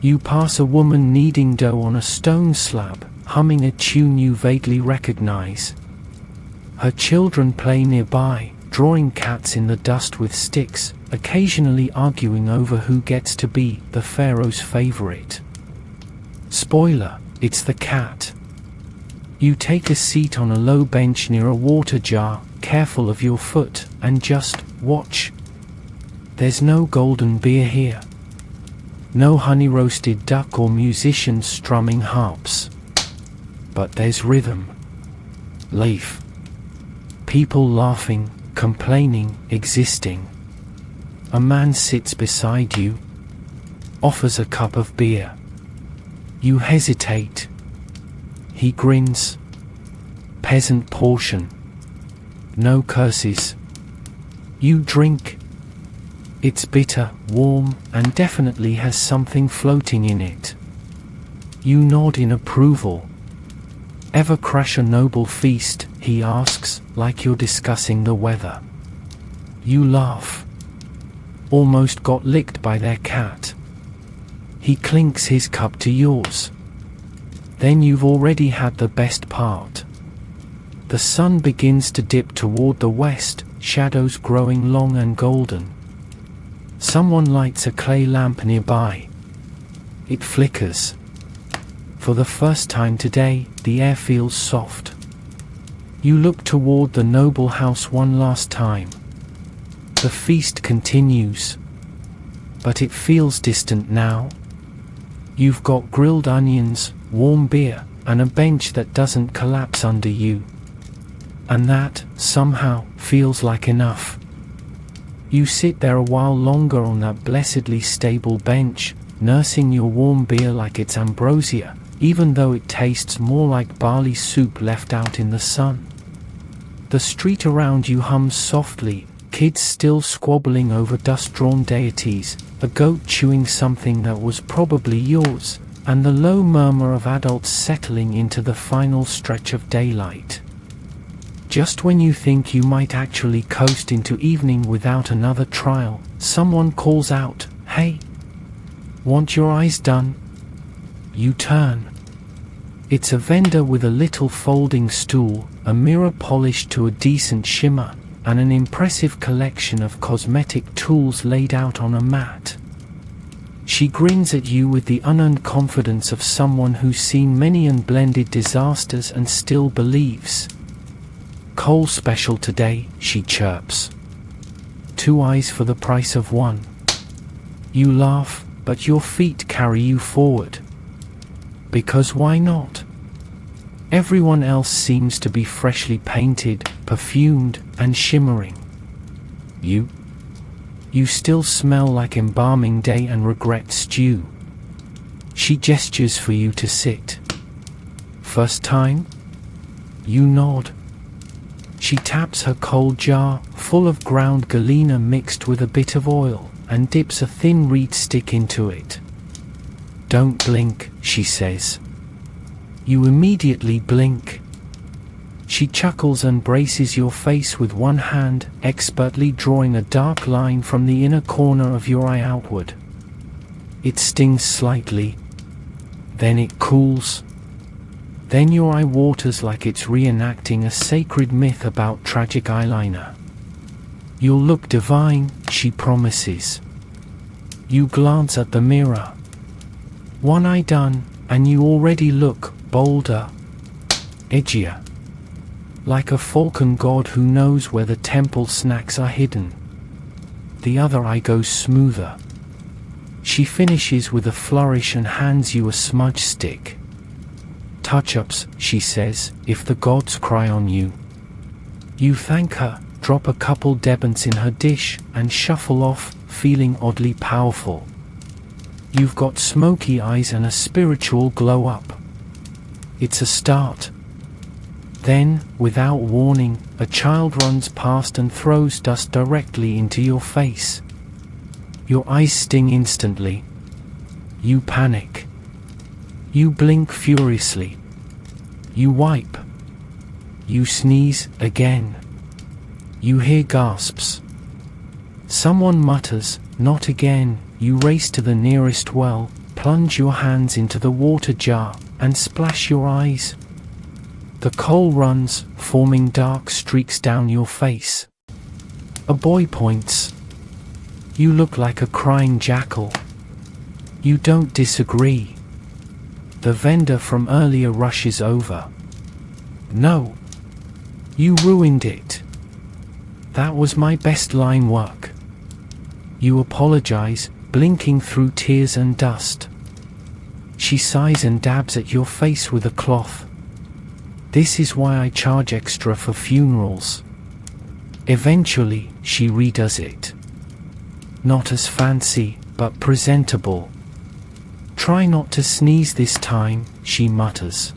You pass a woman kneading dough on a stone slab, humming a tune you vaguely recognize. Her children play nearby, drawing cats in the dust with sticks, occasionally arguing over who gets to be the pharaoh's favorite. Spoiler, it's the cat. You take a seat on a low bench near a water jar, careful of your foot, and just watch. There's no golden beer here. No honey-roasted duck or musicians strumming harps. But there's rhythm. Life. People laughing, complaining, existing. A man sits beside you, offers a cup of beer. You hesitate. He grins. Peasant portion. No curses. You drink. It's bitter, warm, and definitely has something floating in it. You nod in approval. Ever crash a noble feast? He asks, like you're discussing the weather. You laugh. Almost got licked by their cat. He clinks his cup to yours. Then you've already had the best part. The sun begins to dip toward the west, shadows growing long and golden. Someone lights a clay lamp nearby. It flickers. For the first time today, the air feels soft. You look toward the noble house one last time. The feast continues. But it feels distant now. You've got grilled onions, warm beer, and a bench that doesn't collapse under you. And that, somehow, feels like enough. You sit there a while longer on that blessedly stable bench, nursing your warm beer like it's ambrosia, even though it tastes more like barley soup left out in the sun. The street around you hums softly, kids still squabbling over dust-drawn deities, a goat chewing something that was probably yours, and the low murmur of adults settling into the final stretch of daylight. Just when you think you might actually coast into evening without another trial, someone calls out, "Hey! Want your eyes done?" You turn. It's a vendor with a little folding stool, a mirror polished to a decent shimmer, and an impressive collection of cosmetic tools laid out on a mat. She grins at you with the unearned confidence of someone who's seen many unblended disasters and still believes. "Coal special today," she chirps. 2 eyes for the price of 1. You laugh, but your feet carry you forward. Because why not? Everyone else seems to be freshly painted, perfumed, and shimmering. You still smell like embalming day and regret stew. She gestures for you to sit. First time? You nod. She taps her coal jar, full of ground galena mixed with a bit of oil, and dips a thin reed stick into it. "Don't blink," she says. You immediately blink. She chuckles and braces your face with one hand, expertly drawing a dark line from the inner corner of your eye outward. It stings slightly. Then it cools. Then your eye waters like it's reenacting a sacred myth about tragic eyeliner. "You'll look divine," she promises. You glance at the mirror. One eye done, and you already look bolder, edgier. Like a falcon god who knows where the temple snacks are hidden. The other eye goes smoother. She finishes with a flourish and hands you a smudge stick. "Touch-ups," she says, "if the gods cry on you." You thank her, drop a couple debents in her dish, and shuffle off, feeling oddly powerful. You've got smoky eyes and a spiritual glow-up. It's a start. Then, without warning, a child runs past and throws dust directly into your face. Your eyes sting instantly. You panic. You blink furiously. You wipe. You sneeze again. You hear gasps. Someone mutters, "Not again." You race to the nearest well, plunge your hands into the water jar, and splash your eyes. The coal runs, forming dark streaks down your face. A boy points. You look like a crying jackal. You don't disagree. The vendor from earlier rushes over. No. You ruined it. That was my best line work. You apologize, blinking through tears and dust. She sighs and dabs at your face with a cloth. This is why I charge extra for funerals. Eventually, she redoes it. Not as fancy, but presentable. Try not to sneeze this time, she mutters.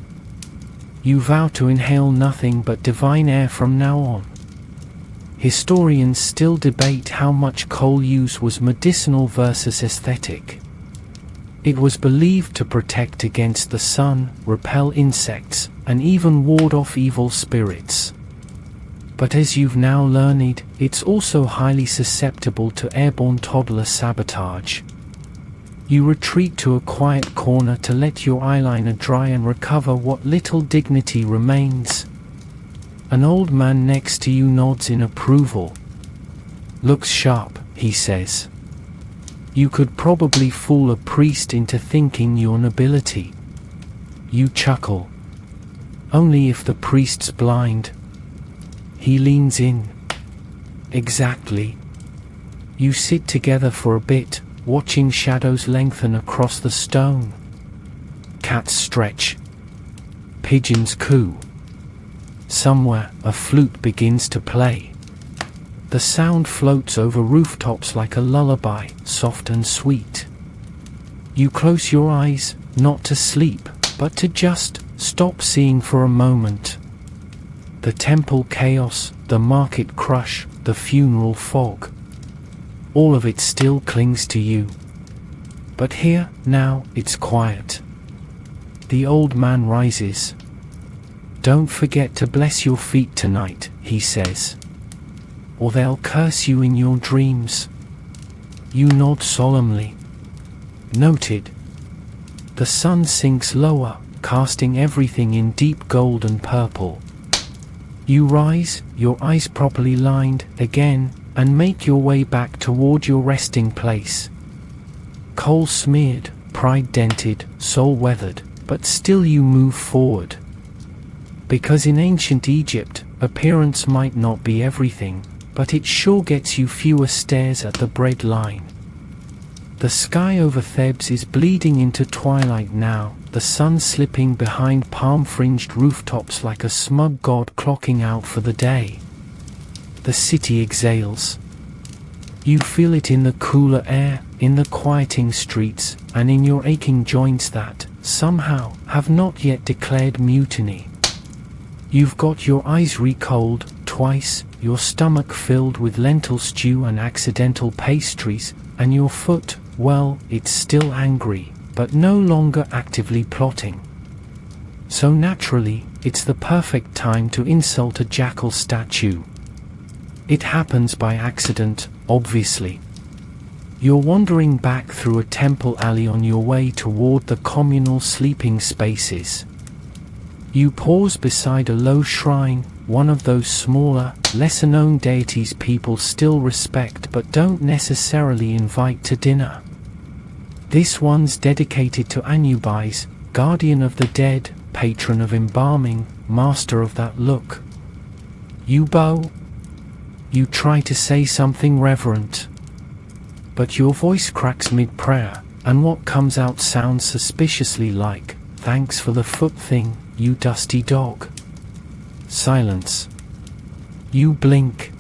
You vow to inhale nothing but divine air from now on. Historians still debate how much coal use was medicinal versus aesthetic. It was believed to protect against the sun, repel insects, and even ward off evil spirits. But as you've now learned, it's also highly susceptible to airborne toddler sabotage. You retreat to a quiet corner to let your eyeliner dry and recover what little dignity remains. An old man next to you nods in approval. Looks sharp, he says. You could probably fool a priest into thinking you're nobility. You chuckle. Only if the priest's blind. He leans in. Exactly. You sit together for a bit, watching shadows lengthen across the stone. Cats stretch. Pigeons coo. Somewhere, a flute begins to play. The sound floats over rooftops like a lullaby, soft and sweet. You close your eyes, not to sleep, but to just stop seeing for a moment. The temple chaos, the market crush, the funeral fog. All of it still clings to you. But here, now, it's quiet. The old man rises. Don't forget to bless your feet tonight, he says. Or they'll curse you in your dreams. You nod solemnly. Noted. The sun sinks lower, casting everything in deep gold and purple. You rise, your eyes properly lined, again, and make your way back toward your resting place. Coal smeared, pride dented, soul weathered, but still you move forward. Because in ancient Egypt, appearance might not be everything, but it sure gets you fewer stares at the bread line. The sky over Thebes is bleeding into twilight now, the sun slipping behind palm-fringed rooftops like a smug god clocking out for the day. The city exhales. You feel it in the cooler air, in the quieting streets, and in your aching joints that, somehow, have not yet declared mutiny. You've got your eyes recoaled twice, your stomach filled with lentil stew and accidental pastries, and your foot, well, it's still angry, but no longer actively plotting. So naturally, it's the perfect time to insult a jackal statue. It happens by accident, obviously. You're wandering back through a temple alley on your way toward the communal sleeping spaces. You pause beside a low shrine, one of those smaller, lesser-known deities people still respect but don't necessarily invite to dinner. This one's dedicated to Anubis, guardian of the dead, patron of embalming, master of that look. You bow. You try to say something reverent. But your voice cracks mid-prayer, and what comes out sounds suspiciously like, "Thanks for the foot thing, you dusty dog." Silence. You blink.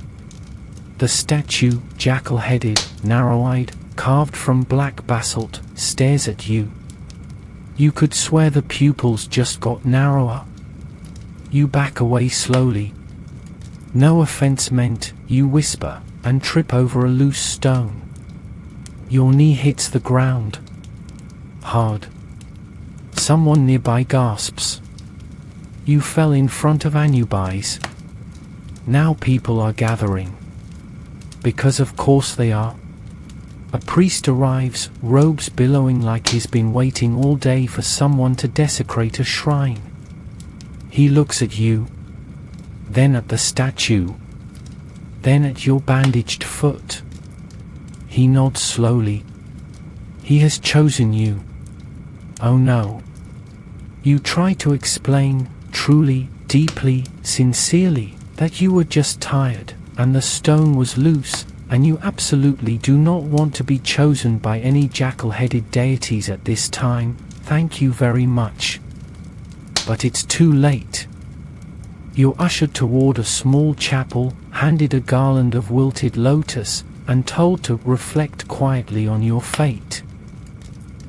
The statue, jackal-headed, narrow-eyed, carved from black basalt, stares at you. You could swear the pupils just got narrower. You back away slowly. No offense meant, you whisper, and trip over a loose stone. Your knee hits the ground. Hard. Someone nearby gasps. You fell in front of Anubis. Now people are gathering. Because of course they are. A priest arrives, robes billowing like he's been waiting all day for someone to desecrate a shrine. He looks at you, then at the statue, then at your bandaged foot. He nods slowly. He has chosen you. Oh no. You try to explain, truly, deeply, sincerely, that you were just tired, and the stone was loose, and you absolutely do not want to be chosen by any jackal-headed deities at this time. Thank you very much. But it's too late. You're ushered toward a small chapel, handed a garland of wilted lotus, and told to reflect quietly on your fate.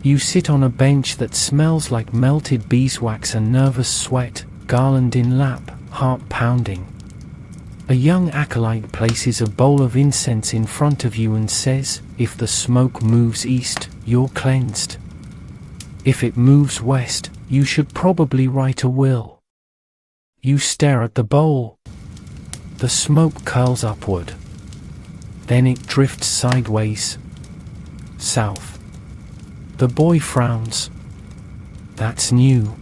You sit on a bench that smells like melted beeswax and nervous sweat, garland in lap, heart pounding. A young acolyte places a bowl of incense in front of you and says, "If the smoke moves east, you're cleansed. If it moves west, you should probably write a will." You stare at the bowl. The smoke curls upward. Then it drifts sideways, south. The boy frowns. That's new.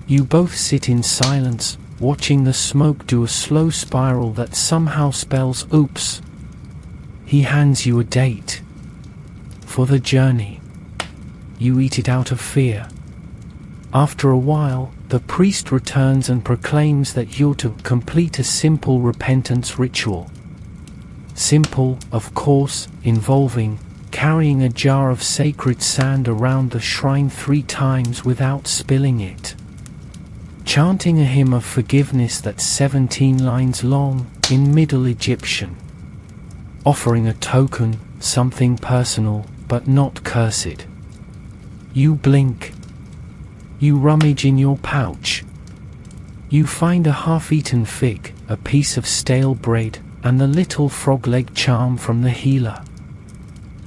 You both sit in silence, watching the smoke do a slow spiral that somehow spells oops. He hands you a date for the journey. You eat it out of fear. After a while, the priest returns and proclaims that you're to complete a simple repentance ritual. Simple, of course, involving carrying a jar of sacred sand around the shrine 3 times without spilling it, chanting a hymn of forgiveness that's 17 lines long, in Middle Egyptian, offering a token, something personal, but not cursed. You blink. You rummage in your pouch. You find a half-eaten fig, a piece of stale bread, and the little frog-leg charm from the healer.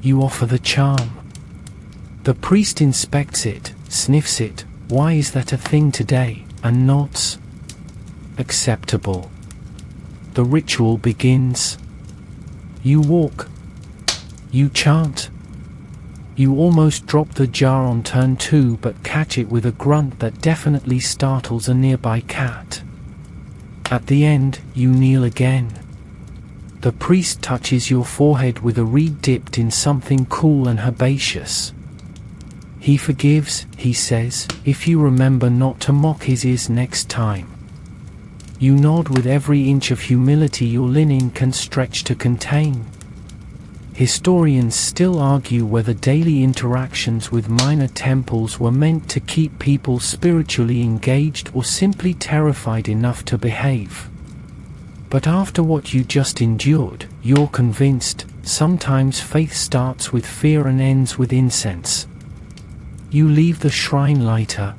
You offer the charm. The priest inspects it, sniffs it. "Why is that a thing today?" and nods. Acceptable. The ritual begins. You walk. You chant. You almost drop the jar on turn 2 but catch it with a grunt that definitely startles a nearby cat. At the end, you kneel again. The priest touches your forehead with a reed dipped in something cool and herbaceous. He forgives, he says, if you remember not to mock his ears next time. You nod with every inch of humility your linen can stretch to contain. Historians still argue whether daily interactions with minor temples were meant to keep people spiritually engaged or simply terrified enough to behave. But after what you just endured, you're convinced, sometimes faith starts with fear and ends with incense. You leave the shrine lighter.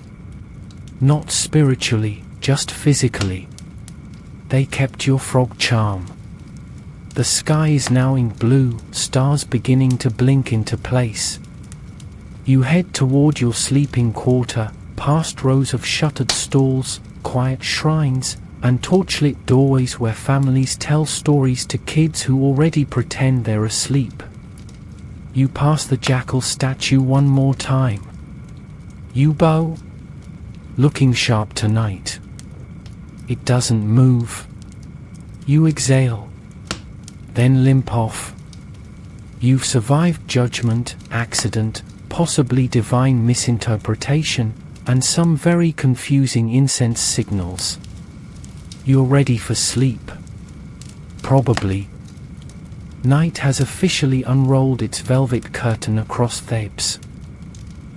Not spiritually, just physically. They kept your frog charm. The sky is now in blue, stars beginning to blink into place. You head toward your sleeping quarter, past rows of shuttered stalls, quiet shrines, and torchlit doorways where families tell stories to kids who already pretend they're asleep. You pass the jackal statue one more time. You bow. Looking sharp tonight. It doesn't move. You exhale. Then limp off. You've survived judgment, accident, possibly divine misinterpretation, and some very confusing incense signals. You're ready for sleep. Probably. Night has officially unrolled its velvet curtain across Thebes.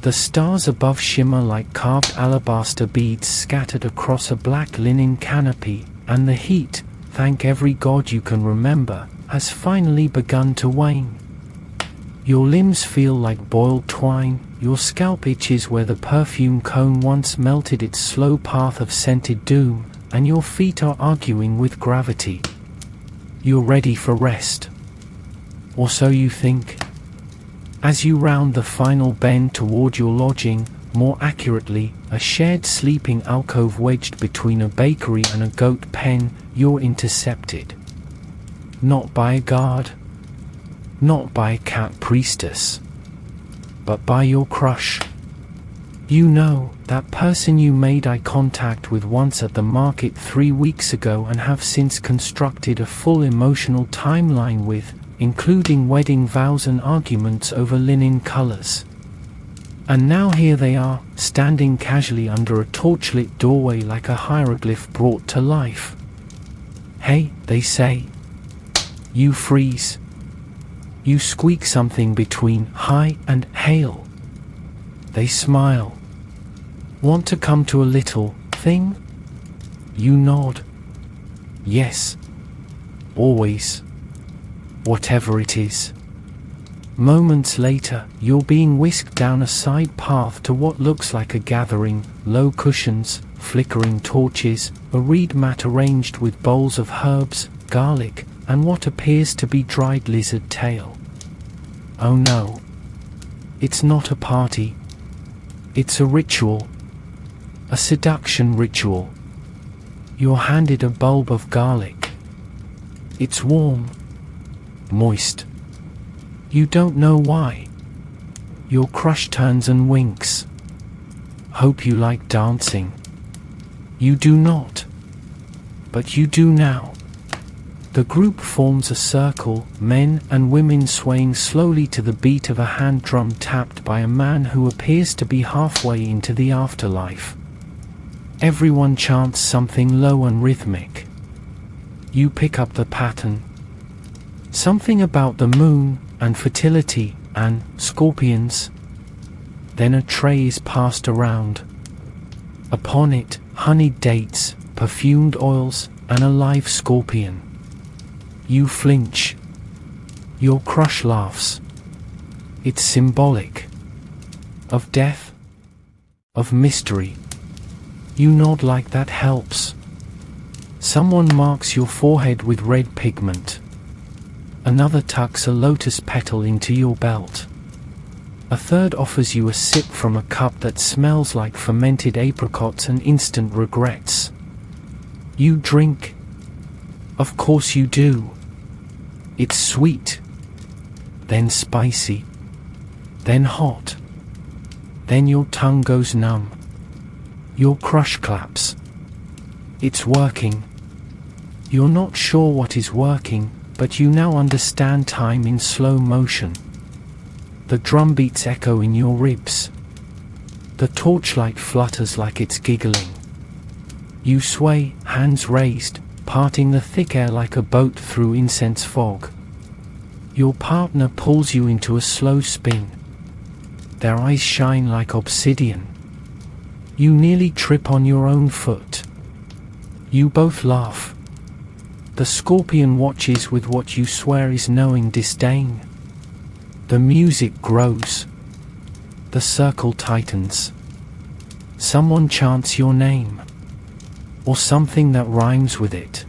The stars above shimmer like carved alabaster beads scattered across a black linen canopy, and the heat, thank every god you can remember, has finally begun to wane. Your limbs feel like boiled twine, your scalp itches where the perfume cone once melted its slow path of scented doom, and your feet are arguing with gravity. You're ready for rest. Or so you think. As you round the final bend toward your lodging, more accurately, a shared sleeping alcove wedged between a bakery and a goat pen, you're intercepted. Not by a guard. Not by a cat priestess. But by your crush. You know, that person you made eye contact with once at the market 3 weeks ago and have since constructed a full emotional timeline with, including wedding vows and arguments over linen colors. And now here they are, standing casually under a torchlit doorway like a hieroglyph brought to life. Hey, they say. You freeze. You squeak something between hi and hail. They smile. Want to come to a little thing? You nod. Yes. Always. Whatever it is. Moments later, you're being whisked down a side path to what looks like a gathering, low cushions, flickering torches, a reed mat arranged with bowls of herbs, garlic, and what appears to be dried lizard tail. Oh no. It's not a party. It's a ritual. A seduction ritual. You're handed a bulb of garlic. It's warm. Moist. You don't know why. Your crush turns and winks. Hope you like dancing. You do not. But you do now. The group forms a circle, men and women swaying slowly to the beat of a hand drum tapped by a man who appears to be halfway into the afterlife. Everyone chants something low and rhythmic. You pick up the pattern. Something about the moon, and fertility, and scorpions. Then a tray is passed around. Upon it, honeyed dates, perfumed oils, and a live scorpion. You flinch. Your crush laughs. It's symbolic. Of death. Of mystery. You nod like that helps. Someone marks your forehead with red pigment. Another tucks a lotus petal into your belt. A third offers you a sip from a cup that smells like fermented apricots and instant regrets. You drink. Of course you do. It's sweet. Then spicy. Then hot. Then your tongue goes numb. Your crush claps. It's working. You're not sure what is working, but you now understand time in slow motion. The drum beats echo in your ribs. The torchlight flutters like it's giggling. You sway, hands raised, parting the thick air like a boat through incense fog. Your partner pulls you into a slow spin. Their eyes shine like obsidian. You nearly trip on your own foot. You both laugh. The scorpion watches with what you swear is knowing disdain. The music grows. The circle tightens. Someone chants your name. Or something that rhymes with it.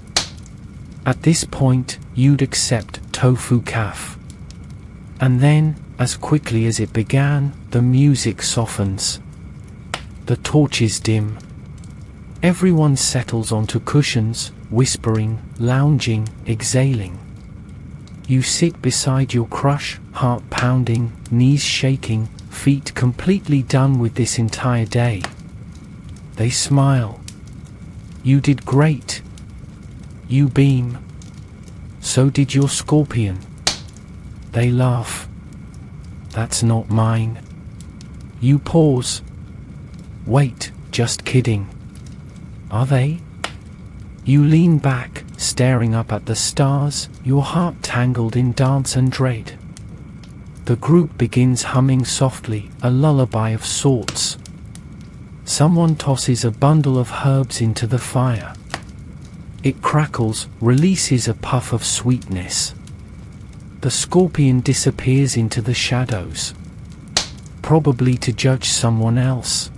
At this point, you'd accept tofu calf. And then, as quickly as it began, the music softens. The torches dim. Everyone settles onto cushions, whispering, lounging, exhaling. You sit beside your crush, heart pounding, knees shaking, feet completely done with this entire day. They smile. You did great. You beam. So did your scorpion. They laugh. That's not mine. You pause. Wait, just kidding. Are they? You lean back, staring up at the stars, your heart tangled in dance and dread. The group begins humming softly, a lullaby of sorts. Someone tosses a bundle of herbs into the fire. It crackles, releases a puff of sweetness. The scorpion disappears into the shadows. Probably to judge someone else.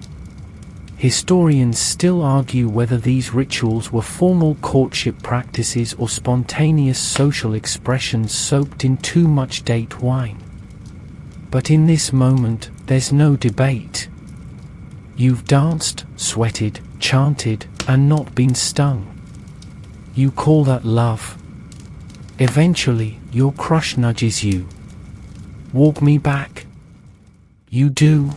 Historians still argue whether these rituals were formal courtship practices or spontaneous social expressions soaked in too much date wine. But in this moment, there's no debate. You've danced, sweated, chanted, and not been stung. You call that love. Eventually, your crush nudges you. Walk me back. You do.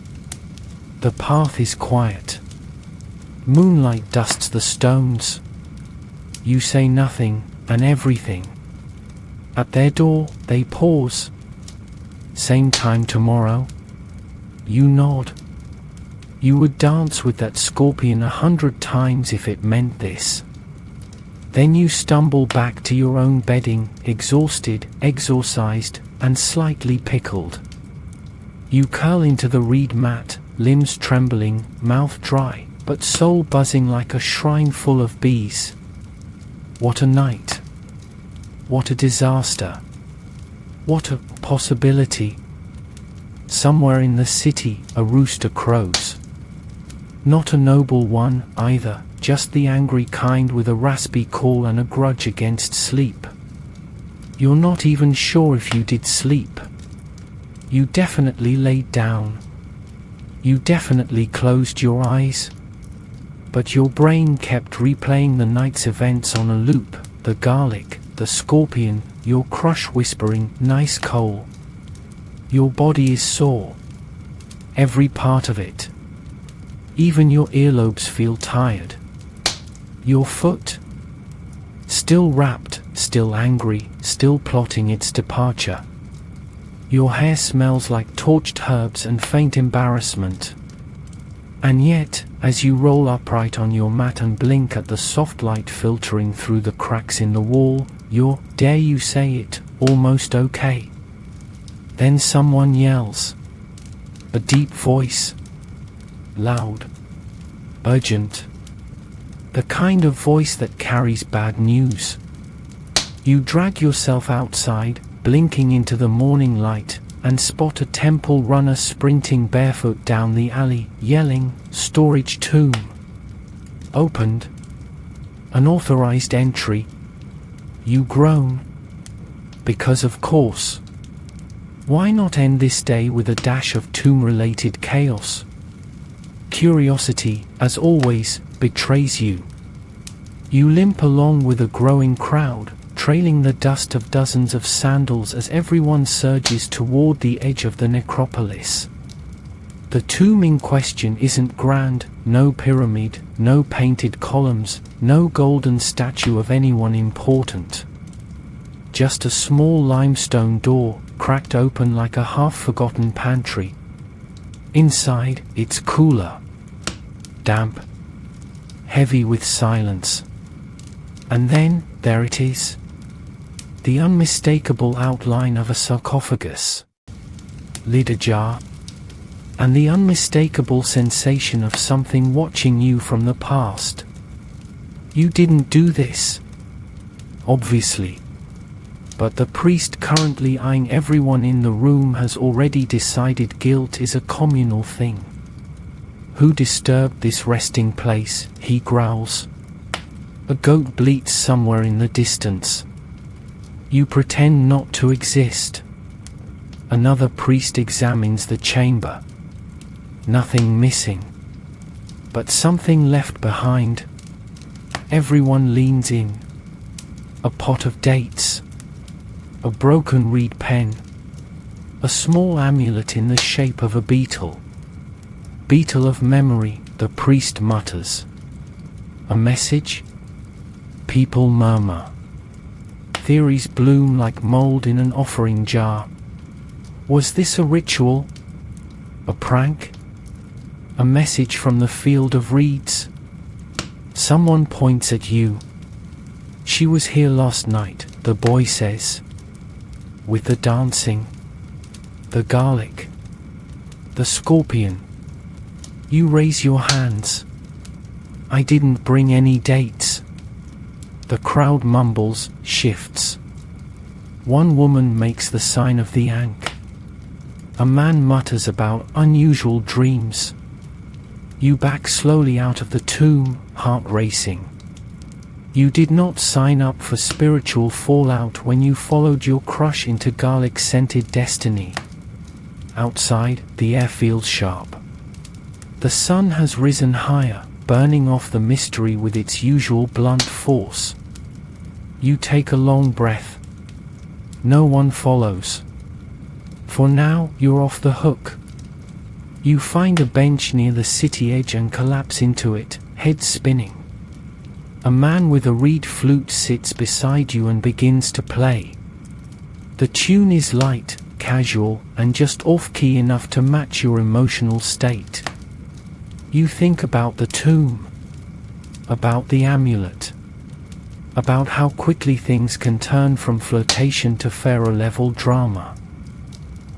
The path is quiet. Moonlight dusts the stones. You say nothing, and everything. At their door, they pause. Same time tomorrow? You nod. You would dance with that scorpion 100 times if it meant this. Then you stumble back to your own bedding, exhausted, exorcised, and slightly pickled. You curl into the reed mat, limbs trembling, mouth dry, but soul buzzing like a shrine full of bees. What a night. What a disaster. What a possibility. Somewhere in the city, a rooster crows. Not a noble one, either, just the angry kind with a raspy call and a grudge against sleep. You're not even sure if you did sleep. You definitely laid down. You definitely closed your eyes. But your brain kept replaying the night's events on a loop, the garlic, the scorpion, your crush whispering, nice coal. Your body is sore. Every part of it. Even your earlobes feel tired. Your foot? Still wrapped, still angry, still plotting its departure. Your hair smells like torched herbs and faint embarrassment. And yet, as you roll upright on your mat and blink at the soft light filtering through the cracks in the wall, you're, dare you say it, almost okay. Then someone yells. A deep voice. Loud. Urgent. The kind of voice that carries bad news. You drag yourself outside, blinking into the morning light, and spot a temple runner sprinting barefoot down the alley, yelling, "Storage tomb! Opened! Unauthorized entry!" You groan. Because of course. Why not end this day with a dash of tomb-related chaos? Curiosity, as always, betrays you. You limp along with a growing crowd, trailing the dust of dozens of sandals as everyone surges toward the edge of the necropolis. The tomb in question isn't grand, no pyramid, no painted columns, no golden statue of anyone important. Just a small limestone door, cracked open like a half-forgotten pantry. Inside, it's cooler. Damp. Heavy with silence. And then, there it is. The unmistakable outline of a sarcophagus. Lid ajar. And the unmistakable sensation of something watching you from the past. You didn't do this. Obviously. But the priest currently eyeing everyone in the room has already decided guilt is a communal thing. Who disturbed this resting place, he growls. A goat bleats somewhere in the distance. You pretend not to exist. Another priest examines the chamber. Nothing missing. But something left behind. Everyone leans in. A pot of dates. A broken reed pen. A small amulet in the shape of a beetle. Beetle of memory, the priest mutters. A message? People murmur. Theories bloom like mold in an offering jar. Was this a ritual? A prank? A message from the field of reeds? Someone points at you. She was here last night, the boy says. With the dancing. The garlic. The scorpion. You raise your hands. I didn't bring any dates. The crowd mumbles, shifts. One woman makes the sign of the ankh. A man mutters about unusual dreams. You back slowly out of the tomb, heart racing. You did not sign up for spiritual fallout when you followed your crush into garlic-scented destiny. Outside, the air feels sharp. The sun has risen higher, burning off the mystery with its usual blunt force. You take a long breath. No one follows. For now, you're off the hook. You find a bench near the city edge and collapse into it, head spinning. A man with a reed flute sits beside you and begins to play. The tune is light, casual, and just off-key enough to match your emotional state. You think about the tomb, about the amulet, about how quickly things can turn from flirtation to pharaoh-level drama.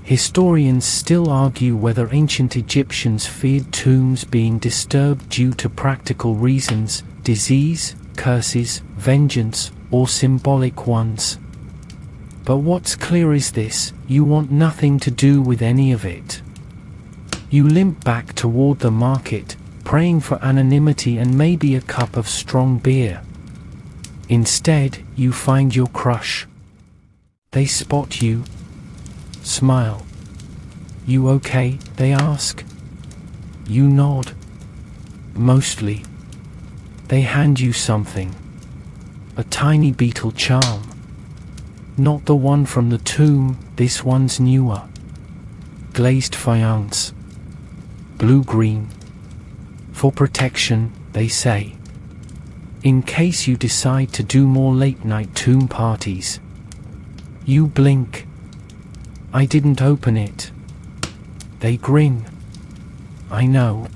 Historians still argue whether ancient Egyptians feared tombs being disturbed due to practical reasons, disease, curses, vengeance, or symbolic ones. But what's clear is this: you want nothing to do with any of it. You limp back toward the market, praying for anonymity and maybe a cup of strong beer. Instead, you find your crush. They spot you, smile. "You okay?" they ask. You nod. Mostly. They hand you something. A tiny beetle charm. Not the one from the tomb, this one's newer. Glazed faience. Blue-green. For protection, they say. In case you decide to do more late-night tomb parties. You blink. "I didn't open it." They grin. "I know.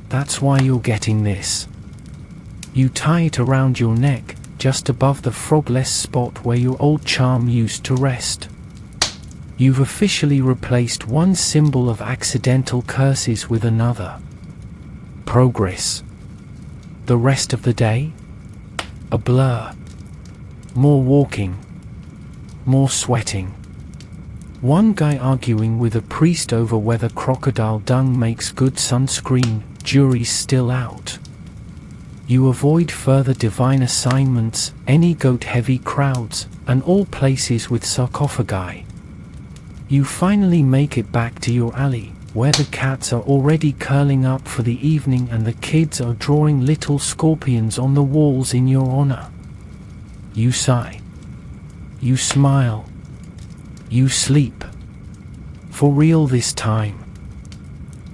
That's why you're getting this." You tie it around your neck, just above the frogless spot where your old charm used to rest. You've officially replaced one symbol of accidental curses with another. Progress. The rest of the day? A blur. More walking. More sweating. One guy arguing with a priest over whether crocodile dung makes good sunscreen, jury's still out. You avoid further divine assignments, any goat-heavy crowds, and all places with sarcophagi. You finally make it back to your alley, where the cats are already curling up for the evening and the kids are drawing little scorpions on the walls in your honor. You sigh. You smile. You sleep. For real this time.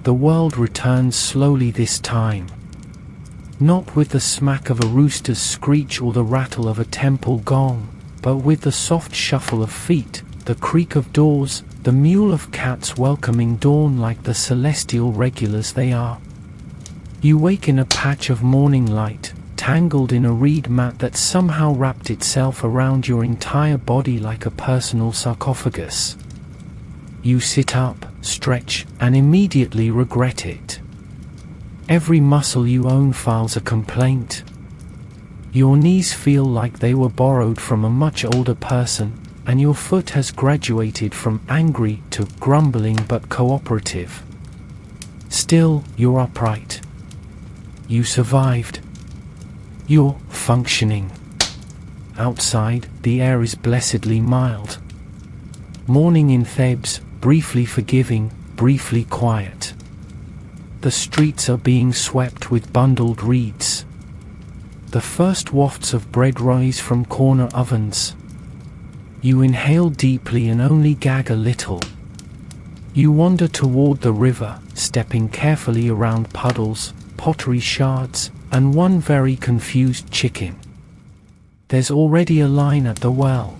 The world returns slowly this time. Not with the smack of a rooster's screech or the rattle of a temple gong, but with the soft shuffle of feet, the creak of doors, the mewl of cats welcoming dawn like the celestial regulars they are. You wake in a patch of morning light, tangled in a reed mat that somehow wrapped itself around your entire body like a personal sarcophagus. You sit up, stretch, and immediately regret it. Every muscle you own files a complaint. Your knees feel like they were borrowed from a much older person, and your foot has graduated from angry to grumbling but cooperative. Still, you're upright. You survived. You're functioning. Outside, the air is blessedly mild. Morning in Thebes, briefly forgiving, briefly quiet. The streets are being swept with bundled reeds. The first wafts of bread rise from corner ovens. You inhale deeply and only gag a little. You wander toward the river, stepping carefully around puddles, pottery shards, and one very confused chicken. There's already a line at the well.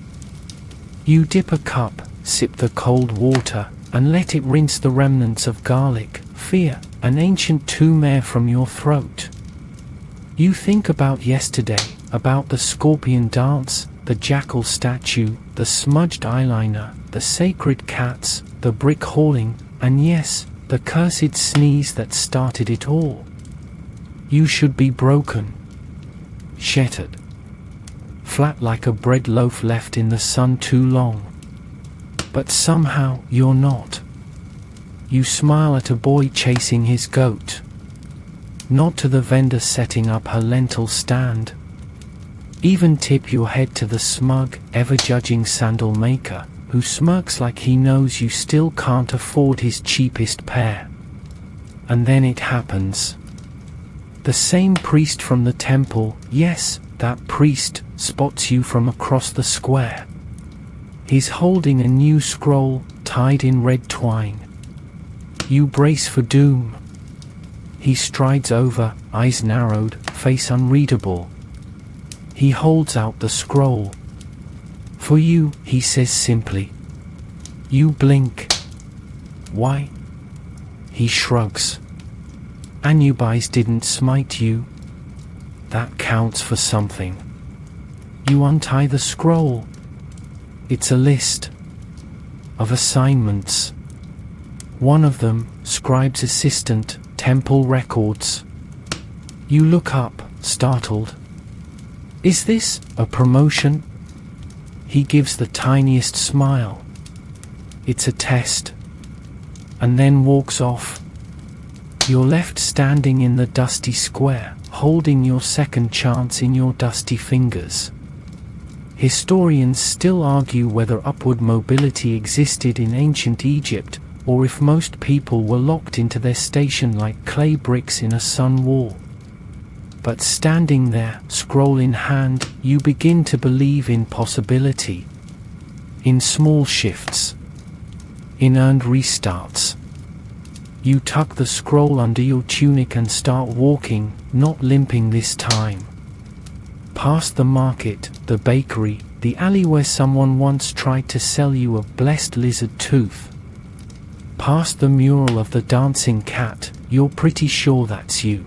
You dip a cup, sip the cold water, and let it rinse the remnants of garlic, fear, and ancient tomb air from your throat. You think about yesterday, about the scorpion dance, the jackal statue, the smudged eyeliner, the sacred cats, the brick hauling, and yes, the cursed sneeze that started it all. You should be broken. Shattered. Flat like a bread loaf left in the sun too long. But somehow, you're not. You smile at a boy chasing his goat. Nod to the vendor setting up her lentil stand. Even tip your head to the smug, ever-judging sandal maker, who smirks like he knows you still can't afford his cheapest pair. And then it happens. The same priest from the temple, yes, that priest, spots you from across the square. He's holding a new scroll, tied in red twine. You brace for doom. He strides over, eyes narrowed, face unreadable. He holds out the scroll. For you, he says simply. You blink. Why? He shrugs. Anubis didn't smite you. That counts for something. You untie the scroll. It's a list of assignments. One of them, scribe's assistant, temple records. You look up, startled. Is this a promotion? He gives the tiniest smile. It's a test. And then walks off. You're left standing in the dusty square, holding your second chance in your dusty fingers. Historians still argue whether upward mobility existed in ancient Egypt, or if most people were locked into their station like clay bricks in a sun wall. But standing there, scroll in hand, you begin to believe in possibility. In small shifts. In earned restarts. You tuck the scroll under your tunic and start walking, not limping this time. Past the market, the bakery, the alley where someone once tried to sell you a blessed lizard tooth. Past the mural of the dancing cat, you're pretty sure that's you.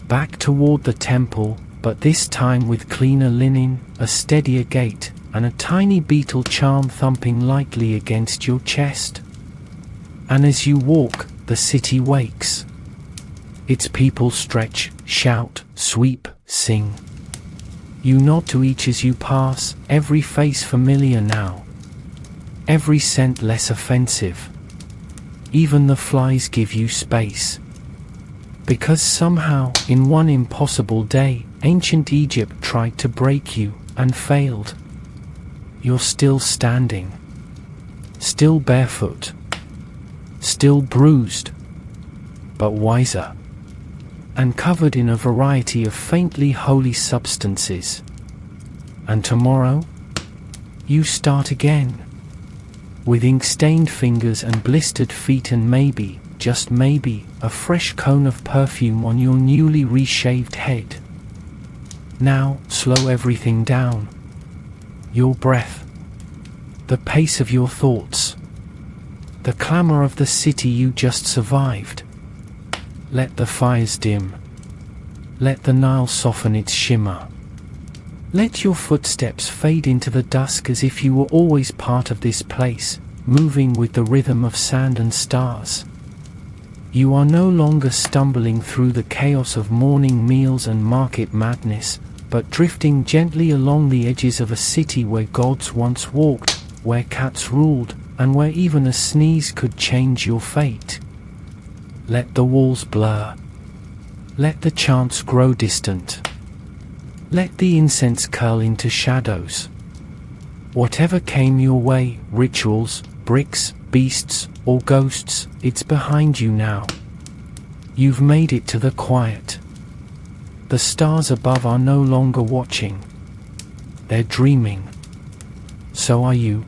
Back toward the temple, but this time with cleaner linen, a steadier gait, and a tiny beetle charm thumping lightly against your chest. And as you walk, the city wakes. Its people stretch, shout, sweep, sing. You nod to each as you pass, every face familiar now. Every scent less offensive. Even the flies give you space. Because somehow, in one impossible day, ancient Egypt tried to break you, and failed. You're still standing. Still barefoot. Still bruised. But wiser. And covered in a variety of faintly holy substances. And tomorrow, you start again. With ink-stained fingers and blistered feet and maybe, just maybe, a fresh cone of perfume on your newly reshaved head. Now, slow everything down. Your breath. The pace of your thoughts. The clamor of the city you just survived. Let the fires dim. Let the Nile soften its shimmer. Let your footsteps fade into the dusk as if you were always part of this place, moving with the rhythm of sand and stars. You are no longer stumbling through the chaos of morning meals and market madness, but drifting gently along the edges of a city where gods once walked, where cats ruled, and where even a sneeze could change your fate. Let the walls blur. Let the chants grow distant. Let the incense curl into shadows. Whatever came your way, rituals, bricks, beasts, or ghosts, it's behind you now. You've made it to the quiet. The stars above are no longer watching. They're dreaming. So are you.